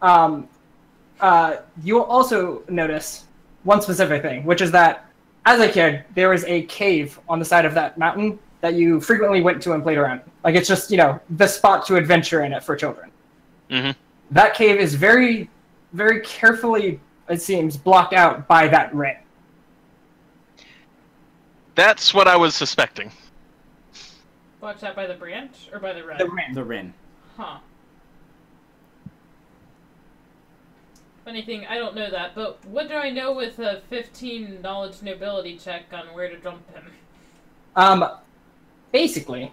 You'll also notice one specific thing, which is that as a kid, there was a cave on the side of that mountain that you frequently went to and played around. Like, it's just, you know, the spot to adventure in it for children. Mm-hmm. That cave is very, very carefully, it seems, blocked out by that ring. That's what I was suspecting. Blocked out by the branch? Or by the red? The ring. The Rin. Huh. Funny thing, I don't know that, but what do I know with a 15 knowledge nobility check on where to dump him? Basically,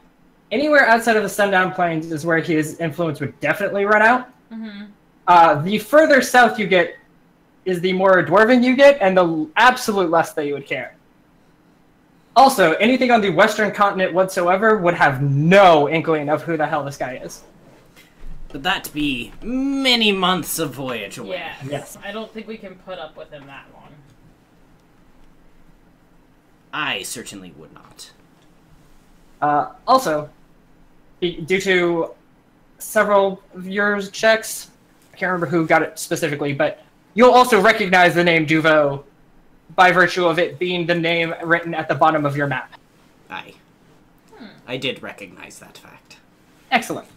anywhere outside of the Sundown Plains is where his influence would definitely run out. Mm-hmm. The further south you get is the more dwarven you get, and the absolute less that you would care. Also, anything on the western continent whatsoever would have no inkling of who the hell this guy is. But that be many months of voyage away. Yeah. Yes. I don't think we can put up with him that long. I certainly would not. Also, due to several of your checks, I can't remember who got it specifically, but you'll also recognize the name Duvo by virtue of it being the name written at the bottom of your map. Aye. I did recognize that fact. Excellent.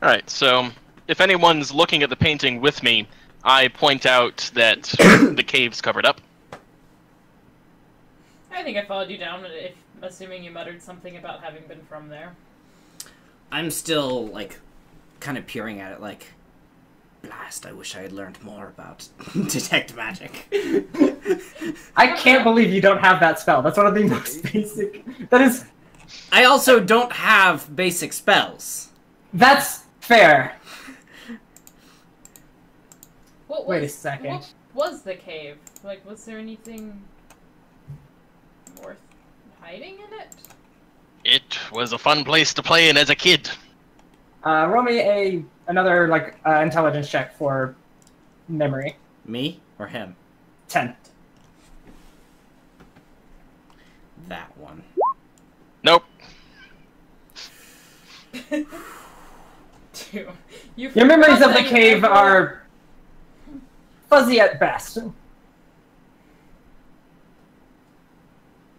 Alright, so if anyone's looking at the painting with me, I point out that the cave's covered up. I think I followed you down, assuming you muttered something about having been from there. I'm still, like, kind of peering at it like, blast, I wish I had learned more about detect magic. I can't believe you don't have that spell. That's one of the most basic... That is... I also don't have basic spells. That's fair. Wait a second. What was the cave? Like, was there anything worth hiding in it? It was a fun place to play in as a kid. Roll me another intelligence check for memory. Me or him? 10. That one. Nope. Two. Your memories of the cave are fuzzy at best.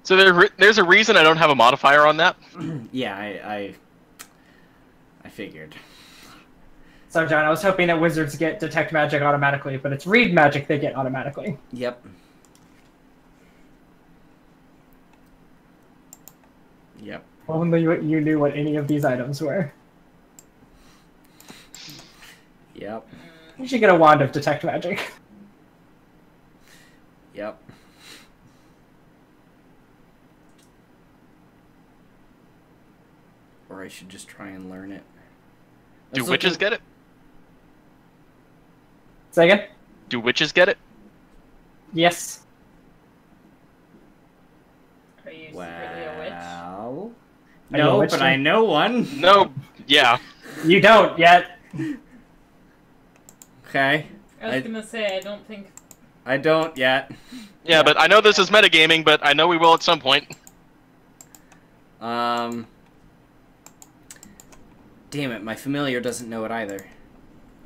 So there's a reason I don't have a modifier on that? Yeah, I figured. So, John, I was hoping that wizards get detect magic automatically, but it's read magic they get automatically. Yep. Yep. Only you knew what any of these items were. Yep. You should get a wand of detect magic. Yep. Or I should just try and learn it. Do witches get it? Say again? Do witches get it? Yes. Are you secretly a witch? Well... Are you a No, witch but then? I know one. No, yeah. You don't yet. Okay. I was gonna say, I don't think... I don't yet. Yeah, but I know this is metagaming, but I know we will at some point. Damn it, my familiar doesn't know it either.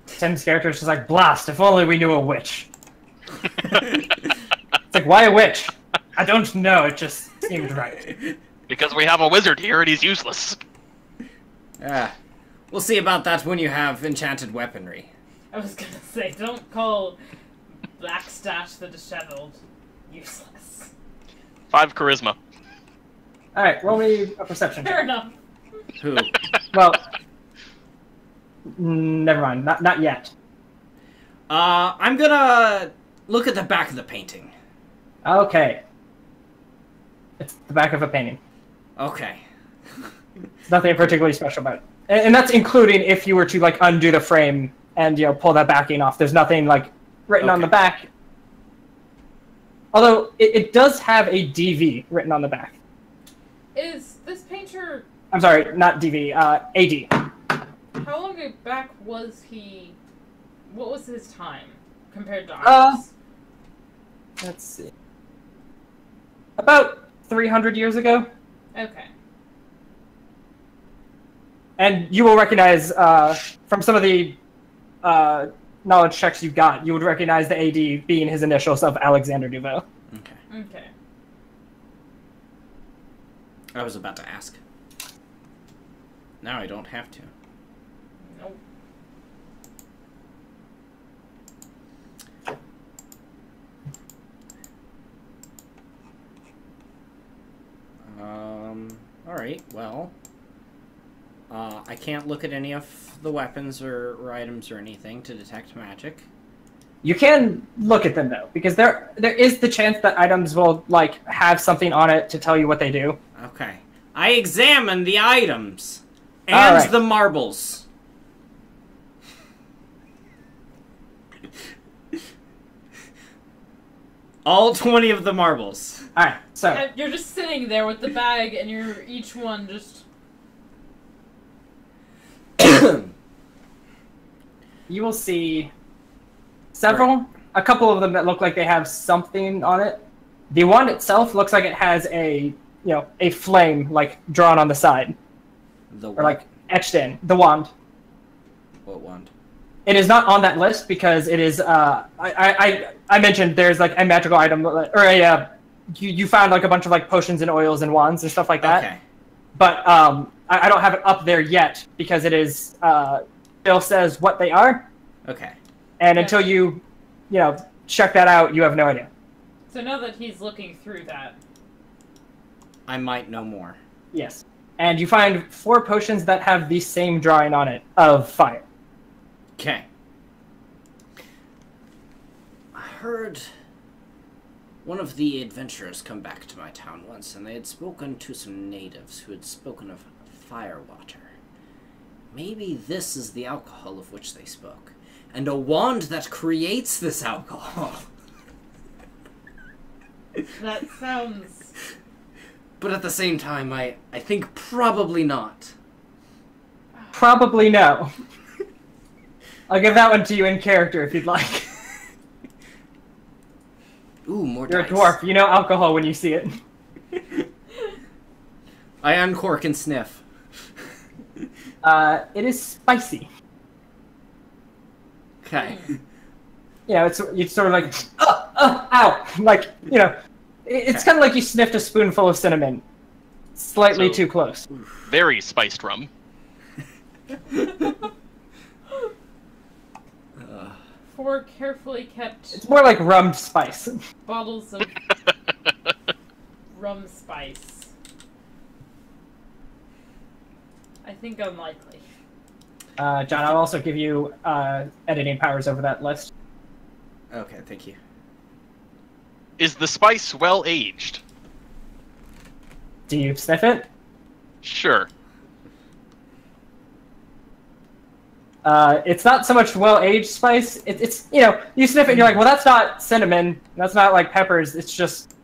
Tim's character is just like, blast, if only we knew a witch. It's like, why a witch? I don't know, it just seemed right. Because we have a wizard here and he's useless. Ah. We'll see about that when you have enchanted weaponry. I was gonna say, don't call Blackstash the Disheveled useless. 5 charisma. Alright, roll me a perception Fair check. enough. Who? Well, never mind, not yet. I'm gonna look at the back of the painting. Okay. It's the back of a painting. Okay. There's nothing particularly special about it. And that's including if you were to, like, undo the frame and, you know, pull that backing off. There's nothing, like, written on the Okay. back. Although, it does have a DV written on the back. Is this painter... I'm sorry, not DV, AD. How long back was he... What was his time compared to ours? Let's see. About 300 years ago. Okay. And you will recognize, from some of the knowledge checks you got, you would recognize the AD being his initials of Alexander Duveau. Okay. Okay. I was about to ask. Now I don't have to. Nope. Alright, well... I can't look at any of the weapons or items or anything to detect magic. You can look at them, though, because there is the chance that items will, like, have something on it to tell you what they do. Okay. I examine the items. And Alright. the marbles. All 20 of the marbles. Alright, so... And you're just sitting there with the bag, and you're each one just... You will see several. A couple of them that look like they have something on it. The wand itself looks like it has a flame like drawn on the side. The what? Or like etched in. The wand. What wand? It is not on that list because it is. I mentioned there's like a magical item or a. You found like a bunch of like potions and oils and wands and stuff like that. Okay. But I don't have it up there yet because it is. Bill says what they are. Okay. And until you check that out, you have no idea. So now that he's looking through that, I might know more. Yes. And you find 4 potions that have the same drawing on it of fire. Okay. I heard one of the adventurers come back to my town once, and they had spoken to some natives who had spoken of fire water. Maybe this is the alcohol of which they spoke. And a wand that creates this alcohol. that sounds... But at the same time, I think probably not. Probably no. I'll give that one to you in character if you'd like. Ooh, more You're dice. a dwarf. You know alcohol when you see it. I uncork and sniff. It is spicy. Okay. It's sort of like, ow! Like, it's kind of like you sniffed a spoonful of cinnamon. Slightly So- too close. Very spiced rum. 4 carefully kept It's more like rum spice. bottles of rum spice. I think unlikely. John, I'll also give you editing powers over that list. Okay, thank you. Is the spice well aged? Do you sniff it? Sure. It's not so much well-aged spice. It's you sniff it and you're like, well, that's not cinnamon. That's not like peppers. It just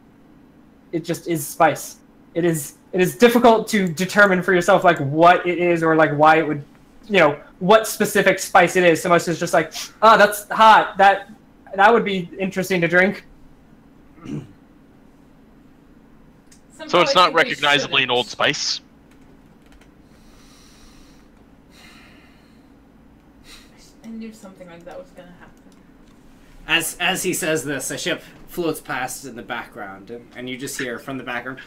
is spice. It is difficult to determine for yourself like what it is or like why it would, what specific spice it is. So much as just like, oh, that's hot. That would be interesting to drink. So it's Somehow I not think we recognizably an shouldn't. Old Spice? I knew something like that was gonna happen. As he says this, a ship floats past in the background, and you just hear from the background.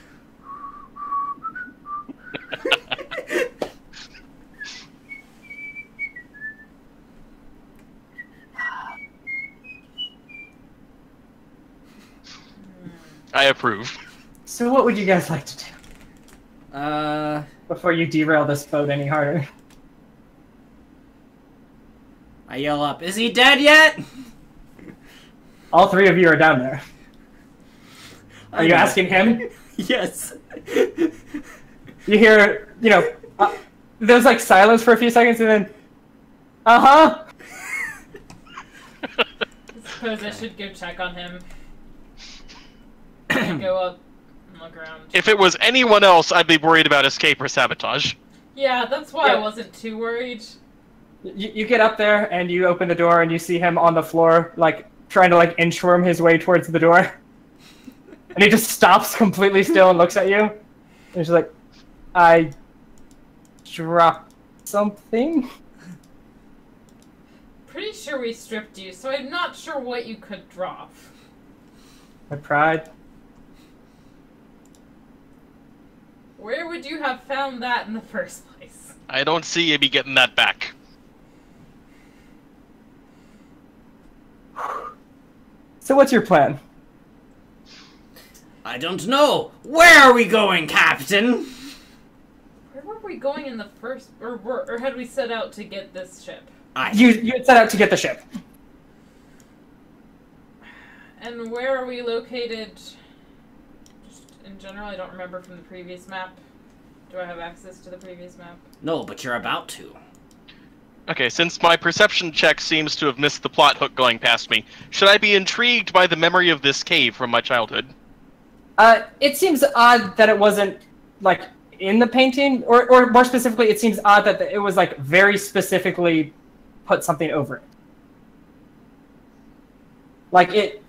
I approve. So what would you guys like to do Uh, before you derail this boat any harder? I yell up, is he dead yet? All 3 of you are down there. Are you asking him? Yes. You hear, there's like silence for a few seconds and then, uh-huh. I suppose I should go check on him. And go up and look around. If it was anyone else, I'd be worried about escape or sabotage. Yeah, that's why I Yeah. wasn't too worried. You get up there and you open the door and you see him on the floor, like, trying to, like, inchworm his way towards the door. And he just stops completely still and looks at you. And he's like, I dropped something? Pretty sure we stripped you, so I'm not sure what you could drop. My pride. Where would you have found that in the first place? I don't see you be getting that back. So what's your plan? I don't know. Where are we going, Captain? Where were we going in the first... Or had we set out to get this ship? You had set out to get the ship. And where are we located? Just in general, I don't remember from the previous map. Do I have access to the previous map? No, but you're about to. Okay, since my perception check seems to have missed the plot hook going past me, should I be intrigued by the memory of this cave from my childhood? It seems odd that it wasn't, like, in the painting, or more specifically, it seems odd that it was, like, very specifically put something over it. Like it,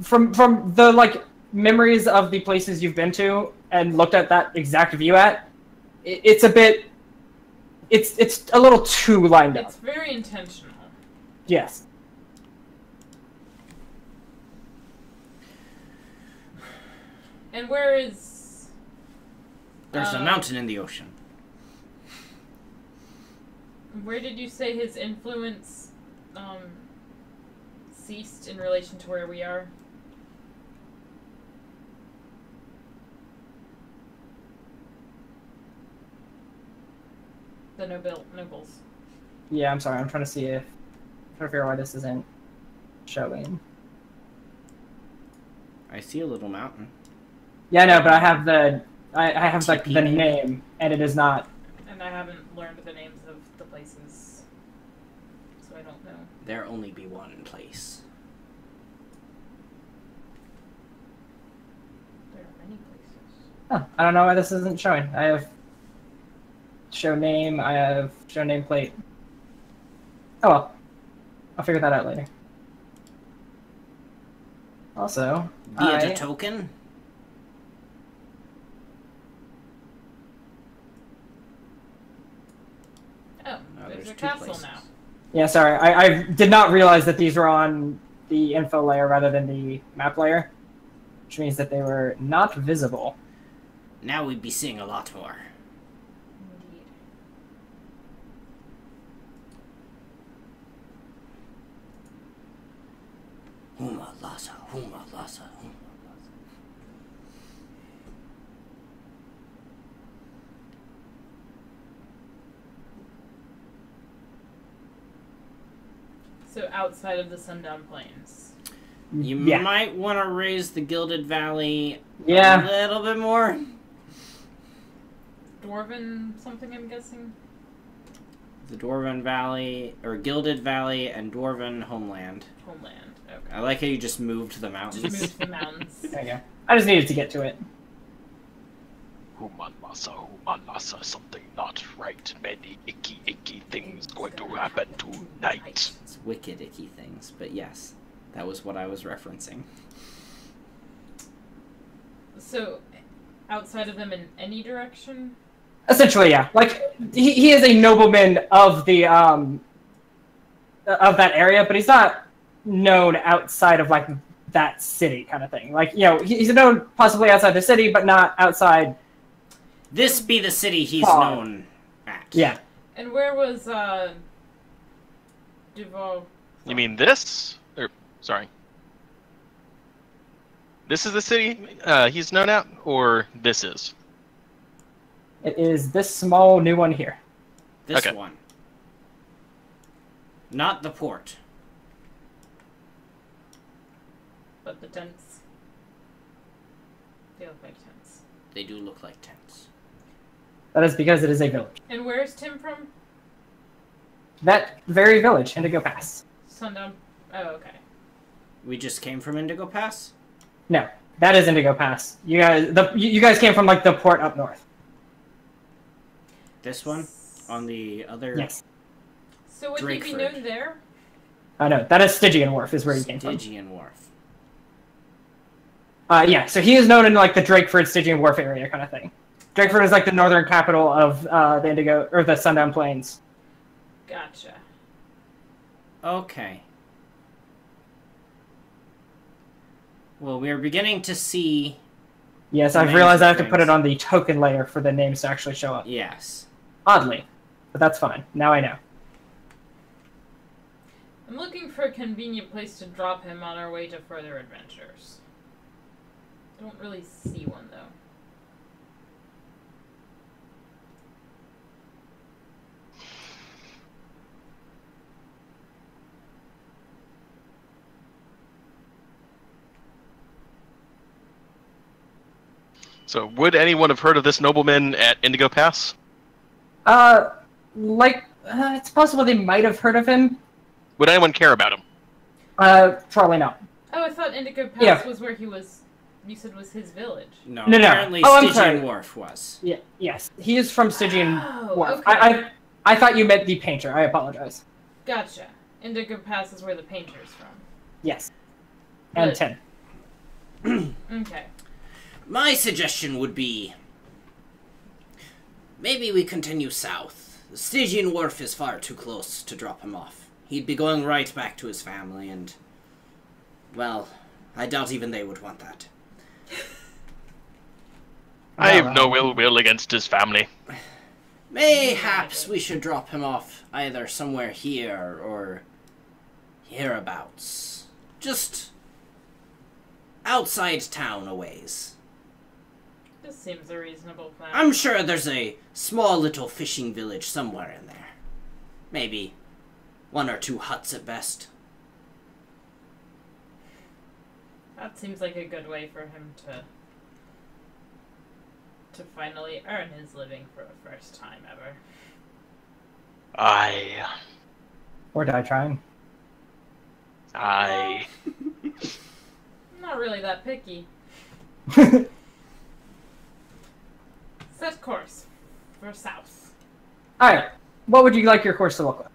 from the like memories of the places you've been to and looked at that exact view at, it's a bit, it's a little too lined up. It's very intentional. Yes. And where is... There's a mountain in the ocean. Where did you say his influence ceased in relation to where we are? The nobles. Yeah, I'm sorry. I'm trying to see if... I'm trying to figure out why this isn't showing. I see a little mountain. Yeah, no, but I have the... I have, like, the TP. name, and it is not... And I haven't learned the names of the places, so I don't know. There only be one place. There are many places. Huh, I don't know why this isn't showing. I have... show name, I have show nameplate. Oh well. I'll figure that out later. Also, Be it a token? Oh, Oh, there's a two castle places. now. Yeah, sorry. I did not realize that these were on the info layer rather than the map layer. Which means that they were not visible. Now we'd be seeing a lot more. Indeed. Huma lasa, huma lasa, huma lasa. So outside of the Sundown Plains. You Yeah. might want to raise the Gilded Valley Yeah. a little bit more. Dwarven something, I'm guessing? The Dwarven Valley, or Gilded Valley, and Dwarven Homeland. Homeland. Okay. I like how you just moved the Just mountains. move to the mountains. There you go. I just needed to get to it. Humanasa, something not right. Many icky things going to happen tonight. It's wicked icky things, but yes, that was what I was referencing. So, outside of them in any direction? Essentially, yeah. Like he is a nobleman of the of that area, but he's not known outside of like that city kind of thing. Like, you know, he's known possibly outside the city, but not outside. This be the city he's Oh. known at. Yeah. And where was, Duval? You mean this? Or, sorry. This is the city he's known at? Or this is? It is this small new one here. This Okay. one. Not the port. But the tents. They look like tents. They do look like tents. That is because it is a village. And where's Tim from? That very village, Indigo Pass. Sundown. Oh, okay. We just came from Indigo Pass? No, that is Indigo Pass. You guys came from like the port up north. This one? On the other... Yes. So would he be Drakeford. known there? I know that is Stygian Wharf is where he came from. Stygian Wharf. Yeah, so he is known in like the Drakeford Stygian Wharf area kind of thing. Drakeford is like the northern capital of the Indigo or the Sundown Plains. Gotcha. Okay. Well, we are beginning to see... Yes, The I've names realized of I have to put things. it on the token layer for the names to actually show up. Yes. Oddly, but that's fine. Now I know. I'm looking for a convenient place to drop him on our way to further adventures. Don't really see one, though. So, would anyone have heard of this nobleman at Indigo Pass? It's possible they might have heard of him. Would anyone care about him? Probably not. Oh, I thought Indigo Pass Yeah. was where he was. You said was his village. No, No. apparently Oh, I'm Stygian sorry. Wharf was. Yeah, yes, he is from Stygian Oh, Wharf. okay. I thought you meant the painter. I apologize. Gotcha. Indigo Pass is where the painter's from. Yes. and But- 10. Okay. My suggestion would be maybe we continue south. The Stygian Wharf is far too close to drop him off. He'd be going right back to his family, and, well, I doubt even they would want that. I have no ill will against his family. Mayhaps we should drop him off either somewhere here or hereabouts. Just outside town a ways. This seems a reasonable plan. I'm sure there's a small little fishing village somewhere in there. Maybe 1 or 2 huts at best. That seems like a good way for him to finally earn his living for the first time ever. Or die trying. I'm not really that picky. Set course for south. Alright. What would you like your course to look like?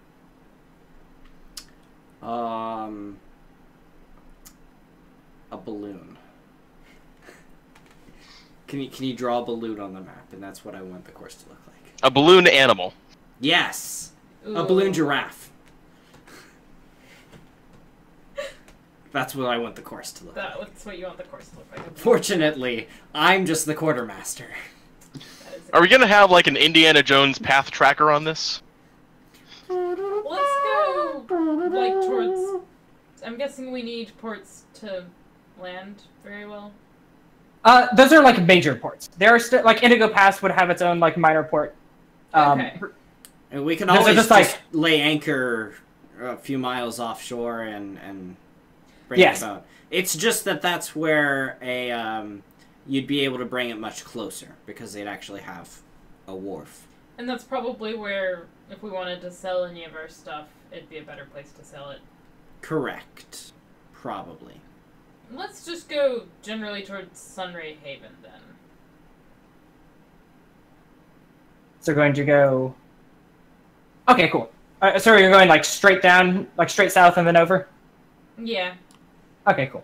A balloon. Can you draw a balloon on the map? And that's what I want the course to look like. A balloon animal. Yes! Ooh. A balloon giraffe. That's what I want the course to look like. That's what you want the course to look like. Fortunately, I'm just the quartermaster. That is Are we gonna have like an Indiana Jones path tracker on this? Let's go like towards. I'm guessing we need ports to land very well. Those are like major ports. There are still like Indigo Pass would have its own like minor port. Okay. And we can Those are always just, just like- lay anchor a few miles offshore and bring Yes. it about. It's just that that's where you'd be able to bring it much closer because they'd actually have a wharf. And that's probably where, if we wanted to sell any of our stuff, it'd be a better place to sell it. Correct. Probably. Let's just go generally towards Sunray Haven then. So going to go... Okay, cool. So you're going like straight down, like straight south and then over? Yeah. Okay, cool.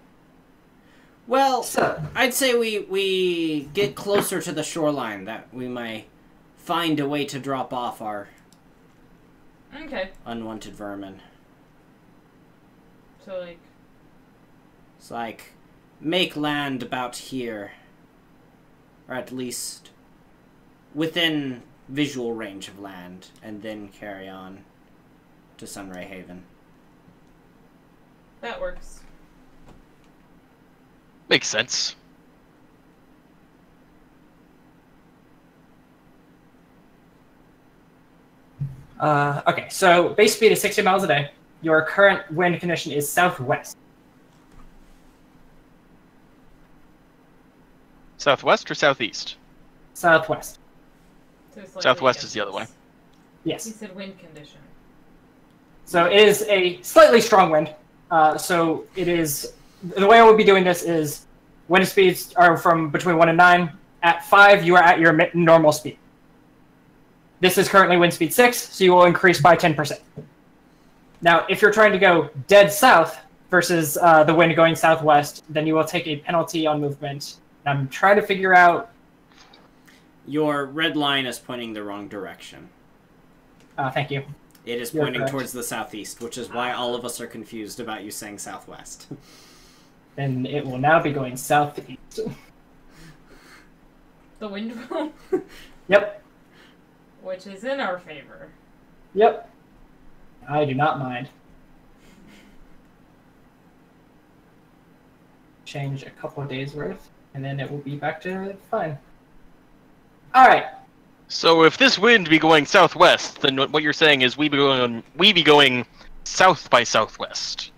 Well, So, I'd say we get closer to the shoreline that we might find a way to drop off our Okay. unwanted vermin. So, like, It's like, make land about here. Or at least within visual range of land, and then carry on to Sunray Haven. that works. Makes sense. okay, so base speed is 60 miles a day. Your current wind condition is southwest. Southwest or southeast? Southwest. So slightly Southwest is against the other way. us. Yes. He said wind condition. So it is a slightly strong wind. So it is... The way I would be doing this is wind speeds are from between 1 and 9. At 5, you are at your normal speed. This is currently wind speed 6, so you will increase by 10%. Now, if you're trying to go dead south versus the wind going southwest, then you will take a penalty on movement. And I'm trying to figure out... Your red line is pointing the wrong direction. thank you. It is You're pointing correct. towards the southeast, which is why all of us are confused about you saying southwest. Then it will now be going southeast. The wind will, Yep. which is in our favor. Yep. I do not mind. Change a couple of days worth, and then it will be back to fine. Alright. So if this wind be going southwest, then what you're saying is we be going south by southwest.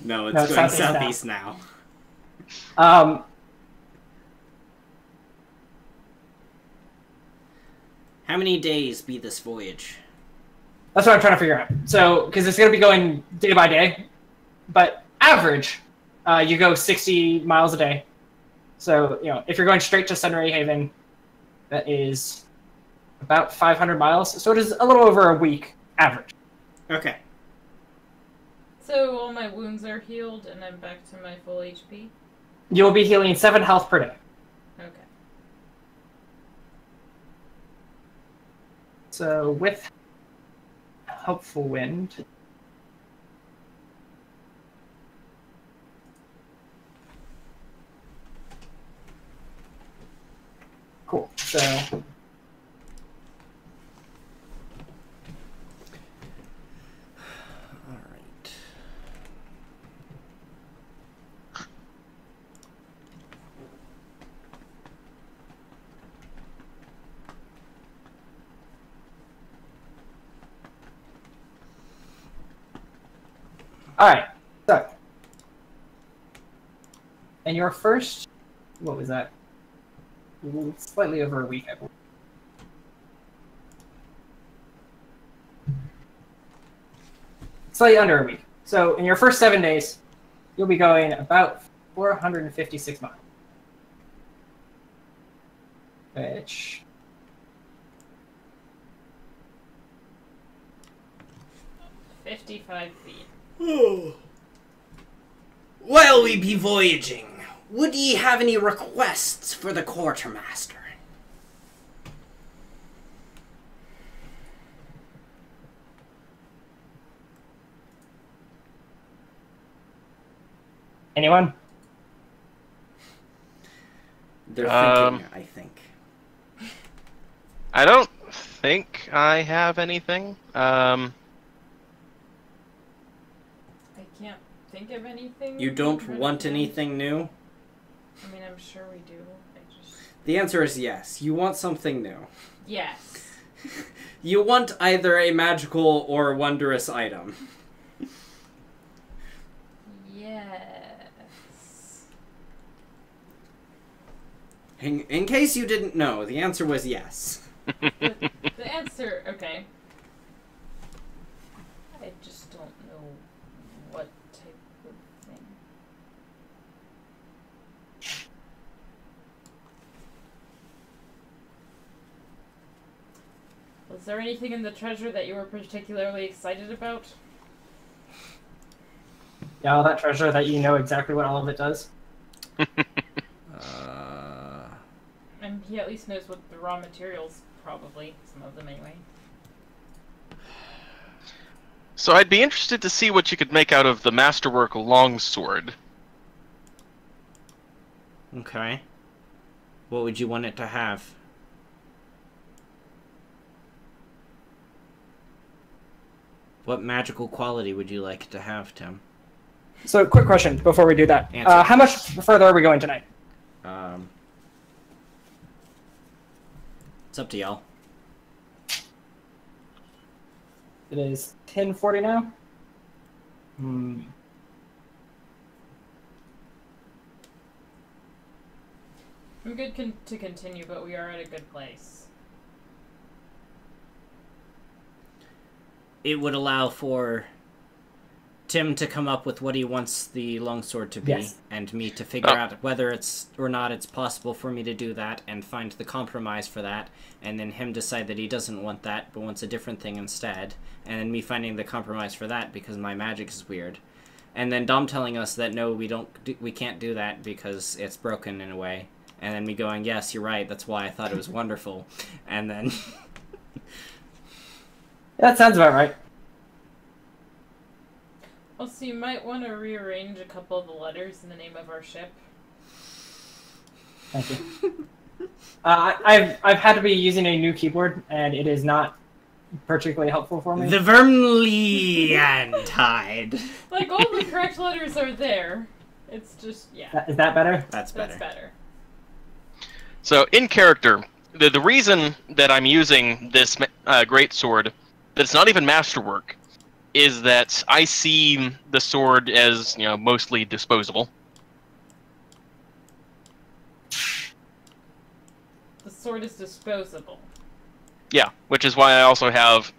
No, it's No, going southeast now. southeast now. How many days be this voyage? That's what I'm trying to figure out. So, because it's going to be going day by day, but average, you go 60 miles a day. So, you know, if you're going straight to Sunray Haven, that is about 500 miles. So it is a little over a week average. Okay. So all my wounds are healed, and I'm back to my full HP? You'll be healing 7 health per day. Okay. So with Helpful Wind... Cool. So... Alright. Alright, so... And your first... What was that? Slightly over a week, I believe. Slightly under a week. So in your first 7 days, you'll be going about 456 miles. Which... 55 feet. While we be voyaging, would ye have any requests for the quartermaster? Anyone? They're thinking, I think. I don't think I have anything. I can't think of anything. You don't want anything new? I mean, I'm sure we do. The answer is yes. You want something new. Yes. You want either a magical or wondrous item. Yes. In case you didn't know, the answer was yes. The answer, okay. I just don't know what type of thing. Was there anything in the treasure that you were particularly excited about? Yeah, all that treasure that you know exactly what all of it does. And he at least knows what the raw materials, probably. Some of them, anyway. So I'd be interested to see what you could make out of the Masterwork longsword. Okay. What would you want it to have? What magical quality would you like it to have, Tim? So, quick question before we do that. Answer. How much further are we going tonight? It's up to y'all. It is 10:40 now. I'm good to continue, but we are at a good place. It would allow for Tim to come up with what he wants the longsword to be, Yes. and me to figure out whether it's or not it's possible for me to do that, and find the compromise for that, and then him decide that he doesn't want that, but wants a different thing instead, and then me finding the compromise for that because my magic is weird, and then Dom telling us that no, we can't do that because it's broken in a way, and then me going, yes, you're right, that's why I thought it was wonderful, and then... That sounds about right. Also, you might want to rearrange a couple of the letters in the name of our ship. Thank you. I've had to be using a new keyboard, and it is not particularly helpful for me. The Vermilion-tide. Like, all the correct letters are there. It's just, yeah. Is that better? That's better. That's better. So, in character, the reason that I'm using this greatsword, that it's not even masterwork, is that I see the sword as, mostly disposable. The sword is disposable. Yeah, which is why I also have,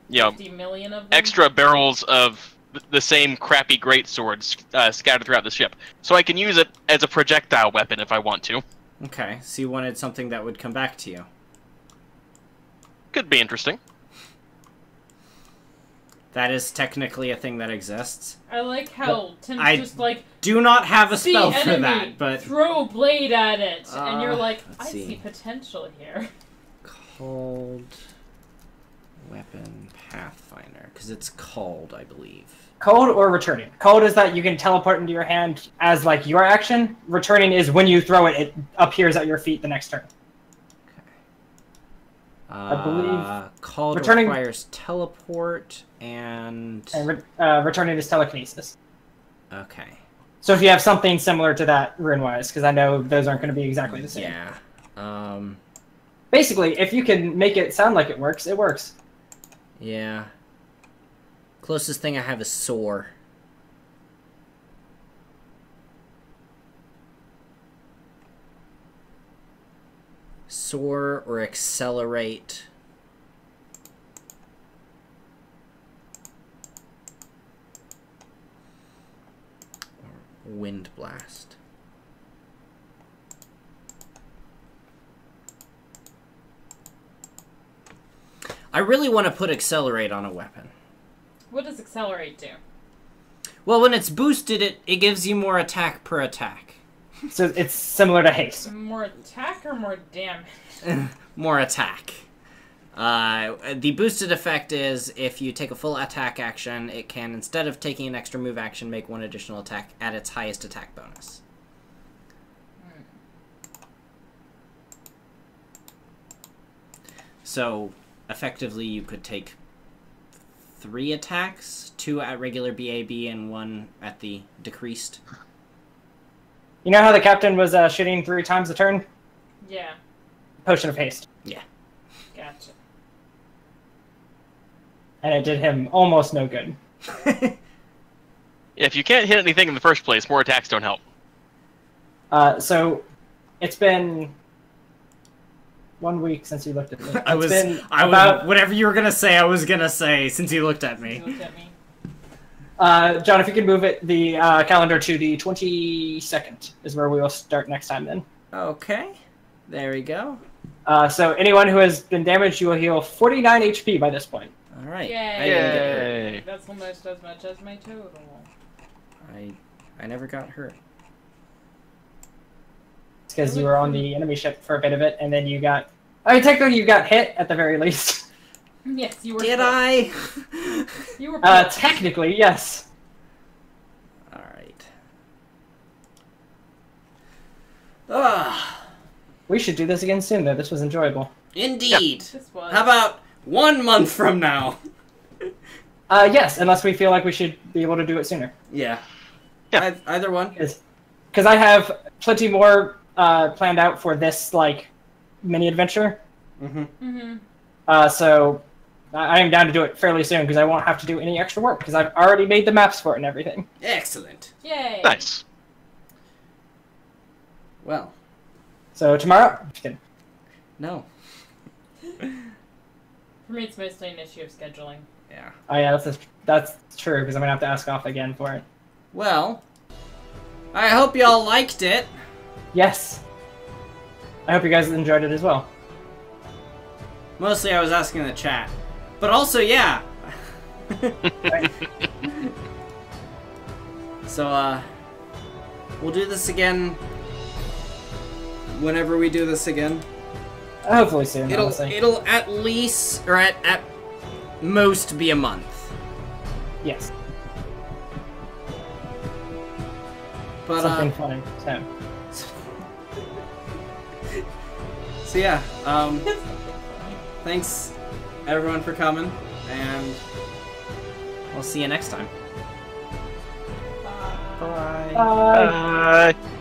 50 million of them? extra barrels of the same crappy greatswords scattered throughout the ship. So I can use it as a projectile weapon if I want to. Okay, so you wanted something that would come back to you. Could be interesting. That is technically a thing that exists. I like how Tim's I just like, do not have a see spell for enemy, that, but throw blade at it, and you're like, I let's see. see potential here. Cold weapon pathfinder, because it's called, I believe. Cold or returning. Cold is that you can teleport into your hand as like your action. Returning is when you throw it, it appears at your feet the next turn. I believe called returning requires teleport and returning is telekinesis. okay. So if you have something similar to that rune-wise, because I know those aren't going to be exactly the same. Yeah. Basically, if you can make it sound like it works, it works. Yeah. Closest thing I have is soar. Soar or accelerate. Or wind blast. I really want to put accelerate on a weapon. What does accelerate do? Well, when it's boosted, it gives you more attack per attack. So it's similar to haste. More attack or more damage? More attack. The boosted effect is if you take a full attack action, it can, instead of taking an extra move action, make one additional attack at its highest attack bonus. So, effectively, you could take 3 attacks, 2 at regular BAB and 1 at the decreased. You know how the captain was shooting 3 times a turn? Yeah. Potion of haste. Yeah. Gotcha. And it did him almost no good. If you can't hit anything in the first place, more attacks don't help. So it's been 1 week since you looked at me. I was whatever you were gonna say, I was gonna say since you looked at me. You looked at me. John, if you could move it the calendar to the 22nd is where we will start next time then. Okay. There we go. So anyone who has been damaged, you will heal 49 HP by this point. All right. Yay! I didn't get hurt. Yay. That's almost as much as my total. I never got hurt. It's because you were on the enemy ship for a bit of it, and then you got... I mean, technically you got hit at the very least. Yes, you were. Did I? You were. Technically, yes. All right. Ah, We should do this again soon, though. This was enjoyable. indeed. This was. How about 1 month from now? Yes, unless we feel like we should be able to do it sooner. Yeah. Yeah. Either one. Because I have plenty more planned out for this, like, mini adventure. Mm-hmm. Mm-hmm. So I am down to do it fairly soon, because I won't have to do any extra work, because I've already made the maps for it and everything. Excellent. Yay! Nice. Well, So tomorrow... Just kidding. no. For me, it's mostly an issue of scheduling. Yeah. Oh yeah, that's true, because I'm going to have to ask off again for it. Well, I hope y'all liked it. Yes. I hope you guys enjoyed it as well. Mostly I was asking in the chat. But also, yeah. So, we'll do this again whenever we do this again. Hopefully soon, honestly. It'll at least, or at most, be a month. Yes. But, Something funny. So yeah, thanks everyone for coming, and I'll see you next time. Bye. Bye. Bye. Bye.